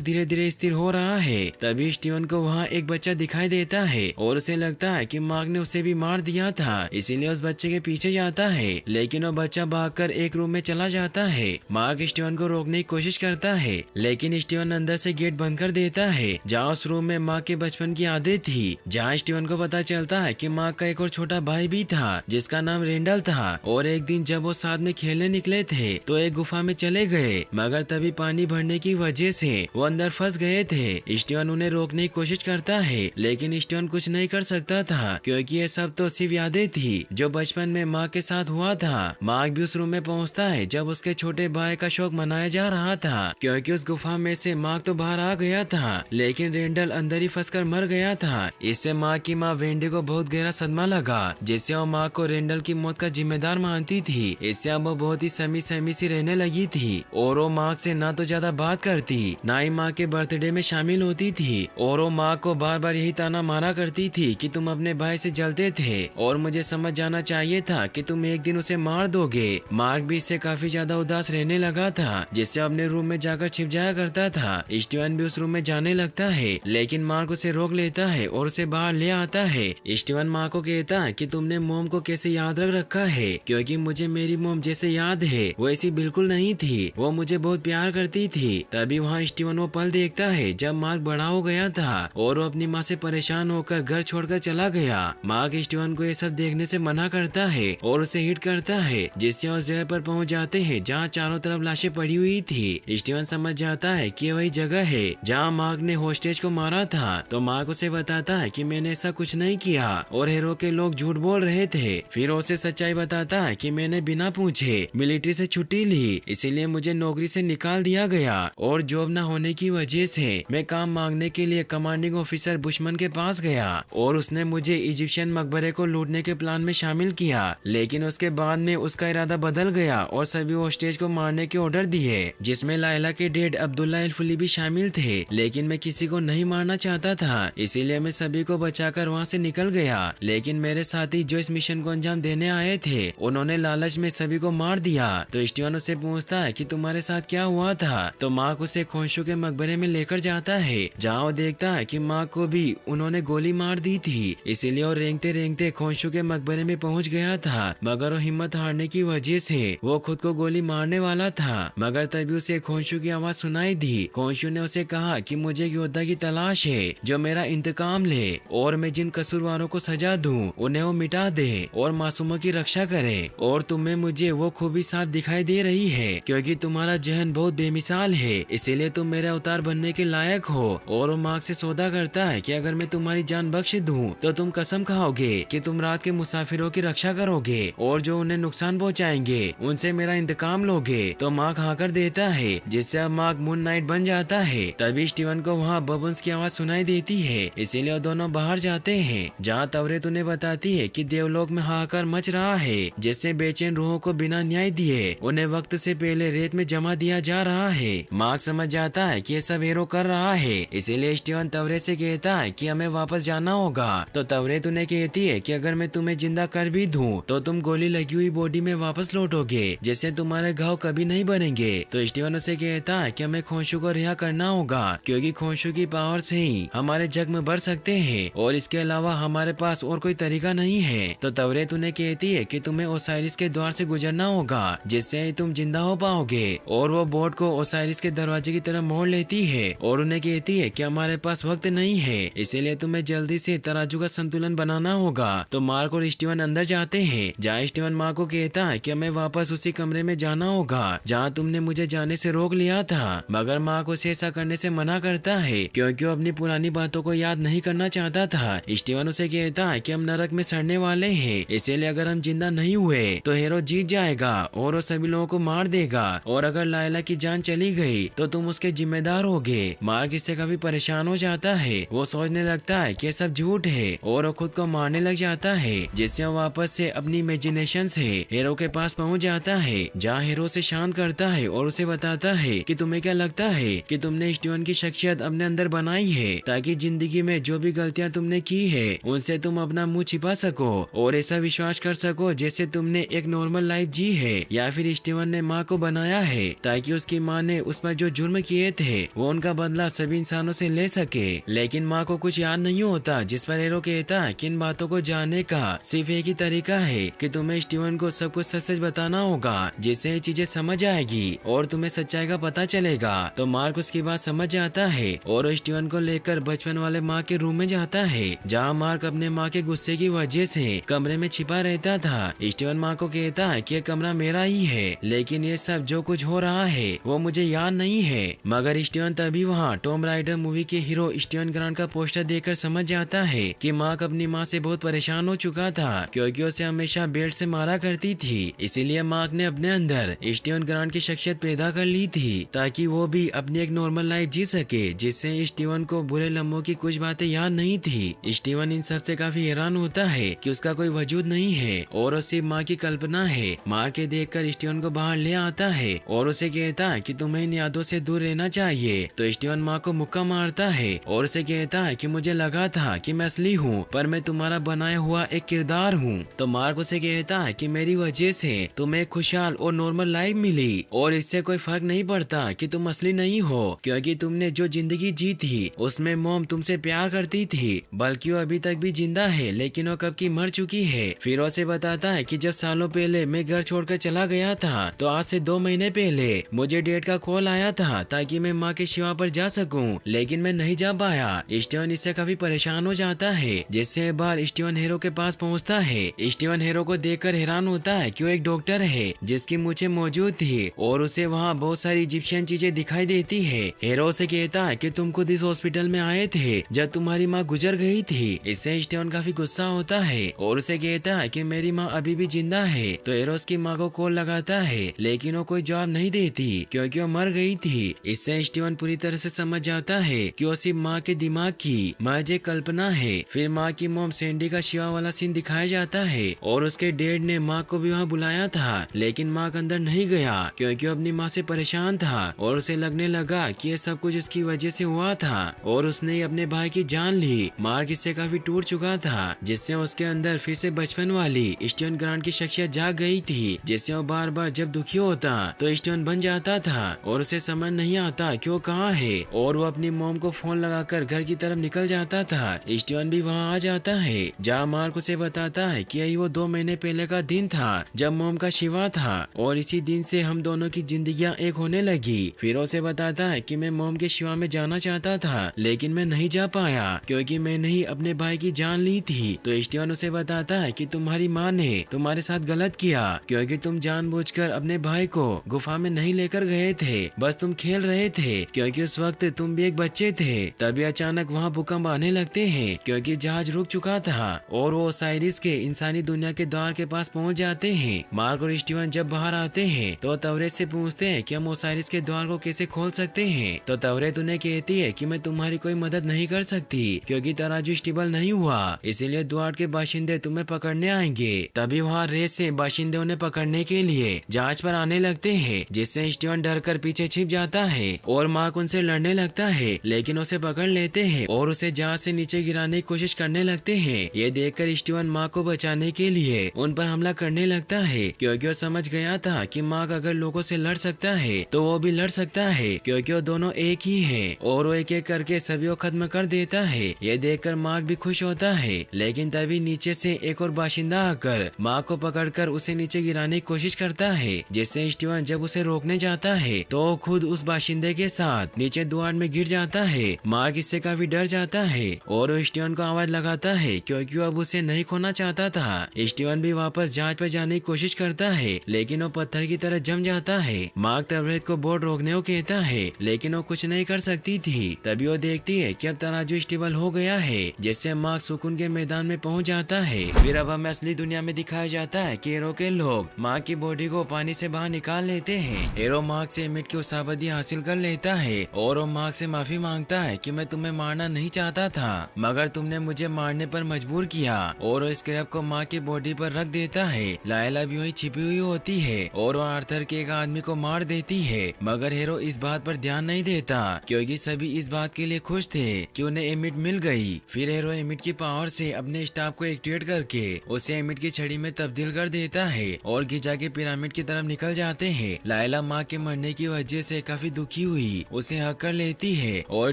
धीरे धीरे स्थिर हो रहा है। तभी स्टीवन को वहाँ एक बच्चा दिखाई देता है और उसे लगता है कि मार्क ने उसे भी मार दिया था, इसीलिए उस बच्चे के पीछे जाता है, लेकिन वो बच्चा भागकर एक रूम में चला जाता है। मार्क स्टीवन को रोकने की कोशिश करता है, लेकिन स्टीवन अंदर से गेट बंद कर देता है जहाँ उस रूम में मार्क के बचपन की यादें थी। जहाँ स्टीवन को पता चलता है कि मार्क का एक और छोटा भाई भी था जिसका नाम रेंडल था, और एक दिन जब वो साथ में खेलने निकले थे तो एक गुफा में चले गए, मगर तभी पानी भरने की वजह से वो अंदर फंस गए थे। स्टीवन उन्हें रोकने की कोशिश करता है, लेकिन स्टीवन कुछ नहीं कर सकता था क्योंकि ये सब तो सिर्फ यादें थी जो बचपन में मार्क के साथ हुआ था। मार्क भी उस रूम में पहुंचता है जब उसके छोटे भाई का शौक मनाया जा रहा था, क्योंकि उस गुफा में से मार्क तो बाहर आ गया था लेकिन रेंडल अंदर ही फंसकर मर गया था। इससे मार्क की माँ वेंडी को बहुत गहरा सदमा लगा, जिससे वो मार्क को रेंडल की मौत का जिम्मेदार मानती थी। इससे अब वो बहुत ही सहमी सहमी सी रहने लगी थी और वो मार्क से ना तो ज्यादा बात करती ना ही मार्क के बर्थडे में शामिल होती थी, और वो मार्क को बार बार यही ताना मारा करती थी कि तुम अपने भाई से जलते थे और मुझे समझ जाना चाहिए था कि तुम एक दिन उसे मार दोगे। मार्क भी इससे काफी ज्यादा उदास रहने लगा था, जिससे अपने रूम में जाकर छिप जाया करता था। स्टीवन भी उस रूम में जाने लगता है, लेकिन मार्क उसे रोक लेता है और उसे बाहर ले आता है। स्टीवन मार्क को कहता है कि तुमने मोम को कैसे याद रख रखा है, क्योंकि मुझे मेरी मोम जैसे याद है वो ऐसी बिल्कुल नहीं थी, वो मुझे बहुत प्यार करती थी। तभी वहाँ स्टीवन वो पल देखता है जब मार्क बड़ा हो गया था और वो अपनी माँ से परेशान होकर घर छोड़कर चला गया। मार्क स्टीवन को ये सब देखने से मना करता है और उसे हिट करता है, जिससे वो जगह पर पहुँच जाते हैं जहाँ चारों तरफ लाशें पड़ी हुई थी। स्टीवन समझ जाता है कि वही जगह है जहाँ मार्क ने होस्टेज को मारा था, तो मार्क उसे बताता है कि मैंने ऐसा कुछ नहीं किया और हीरो के लोग झूठ बोल रहे थे। फिर उसे सच्चाई बताता है कि मैंने बिना पूछे मिलिट्री से छुट्टी ली, इसीलिए मुझे नौकरी से निकाल दिया गया और जॉब न होने की वजह से मैं काम मांगने के लिए कमांडिंग ऑफिसर बुशमन के पास गया और उसने मुझे इजिप्शियन मकबरे को लूटने के प्लान में शामिल किया, लेकिन उसके बाद में उसका इरादा बदल गया और सभी होस्टेज को मारने के ऑर्डर दिए, जिसमें लायला के डैड अब्दुल्ला अल फुली भी शामिल थे। लेकिन मैं किसी को नहीं मारना चाहता था, इसीलिए मैं सभी को बचाकर वहाँ से निकल गया। लेकिन मेरे साथी जो इस मिशन को अंजाम देने आए थे उन्होंने लालच में सभी को मार दिया। तो स्टीवन उससे पूछता है कि तुम्हारे साथ क्या हुआ था, तो मार्क उसे खोशू के मकबरे में लेकर जाता है जहाँ वो देखता है कि मार्क को भी उन्होंने गोली मार दी थी, इसीलिए वो रेंगते रेंगते खोशू के मकबरे में पहुँच गया था, मगर वो हिम्मत हारने की वजह से वो खुद को गोली मारने वाला था। मगर तभी उसे खोशू की आवाज सुनाई दी। खोशू ने उसे कहा कि मुझे योद्धा की तलाश है जो मेरा इंतकाम ले और मैं जिन कसूरवारों को सजा दूं उन्हें वो मिटा दे और मासूमों की रक्षा करे, और तुम्हें मुझे वो खूबी साफ दिखाई दे रही है क्योंकि तुम्हारा जहन बहुत बेमिसाल है, इसीलिए तुम मेरे अवतार बनने के लायक हो। और वो मार्क से सौदा करता है कि अगर मैं तुम्हारी जान बख्श दूं तो तुम कसम खाओगे कि तुम रात के मुसाफिरों की रक्षा करोगे और जो उन्हें नुकसान पहुंचाएंगे उनसे मेरा इंतकाम लोगे। तो मार्क हाँ कर देता है, जिससे अब मार्क मून नाइट बन जाता है। तभी स्टीवन को वहाँ बबल्स की आवाज सुनाई देती है, इसीलिए वो दोनों बाहर जाते हैं जहाँ तवरेत उन्हें बताती है कि देवलोक में हाहाकार मच रहा है, जिससे बेचैन रूहों को बिना न्याय दिए उन्हें वक्त से पहले रेत में जमा दिया जा रहा है। मार्क समझ जाता है कि ये सब हीरो कर रहा है, इसीलिए स्टीवन तवरेत से कहता है कि हमें वापस जाना होगा। तो तवरेत उन्हें कहती है कि अगर मैं तुम्हें जिंदा कर भी दूं तो तुम गोली लगी हुई बॉडी में वापस लौटोगे, जिससे तुम्हारे घाव कभी नहीं बनेंगे। तो स्टीवन उसे कहता है कि हमें खोशू को रिहा करना होगा क्योंकि खोशू की पावर से ही हमारे जख्म बढ़ सकते हैं और इसके अलावा हमारे पास और कोई तरीका नहीं है। तो तवरेत उन्हें कहती है कि तुम्हें ओसाइरिस के द्वार से गुजरना होगा, जिससे ही तुम जिंदा हो पाओगे, और वो बोट को ओसाइरिस के दरवाजे की तरफ मोड़ लेती है और उन्हें कहती है कि हमारे पास वक्त नहीं है, इसीलिए तुम्हें जल्दी से तराजू का संतुलन बनाना होगा। तो मार्क और स्टीवन अंदर जाते हैं जहाँ स्टीवन मार्क को कहता है कि हमें वापस उसी कमरे में जाना होगा जहाँ तुमने मुझे जाने से रोक लिया था, मगर मार्क उसे ऐसा करने से मना करता है क्योंकि वो अपनी पुरानी बातों को याद नहीं करना चाहता था। स्टीवन उसे कहता है कि हम नरक में सड़ने वाले हैं, इसीलिए अगर हम जिंदा नहीं हुए तो हीरो जीत जाएगा और वो सभी लोगों को मार देगा, और अगर लायला की जान चली गई तो तुम उसके जिम्मेदार होगे। मार्क इससे काफी परेशान हो जाता है। वो सोचने लगता है कि ये सब झूठ है और वो खुद को मारने लग जाता है, जिससे वो वापस से अपनी इमेजिनेशन से हीरो के पास पहुंच जाता है, जहाँ हीरो से शांत करता है और उसे बताता है कि तुम्हें क्या लगता है कि तुमने स्टीवन की शख्सियत अपने अंदर बनाई है ताकि जिंदगी में जो भी गलतियां तुमने की है उनसे तुम अपना मुंह छिपा सको और ऐसा विश्वास कर सको जैसे तुमने एक नॉर्मल लाइफ जी है। या फिर स्टीवन ने माँ को बनाया है ताकि उसकी माँ ने उस पर जो जुर्म किए थे वो उनका बदला सभी इंसानों से ले सके, लेकिन माँ को कुछ याद नहीं होता, जिस पर हीरो कहता है कि इन बातों को जानने का सिर्फ एक ही तरीका है कि तुम्हें स्टीवन को सब कुछ सच सच बताना होगा, जिससे ये चीजें समझ आएगी और तुम्हें सच्चाई का पता चलेगा। तो मार्क उसकी बात समझ जाता है और स्टीवन को लेकर बचपन वाले माँ के रूम में जाता है, जहाँ मार्क अपने माँ के गुस्से की वजह से कमरे में छिपा रहता था। स्टीवन माँ को कहता है कि ये कमरा मेरा ही है, लेकिन ये सब जो कुछ हो रहा है वो मुझे याद नहीं है। मगर स्टीवन तभी वहाँ टॉम राइडर मूवी के हीरो स्टीवन ग्रांट का पोस्टर देखकर समझ जाता है कि मार्क अपनी माँ से बहुत परेशान हो चुका था, क्योंकि उसे हमेशा बेल्ट से मारा करती थी। इसीलिए मार्क ने अपने अंदर स्टीवन ग्रांट की शख्सियत पैदा कर ली थी ताकि वो भी अपनी एक नॉर्मल लाइफ जी सके, जिससे स्टीवन को बुरे लम्हों की कुछ बातें याद नहीं थी। स्टीवन इन सब से काफी हैरान होता है कि उसका कोई वजूद नहीं है और वो सिर्फ माँ की कल्पना है। मार्क के देखकर स्टीवन को बाहर ले आता है और उसे कहता है कि तुम्हें इन यादों से दूर रहना चाहिए। तो स्टीवन माँ को मुक्का मारता है और उसे कहता है कि मुझे लगा था कि मैं असली हूँ, पर मैं तुम्हारा बनाया हुआ एक किरदार हूँ। तो मार्क उसे कहता है कि मेरी वजह से तुम्हें खुशहाल और नॉर्मल लाइफ मिली और इससे कोई फर्क नहीं पड़ता कि तुम असली नहीं हो, क्योंकि तुमने जो जिंदगी जी थी उसमें मॉम तुमसे प्यार करती थी, बल्कि वो अभी तक भी जिंदा है, लेकिन वो कब की मर चुकी है। फिर उसे बताता है कि जब सालों पहले मैं घर छोड़कर चला गया था तो आज से 2 महीने पहले मुझे डेट का कॉल आया था ताकि मैं माँ के शिवा पर जा सकूं, लेकिन मैं नहीं जा पाया। स्टीवन इससे काफी परेशान हो जाता है, जिससे बार स्टीवन हीरो के पास पहुंचता है। स्टीवन हीरो को देखकर हैरान होता है कि वो एक डॉक्टर है जिसकी मूंछें मौजूद थी और उसे वहाँ बहुत सारी इजिप्शियन चीजें दिखाई देती है। हीरो से कहता है कि तुम खुद इस हॉस्पिटल में आए थे जब तुम्हारी माँ गुजर गई थी। इससे स्टीवन काफी गुस्सा होता है और उसे कहता है कि मेरी माँ अभी भी जिंदा है। तो हीरो उसकी माँ को कॉल लगाता है, लेकिन वो कोई जवाब नहीं देती क्योंकि वो मर गई थी। इससे स्टीवन पूरी तरह से समझ जाता है कि वो सिर्फ माँ के दिमाग की महज एक कल्पना है। फिर माँ की मॉम सैंडी का शिवा वाला सीन दिखाया जाता है और उसके डैड ने माँ को भी वहाँ बुलाया था, लेकिन मार्क अंदर नहीं गया क्योंकि वो अपनी माँ से परेशान था और उसे लगने लगा कि ये सब कुछ उसकी वजह से हुआ था और उसने अपने भाई की जान ली। मार्क इससे काफी टूट चुका था, जिससे उसके अंदर फिर से बचपन वाली स्टीवन ग्रांट की शख्सियत जाग गई थी, जिससे वो बार बार जब दुखी होता तो स्टीवन बन जाता था और उसे समझ नहीं आता कि वो कहाँ है और वो अपनी मॉम को फोन लगाकर घर की तरफ निकल जाता था। स्टीवन भी वहाँ आ जाता है, जहाँ मार्क उसे बताता है कि यही वो 2 महीने पहले का दिन था जब मॉम का शिवा था और इसी दिन से हम दोनों की जिंदगियां एक होने लगी। फिर उसे बताता है कि मैं मॉम के शिवा में जाना चाहता था, लेकिन मैं नहीं जा पाया क्योंकि मैंने ही अपने भाई की जान ली थी। तो स्टीवन उसे बताता है कि तुम्हारी माँ ने तुम्हारे साथ गलत किया क्योंकि तुम जानबूझकर अपने भाई को गुफा में नहीं लेकर गए थे, बस तुम खेल रहे थे क्योंकि उस वक्त तुम भी एक बच्चे थे। तभी अचानक वहाँ भूकंप आने लगते हैं क्योंकि जहाज रुक चुका था और वो ओसाइरिस के इंसानी दुनिया के द्वार के पास पहुँच जाते हैं। मार्क और स्टीवन जब बाहर आते हैं तो तवरेत से पूछते हैं कि हम ओसाइरिस के द्वार को कैसे खोल सकते हैं। तो तवरेत उन्हें कहती है कि मैं तुम्हारी कोई मदद नहीं कर सकती क्योंकि तराजू स्टेबल नहीं हुआ, इसीलिए द्वार के बाशिंदे तुम्हें पकड़ने आएंगे। तभी वहाँ रेस से बाशिंदे उन्हें पकड़ने के लिए जहाज पर आने लगते हैं, जिससे स्टीवन डर कर पीछे छिप जाता है और मार्क उनसे लड़ने लगता है, लेकिन उसे पकड़ लेते हैं और उसे जहाज से नीचे गिराने की कोशिश करने लगते हैं। ये देखकर स्टीवन मार्क को बचाने के लिए उन पर हमला करने लगता है क्योंकि वो समझ गया था कि मार्क अगर लोगों से लड़ सकता है तो वो भी लड़ सकता है क्योंकि वो दोनों एक ही हैं और वो एक एक करके सभी को खत्म कर देता है। ये देखकर मार्क भी खुश होता है, लेकिन तभी नीचे से एक और बाशिंदा आकर मार्क को पकड़कर उसे नीचे गिराने की कोशिश करता है, जिससे स्टीवन जब उसे रोकने जाता है तो खुद उस बाशिंदे के साथ नीचे द्वार में गिर जाता है। मार्क इससे काफी डर जाता है और वो स्टीवन को आवाज लगाता है क्योंकि वो अब उसे नहीं खोना चाहता था। स्टीवन भी वापस जहाज पर जाने की कोशिश करता है, लेकिन वो पत्थर की तरह जम जाता है। मार्क तवरेत को बोट रोकने को कहता है, लेकिन वो कुछ नहीं कर सकती थी। तभी वो देखती है कि अब तराजू स्टेबल हो गया है, जिससे मार्क सुकून के मैदान में पहुंच जाता है। फिर अब हमें असली दुनिया में दिखाया जाता है कि हीरो के लोग मार्क की बॉडी को पानी से बाहर निकाल लेते हैं। हीरो मार्क से एमिट की उसाबदी हासिल कर लेता है और वो मार्क से माफी मांगता है कि मैं तुम्हें मारना नहीं चाहता था, मगर तुमने मुझे मारने पर मजबूर किया, और वो स्क्रैप को मार्क की बॉडी पर रख देता है। लायला भी वहीं छिपी हुई होती है और वो आर्थर के एक आदमी को मार देती है, मगर हीरो इस बात पर ध्यान नहीं देता क्योंकि सभी इस बात के लिए खुश थे कि उन्हें एमिट मिल गई। फिर हीरो एमिट की पावर से अपने स्टाफ को एक्टिवेट करके उसे एमिट की छड़ी में तब्दील कर देता है और गिजा के पिरामिड की तरफ निकल जाते हैं। लायला माँ के मरने की वजह से काफी दुखी हुई उसे हक कर लेती है और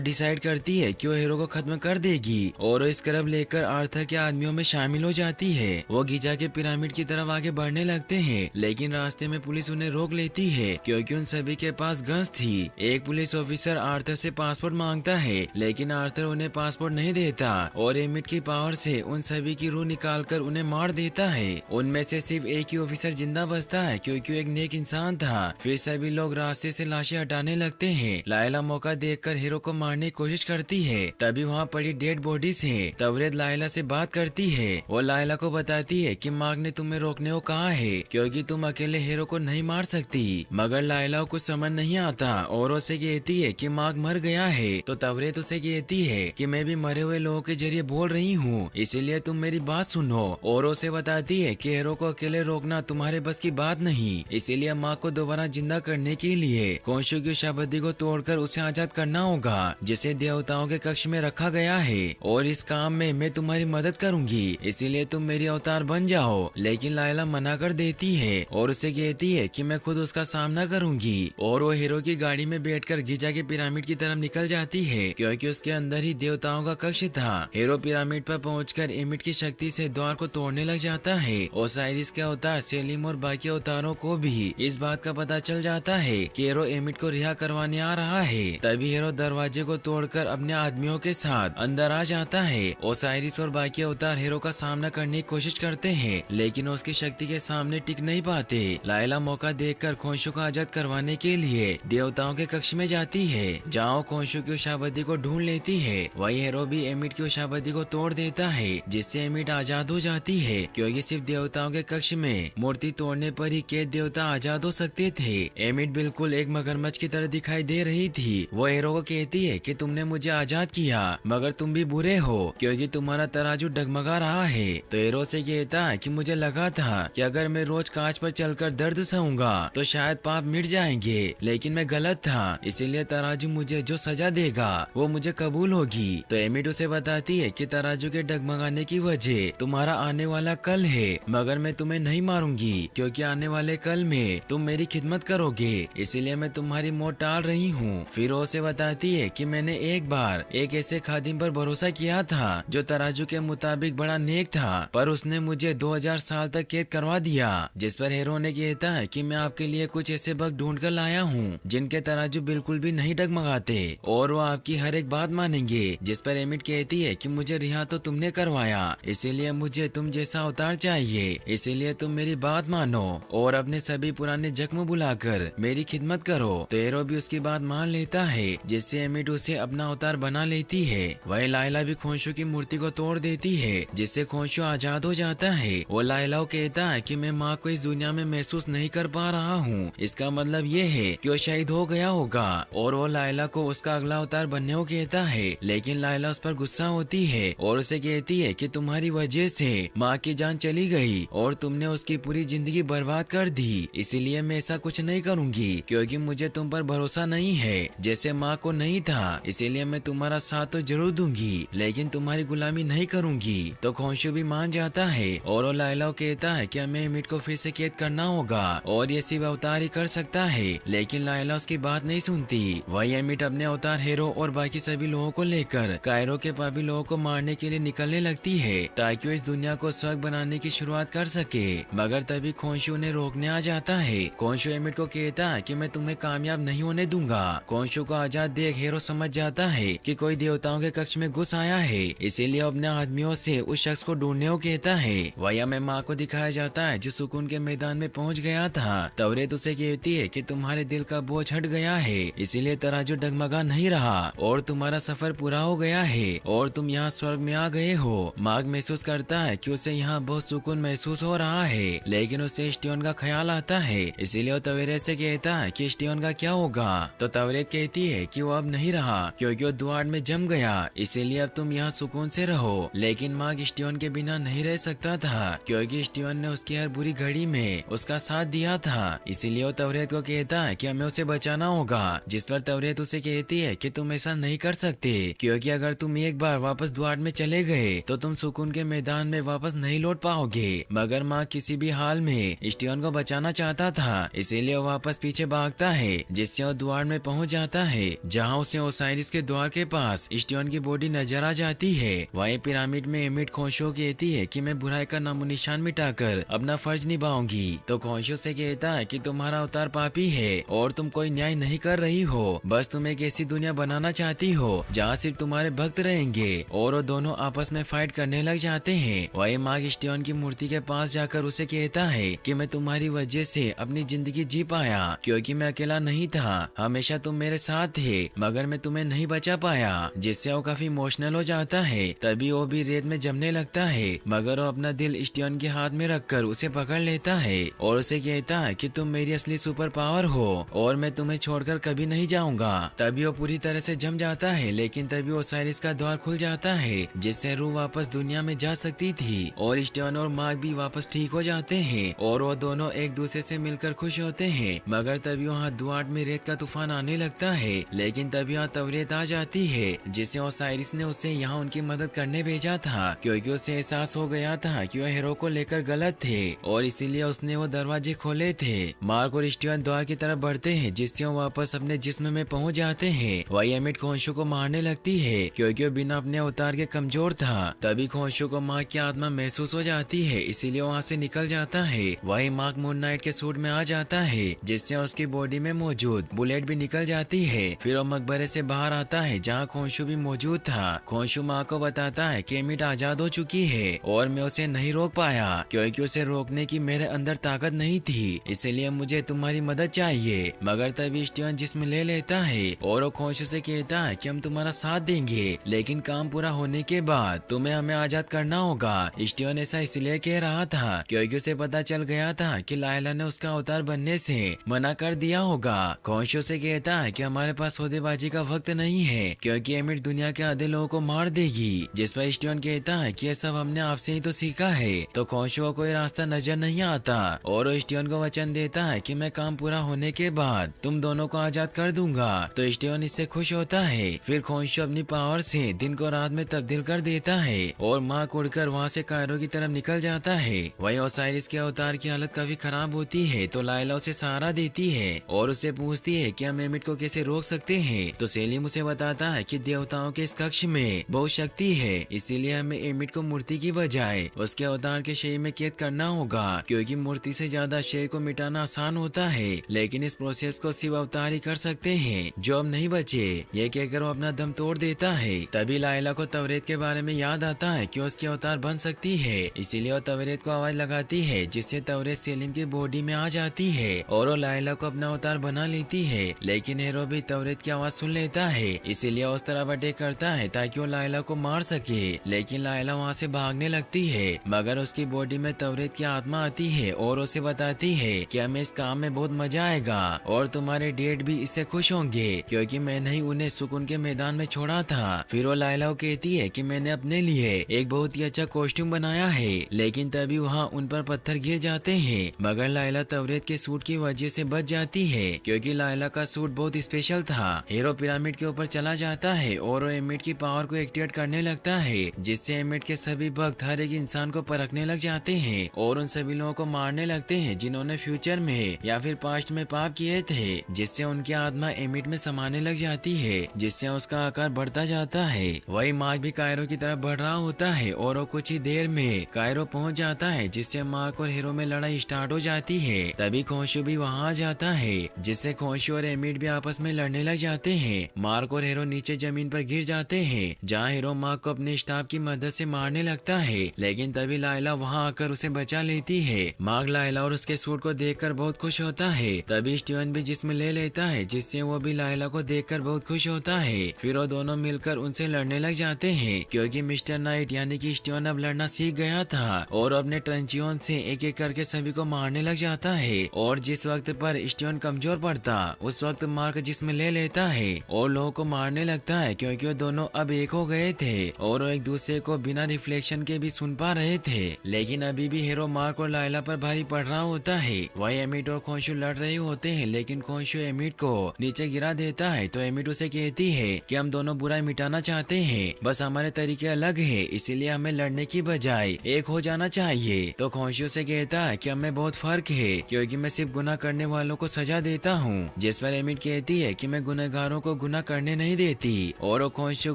डिसाइड करती है कि वो हीरो को खत्म कर देगी और वो स्क्रब लेकर आर्थर के आदमियों में शामिल हो जाती है। वो गिजा के पिरामिड की तरफ आगे बढ़ने लगते हैं, लेकिन रास्ते में पुलिस उन्हें रोक लेती है क्योंकि उन सभी के पास गन्स थी। एक पुलिस ऑफिसर आर्थर से पासपोर्ट मांगता है, लेकिन आर्थर उन्हें पासपोर्ट नहीं देता और एमिट की पावर से उन सभी की रूह निकालकर उन्हें मार देता है। उनमें से सिर्फ एक ही ऑफिसर जिंदा बचता है क्योंकि वो एक नेक इंसान था। फिर सभी लोग रास्ते से लाशें हटाने लगते हैं। लायला मौका देखकर हीरो को मारने की कोशिश करती है, तभी वहाँ पड़ी डेड बॉडी से तवरेद लायला से बात करती है। वो लायला को बताती है कि मार्क ने तुम्हें रोकने को कहा है क्योंकि तुम अकेले हीरो को नहीं मार सकती, मगर लायला को कुछ समझ नहीं आता और उसे कहती है कि मार्क मर गया है। तो तवरेद उसे कहती है कि मैं भी मरे हुए लोगों के जरिए बोल रही हूँ, इसीलिए तुम मेरी बात सुनो, और उसे बताती है कि हीरो को अकेले रोकना तुम्हारे बस की बात नहीं, इसीलिए मार्क को दोबारा जिंदा करने के लिए खोंशू की शबद्दी को तोड़कर उसे आजाद करना होगा, जिसे देवताओं के कक्ष में रखा गया है, और इस काम में मैं तुम्हारी मदद करूंगी, इसीलिए तुम मेरी अवतार बन जाओ। लेकिन लायला मना कर देती है और उसे कहती है कि मैं खुद उसका सामना करूंगी, और वो हीरो की गाड़ी में बैठकर गिजा के पिरामिड की तरफ निकल जाती है क्योंकि उसके अंदर ही देवताओं का कक्ष था। हीरो पिरामिड पर पहुंचकर एमिट की शक्ति से द्वार को तोड़ने लग जाता है। ओसाइरिस के अवतार सेलिम और बाकी अवतारों को भी इस बात का पता चल जाता है कि हीरो एमिट को रिहा करवाने आ रहा है। तभी हीरो दरवाजे को तोड़कर अपने आदमियों के साथ अंदर आ जाता है। ओसाइरिस और बाकी अवतार हीरो का सामना करने की कोशिश करते हैं, लेकिन उसकी शक्ति के सामने टिक नहीं पाते। लायला मौका देखकर खोंशू को आजाद करवाने के लिए देवताओं के कक्ष में जाती है, जहाँ खोंशू की उषाबद्दी को ढूंढ लेती है। वही हीरो भी एमिट की उषाबद्दी को तोड़ देता है, जिससे एमिट आजाद हो जाती है क्योंकि सिर्फ देवताओं के कक्ष में मूर्ति तोड़ने पर ही कैद देवता आजाद हो सकते थे। एमिट बिल्कुल एक मगरमच्छ की तरह दिखाई दे रही थी। वो हीरो को कहती है कि तुमने मुझे आजाद किया, मगर तुम भी बुरे हो क्योंकि तुम्हारा तराजू डगमगा रहा है। तो हीरो से कहता है कि मुझे लगा था कि अगर मैं रोज कांच पर चलकर दर्द सहूंगा तो शायद पाप मिट जाएंगे, लेकिन मैं गलत था, इसीलिए तराजू मुझे जो सजा देगा वो मुझे कबूल होगी। तो एमिट उसे बताती है कि तराजू के डगमगाने की वजह तुम्हारा आने वाला कल है, मगर मैं तुम्हें नहीं मारूंगी क्योंकि आने वाले कल में तुम मेरी खिदमत करोगे, इसीलिए मैं तुम्हारी मौत टाल रही हूँ। फिर वो उसे बताती है कि मैंने एक बार एक ऐसे खादिम पर भरोसा किया था जो तराजू के मुताबिक बड़ा नेक था, पर उसने मुझे 2000 साल तक कैद करवा दिया। जिस पर हीरो ने कहता है कि मैं आपके लिए कुछ ऐसे वक्त ढूंढ कर लाया हूँ जिनके तराजू बिल्कुल भी नहीं डगमगाते और वो आपकी हर एक बात मानेंगे। जिस पर एमिट कहती है कि मुझे रिहा तो तुमने करवाया, इसीलिए मुझे तुम जैसा अवतार चाहिए, इसीलिए तुम मेरी बात मानो और अपने सभी पुराने जख्म बुलाकर मेरी खिदमत करो। तो हीरो भी उसकी बात मान लेता है, जिससे एमिट उसे अपना अवतार बना लेती है। वही लायला भी खोंशू की मूर्ति को तोड़ देती है, जिससे खोंशू आजाद हो जाता है। वो लायला को कहता है कि मैं माँ को इस दुनिया में महसूस नहीं कर पा रहा हूँ, इसका मतलब ये है कि वो शहीद हो गया होगा, और वो लायला को उसका अगला अवतार बनने को कहता है। लेकिन लायला उस पर गुस्सा होती है और उसे कहती है कि तुम्हारी वजह से माँ की जान चली गई और तुमने उसकी पूरी जिंदगी बर्बाद कर दी, इसीलिए मैं ऐसा कुछ नहीं करूँगी क्योंकि मुझे तुम पर भरोसा नहीं है, जैसे माँ को नहीं था, इसीलिए मैं तुम्हारा साथ तो जरूर दूंगी लेकिन तुम्हारी गुलामी नहीं करूँगी। तो खोंशू भी मान जाता है और वो लायला को कहता है कि हमें एमिट को फिर से कैद करना होगा और ये सिर्फ अवतार ही कर सकता है, लेकिन लायला उसकी बात नहीं सुनती। वही एमिट अपने अवतार हीरो और बाकी सभी लोगों को लेकर कायरो के पापी लोगों को मारने के लिए निकलने लगती है ताकि वो इस दुनिया को स्वर्ग बनाने की शुरुआत कर सके, मगर तभी खोंशू उन्हें रोकने आ जाता है। खोंशू एमिट को कहता है कि मैं तुम्हें कामयाब नहीं होने दूंगा। खोंशू को आजाद देख हीरो समझ जाता है कि कोई देवताओं के कक्ष में घुस आया है, इसीलिए अपने आदमियों से उस शख्स को ढूंढने को कहता है। वही हमें माँ को दिखाया जाता है जो सुकून के मैदान में पहुँच गया था। तवरेत उसे कहती है कि तुम्हारे दिल का बोझ हट गया है, इसीलिए तराजू डगमगा नहीं रहा और तुम्हारा सफर पूरा हो गया है और तुम यहाँ स्वर्ग में आ गए हो। मार्क महसूस करता है कि उसे यहाँ बहुत सुकून महसूस हो रहा है, लेकिन उसे स्टीवन का ख्याल आता है, इसीलिए वो तवेरेत से कहता है कि स्टीवन का क्या होगा। तो तवेरेत कहती है कि वो अब नहीं रहा क्योंकि वो द्वार में जम गया, इसीलिए अब तुम यहाँ सुकून से रहो। लेकिन मार्क स्टीवन के बिना नहीं रह सकता था क्योंकि स्टीवन ने उसकी हर बुरी घड़ी में उसका साथ दिया था, इसीलिए वो तवेरेत को कहता है कि हमें उसे बचाना होगा। जिस पर तवेरेत उसे कहती है कि तुम ऐसा नहीं कर सकते क्योंकि अगर तुम एक बार वापस द्वार में चले गए तो तुम सुकून के मैदान में वापस नहीं लौट पाओगे। मगर माँ किसी भी हाल में स्टीवन को बचाना चाहता था, इसीलिए वो वापस पीछे भागता है, जिससे वो द्वार में पहुंच जाता है जहां उसे ओसाइरिस के द्वार के पास स्टीवन की बॉडी नजर आ जाती है। वहीं पिरामिड में एमिट खोंशो कहती है कि मैं बुराई का नामो निशान मिटाकर अपना फर्ज निभाऊंगी। तो खोंशो से कहता है कि तुम्हारा अवतार पापी है और तुम कोई न्याय नहीं कर रही हो, बस तुम एक ऐसी दुनिया बनाना चाहती हो जहाँ सिर्फ तुम्हारे भक्त रहेंगे। और वो दोनों आपस में फाइट करने लग जाते हैं। वही मार्क स्टीवन की मूर्ति के पास जाकर उसे कहता है कि मैं तुम्हारी वजह से अपनी जिंदगी जी पाया क्योंकि मैं अकेला नहीं था, हमेशा तुम मेरे साथ थे, मगर मैं तुम्हें नहीं बचा पाया, जिससे वो काफी इमोशनल हो जाता है। तभी वो भी रेत में जमने लगता है, मगर वो अपना दिल स्टीवन के हाथ में रखकर उसे पकड़ लेता है और उसे कहता है कि तुम मेरी असली सुपर पावर हो और मैं तुम्हें छोड़कर कभी नहीं जाऊंगा। तभी वो पूरी तरह से जम जाता है, लेकिन तभी ओसाइरिस का द्वार खुल जाता है जिससे रूह वापस दुनिया में जा सकती थी और स्टीवन और मार्क भी वापस ठीक हो जाते हैं और वो दोनों एक दूसरे से मिलकर खुश होते हैं। मगर तभी वहाँ द्वार में रेत का तूफान आने लगता है, लेकिन तभी वहाँ तवेरेत आ जाती है जिससे ओसाइरिस ने उसे यहाँ उनकी मदद करने भेजा था क्योंकि उसे एहसास हो गया था कि वह हीरो को लेकर गलत थे और इसीलिए उसने वो दरवाजे खोले थे। मार्क और स्टीवन द्वार की तरफ बढ़ते हैं जिससे वो वापस अपने जिस्म में पहुंच जाते हैं। वही एमिट खोंशो को मारने लगती है क्योंकि वो बिना अपने अवतार के कमजोर था। तभी खोंशो को मार्क की आत्मा महसूस हो जाती है, इसीलिए वहाँ से निकल जाता है। वही मार्क मून नाइट के सूट में आ जाता है जिससे उसकी बॉडी में मौजूद बुलेट भी निकल जाती है। फिर वो मकबरे से बाहर आता है जहाँ खोंशो भी मौजूद था। खोंशो माँ को बताता है कि एमिट आजाद हो चुकी है और मैं उसे नहीं रोक पाया क्योंकि उसे रोकने की मेरे अंदर ताकत नहीं थी, इसलिए मुझे तुम्हारी मदद चाहिए। मगर तभी स्टीवन जिस्म ले लेता है और वो खोंशो से कहता है कि हम तुम्हारा साथ देंगे, लेकिन काम पूरा होने के बाद तुम्हें हमें आजाद करना होगा। स्टीवन ऐसा इसलिए कह रहा था क्योंकि उसे पता चल गया था कि लायला ने उसका अवतार बनने से मना कर दिया होगा। खोंशो से कहता है कि हमारे पास सौदेबाजी का वक्त नहीं है क्योंकि एमिट दुनिया के आधे लोगों को मार देगी, जिस पर स्टीवन कहता है कि ये सब हमने आपसे ही तो सीखा है। तो खोंशो को कोई रास्ता नजर नहीं आता और वो स्टीवन को वचन देता है कि मैं काम पूरा होने के बाद तुम दोनों को आजाद कर दूंगा। तो स्टीवन इससे खुश होता है। फिर खोंशो अपनी पावर से दिन को रात में तब्दील कर देता है और मार्क उड़कर वहाँ से कायरो की तरफ निकल जाता है। वहीं ओसाइरिस के अवतार की हालत काफी खराब होती है तो लायला उसे सहारा देती है और उससे पूछती है कि हम एमिट को कैसे रोक सकते हैं। तो सेलिम उसे बताता है कि देवताओं के इस कक्ष में बहुत शक्ति है, इसीलिए हमें एमिट को मूर्ति की बजाय उसके अवतार के शरीर में कैद करना होगा क्योंकि मूर्ति से ज्यादा शरीर को मिटाना आसान होता है, लेकिन इस प्रोसेस को शिव अवतार ही कर सकते हैं जो अब नहीं बचे। ये कहकर वो अपना दम तोड़ देता है। तभी लायला को तवरेत के बारे में याद आता है कि उसकी अवतार बन सकती है, इसीलिए वो तवरेत को आवाज लगाती है जिससे तवरेत सेलिम की बॉडी में आ जाती है और वो लायला को अपना अवतार बना लेती है। लेकिन हीरो भी तवरेत की आवाज सुन लेता है, इसीलिए उस तरफ अटैक करता है ताकि वो लायला को मार सके। लेकिन लायला वहाँ से भागने लगती है, मगर उसकी बॉडी में तवरेत की आत्मा आती है और उसे बताती है कि हमें इस काम में बहुत मजा आएगा और तुम्हारे डेड भी इससे खुश होंगे क्योंकि मैंने ही उन्हें सुकून के मैदान में छोड़ा था। फिर वो लायला को कहती है कि मैंने अपने लिए एक बहुत ही अच्छा कॉस्ट्यूम बनाया है, लेकिन तभी वहाँ उन पर पत्थर गिर जाते हैं, मगर लायला तवरेत के सूट की वजह से बच जाती है क्योंकि लायला का सूट बहुत स्पेशल था। हीरो पिरामिड के ऊपर चला जाता है और वो एमिट की पावर को एक्टिवेट करने लगता है जिससे एमिट के सभी भक्त हर एक इंसान को परखने लग जाते हैं और उन सभी लोगों को मारने लगते हैं जिन्होंने फ्यूचर में या फिर पास्ट में पाप किए थे, जिससे उनकी आत्मा एमिट में समाने लग जाती है जिससे उसका आकार बढ़ता जाता है। वही मार्क भी कायरो की तरफ बढ़ रहा होता है और वो कुछ ही देर में कायरो पहुंच जाता है जिससे मार्क और हीरो में लड़ाई स्टार्ट हो जाती है। तभी खोंशो भी वहाँ आ जाता है जिससे खोंशो और एमिट भी आपस में लड़ने लग जाते हैं। मार्क और हीरो नीचे जमीन पर गिर जाते हैं जहाँ हीरो मार्क को अपने स्टाफ की मदद से मारने लगता है, लेकिन तभी लायला वहाँ आकर उसे बचा लेती है। मार्क लायला और उसके सूट को देखकर बहुत खुश होता है। तभी स्टीवन भी जिस्म ले लेता है जिससे वो भी लायला को देखकर बहुत खुश होता है। फिर वो दोनों मिलकर उनसे लड़ने लग जाते हैं, क्योंकि मिस्टर नाइट यानी कि स्टीवन अब लड़ना सीख गया था और अपने ट्रंचियन से एक एक करके सभी को मारने लग जाता है। और जिस वक्त पर स्टीवन कमजोर पड़ता उस वक्त मार्क जिसमें ले लेता है और लोगों को मारने लगता है, क्योंकि वो दोनों अब एक हो गए थे और वो एक दूसरे को बिना रिफ्लेक्शन के भी सुन पा रहे थे। लेकिन अभी भी हीरो मार्क और लाइला पर भारी पड़ रहा होता है। वही एमिट और खोंशू लड़ रहे होते हैं, लेकिन खोंशू एमिट को नीचे गिरा देता है। तो एमिट उसे कहती है कि हम दोनों बुराई मिटाना चाहते हैं, बस हमारे तरीके अलग है, इसीलिए हमें लड़ने की बजाय एक हो जाना चाहिए। तो खोंशू से कहता है कि हमें बहुत फर्क है, क्योंकि मैं सिर्फ गुनाह करने वालों को सजा देता हूँ। जिस पर एमिट कहती है कि मैं गुनहगारों को गुनाह करने नहीं देती और वो खोंशू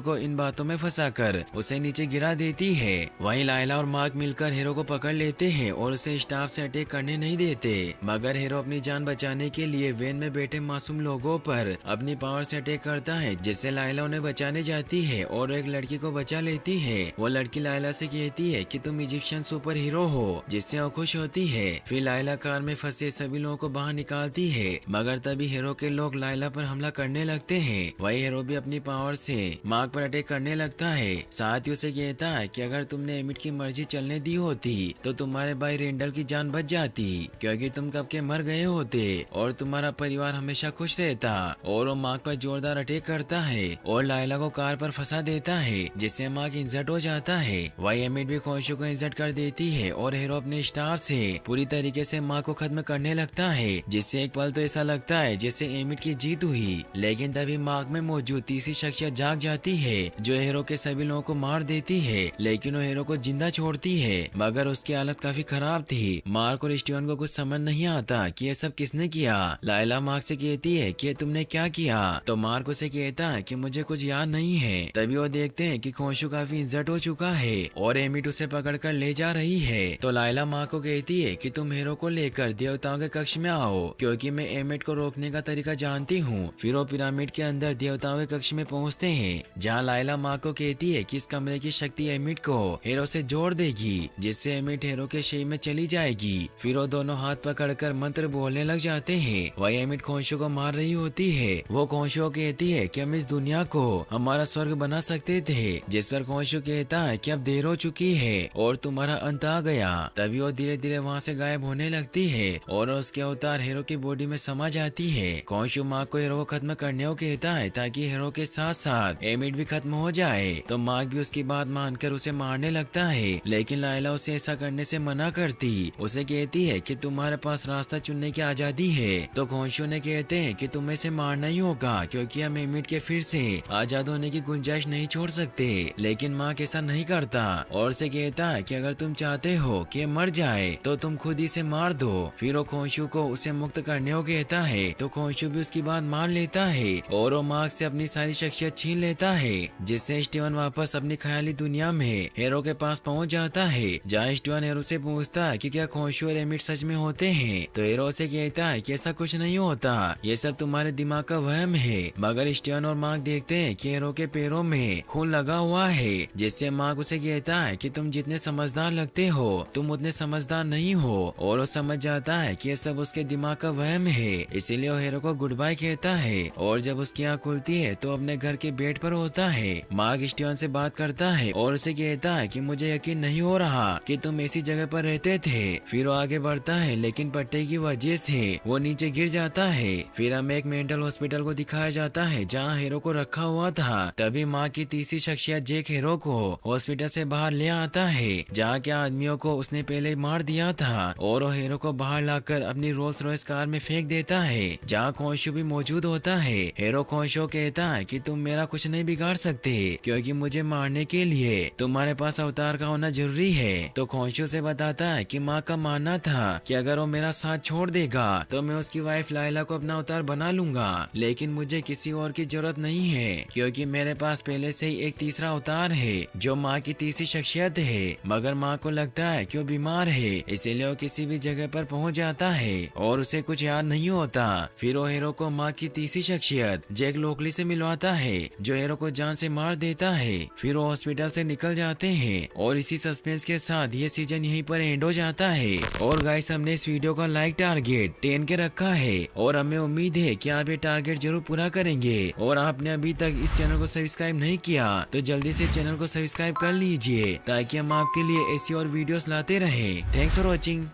को इन बातों में फंसाकर उसे नीचे गिरा देती है। वहीं लाइला और मार्क मिलकर हीरो को पकड़ लेते हैं और उसे स्टाफ से अटैक करने नहीं देते, मगर हीरो अपनी जान बचाने के लिए वैन में बैठे मासूम लोगों पर अपनी पावर से अटैक करता है, जिससे लाइला उन्हें बचाने जाती है और एक लड़की को बचा लेती है। वो लड़की लाइला से कहती है कि तुम इजिप्शियन सुपर हीरो हो, जिससे वो खुश होती है। फिर लाइला कार में फंसे सभी लोगों को बाहर निकालती है, मगर तभी हीरो के लोग लाइला पर हमला करने लगते हैं। वही हीरो भी अपनी पावर से मार्क पर अटैक करने लगता है। साथ ही उसे कहता है कि अगर तुमने एमिट की मर्जी चलने दी होती तो तुम्हारे भाई रेंडल की जान बच जाती, क्योंकि तुम कब के मर गए होते और तुम्हारा परिवार हमेशा खुश रहता। और वो मार्क पर जोरदार अटैक करता है और लाइला को कार पर फंसा देता है, जिससे मार्क इंजर्ड हो जाता है। वही एमिट भी खोंशू को इंजर्ड कर देती है और हीरो अपने स्टाफ से पूरी तरीके से मार्क को खत्म करने लगता है, जिससे एक पल तो ऐसा लगता है जैसे एमिट की जीत हुई। लेकिन तभी मार्क में मौजूद तीसरी शख्सियत जाग जाती है, जो हीरो के सभी लोगों को मार देती है, लेकिन वो हीरो को जिंदा छोड़ती है, मगर उसकी हालत काफी खराब थी। मार्क और स्टीवन को कुछ समझ नहीं आता कि ये सब किसने किया। लाइला मार्क से कहती है कि तुमने क्या किया, तो मार्क उसे कहता है कि मुझे कुछ याद नहीं है। तभी वो देखते हैं कि खोंशू काफी इंजर्ड हो चुका है और एमिट उसे पकड़कर ले जा रही है। तो लाइला मार्क को कहती है कि तुम हीरो को लेकर देवताओं के कक्ष में आओ, क्योंकि मैं एमिट को रोकने का तरीका जानती हूँ। फिर वो पिरामिड के अंदर देवताओं के कक्ष में पहुँचते हैं, जहाँ लाइला मार्क को कहती है कि इस कमरे की शक्ति एमिट को हीरो से जोड़ देगी, जिससे एमिट हीरो के शरीर में चली जाएगी। फिर वो दोनों हाथ पकड़कर मंत्र बोलने लग जाते हैं। वही एमिट खोंशू को मार रही होती है। वो खोंशू कहती है कि हम इस दुनिया को हमारा स्वर्ग बना सकते थे, जिस पर खोंशू कहता है कि अब देर हो चुकी है और तुम्हारा अंत आ गया। तभी वो धीरे धीरे वहाँ से गायब होने लगती है और उसके अवतार हीरो की बॉडी में समा जाती है। खोंशू मार्क को हीरो को खत्म करने को कहता है, ताकि हीरो के साथ साथ एमिट भी खत्म हो जाए। तो मार्क भी उसकी बात मानकर उसे मारने लगता है, लेकिन लाइला उसे ऐसा करने से मना करती। उसे कहती है कि तुम्हारे पास रास्ता चुनने की आजादी है। तो खोंशू ने कहते हैं कि तुम्हें इसे मारना ही होगा, क्योंकि हम एमिट के फिर से आजाद होने की गुंजाइश नहीं छोड़ सकते। लेकिन मार्क ऐसा नहीं करता और उसे कहता है कि अगर तुम चाहते हो कि मर जाए तो तुम खुद ही से मार दो। फिर वो खोंशू को उसे मुक्त करने को कहता है, तो खोंशू भी उसकी बात मान लेता है और वो मार्क से अपनी सारी शख्सियत छीन लेता है, जिससे स्टीवन वापस अपनी ख्याली दुनिया में हीरो के पास पहुंच जाता है। जहाँ स्टीवन हीरो से पूछता है कि क्या खोंशू और एमिट सच में होते हैं, तो हीरो से कहता है कि ऐसा कुछ नहीं होता, ये सब तुम्हारे दिमाग का वहम है। मगर स्टीवन और मार्क देखते हैं कि हीरो के पैरों में खून लगा हुआ है, जिससे मार्क उसे कहता है कि तुम जितने समझदार लगते हो तुम उतने समझदार नहीं हो। और वो समझ जाता है कि ये सब उसके दिमाग का वहम है, इसीलिए वो हीरो को गुड बाय कहता है। और जब उसकी आँख खुलती है तो अपने घर के बेड पर होता है। मार्क स्टीवन से बात करता है और उसे कहता है कि मुझे यकीन नहीं हो रहा कि तुम ऐसी जगह पर रहते थे। फिर वो आगे बढ़ता है, लेकिन पट्टे की वजह से वो नीचे गिर जाता है। फिर हमें एक मेंटल हॉस्पिटल को दिखाया जाता है, जहाँ हीरो को रखा हुआ था। तभी माँ की तीसरी शख्सियत जेक हीरो को हॉस्पिटल से बाहर ले आता है, जहाँ के आदमियों को उसने पहले मार दिया था। और वो हीरो को बाहर लाकर अपनी रोल्स रॉयस कार में फेंक देता है, जहाँ खोंशू भी मौजूद होता है। हीरो खोंशू कहता है कि तुम मेरा कुछ नहीं बिगाड़ सकते, क्योंकि मुझे मारने के लिए तुम्हारे पास अवतार का होना जरूरी है। तो खोंशू से बताता है कि माँ का मानना था कि अगर वो मेरा साथ छोड़ देगा तो मैं उसकी वाइफ लाइला को अपना अवतार बना लूंगा, लेकिन मुझे किसी और की जरूरत नहीं है, क्योंकि मेरे पास पहले से ही एक तीसरा अवतार है जो माँ की तीसरी शख्सियत है। मगर माँ को लगता है कि वो बीमार है, इसीलिए वो किसी भी जगह पर पहुँच जाता है और उसे कुछ याद नहीं होता। फिर वो हीरो को माँ की तीसरी शख्सियत जैक लोकली से मिलवाता है, जो हीरो को जान से मार देता है। फिर वो हॉस्पिटल से निकल जाते हैं और इसी सस्पेंस के साथ ये सीजन यहीं पर एंड हो जाता है। और गाइस, हमने इस वीडियो का लाइक टारगेट 10 के रखा है और हमें उम्मीद है कि आप ये टारगेट जरूर पूरा करेंगे। और आपने अभी तक इस चैनल को सब्सक्राइब नहीं किया तो जल्दी से चैनल को सब्सक्राइब कर लीजिए ताकि हम आपके लिए ऐसी और वीडियोस लाते रहे। Thanks for watching.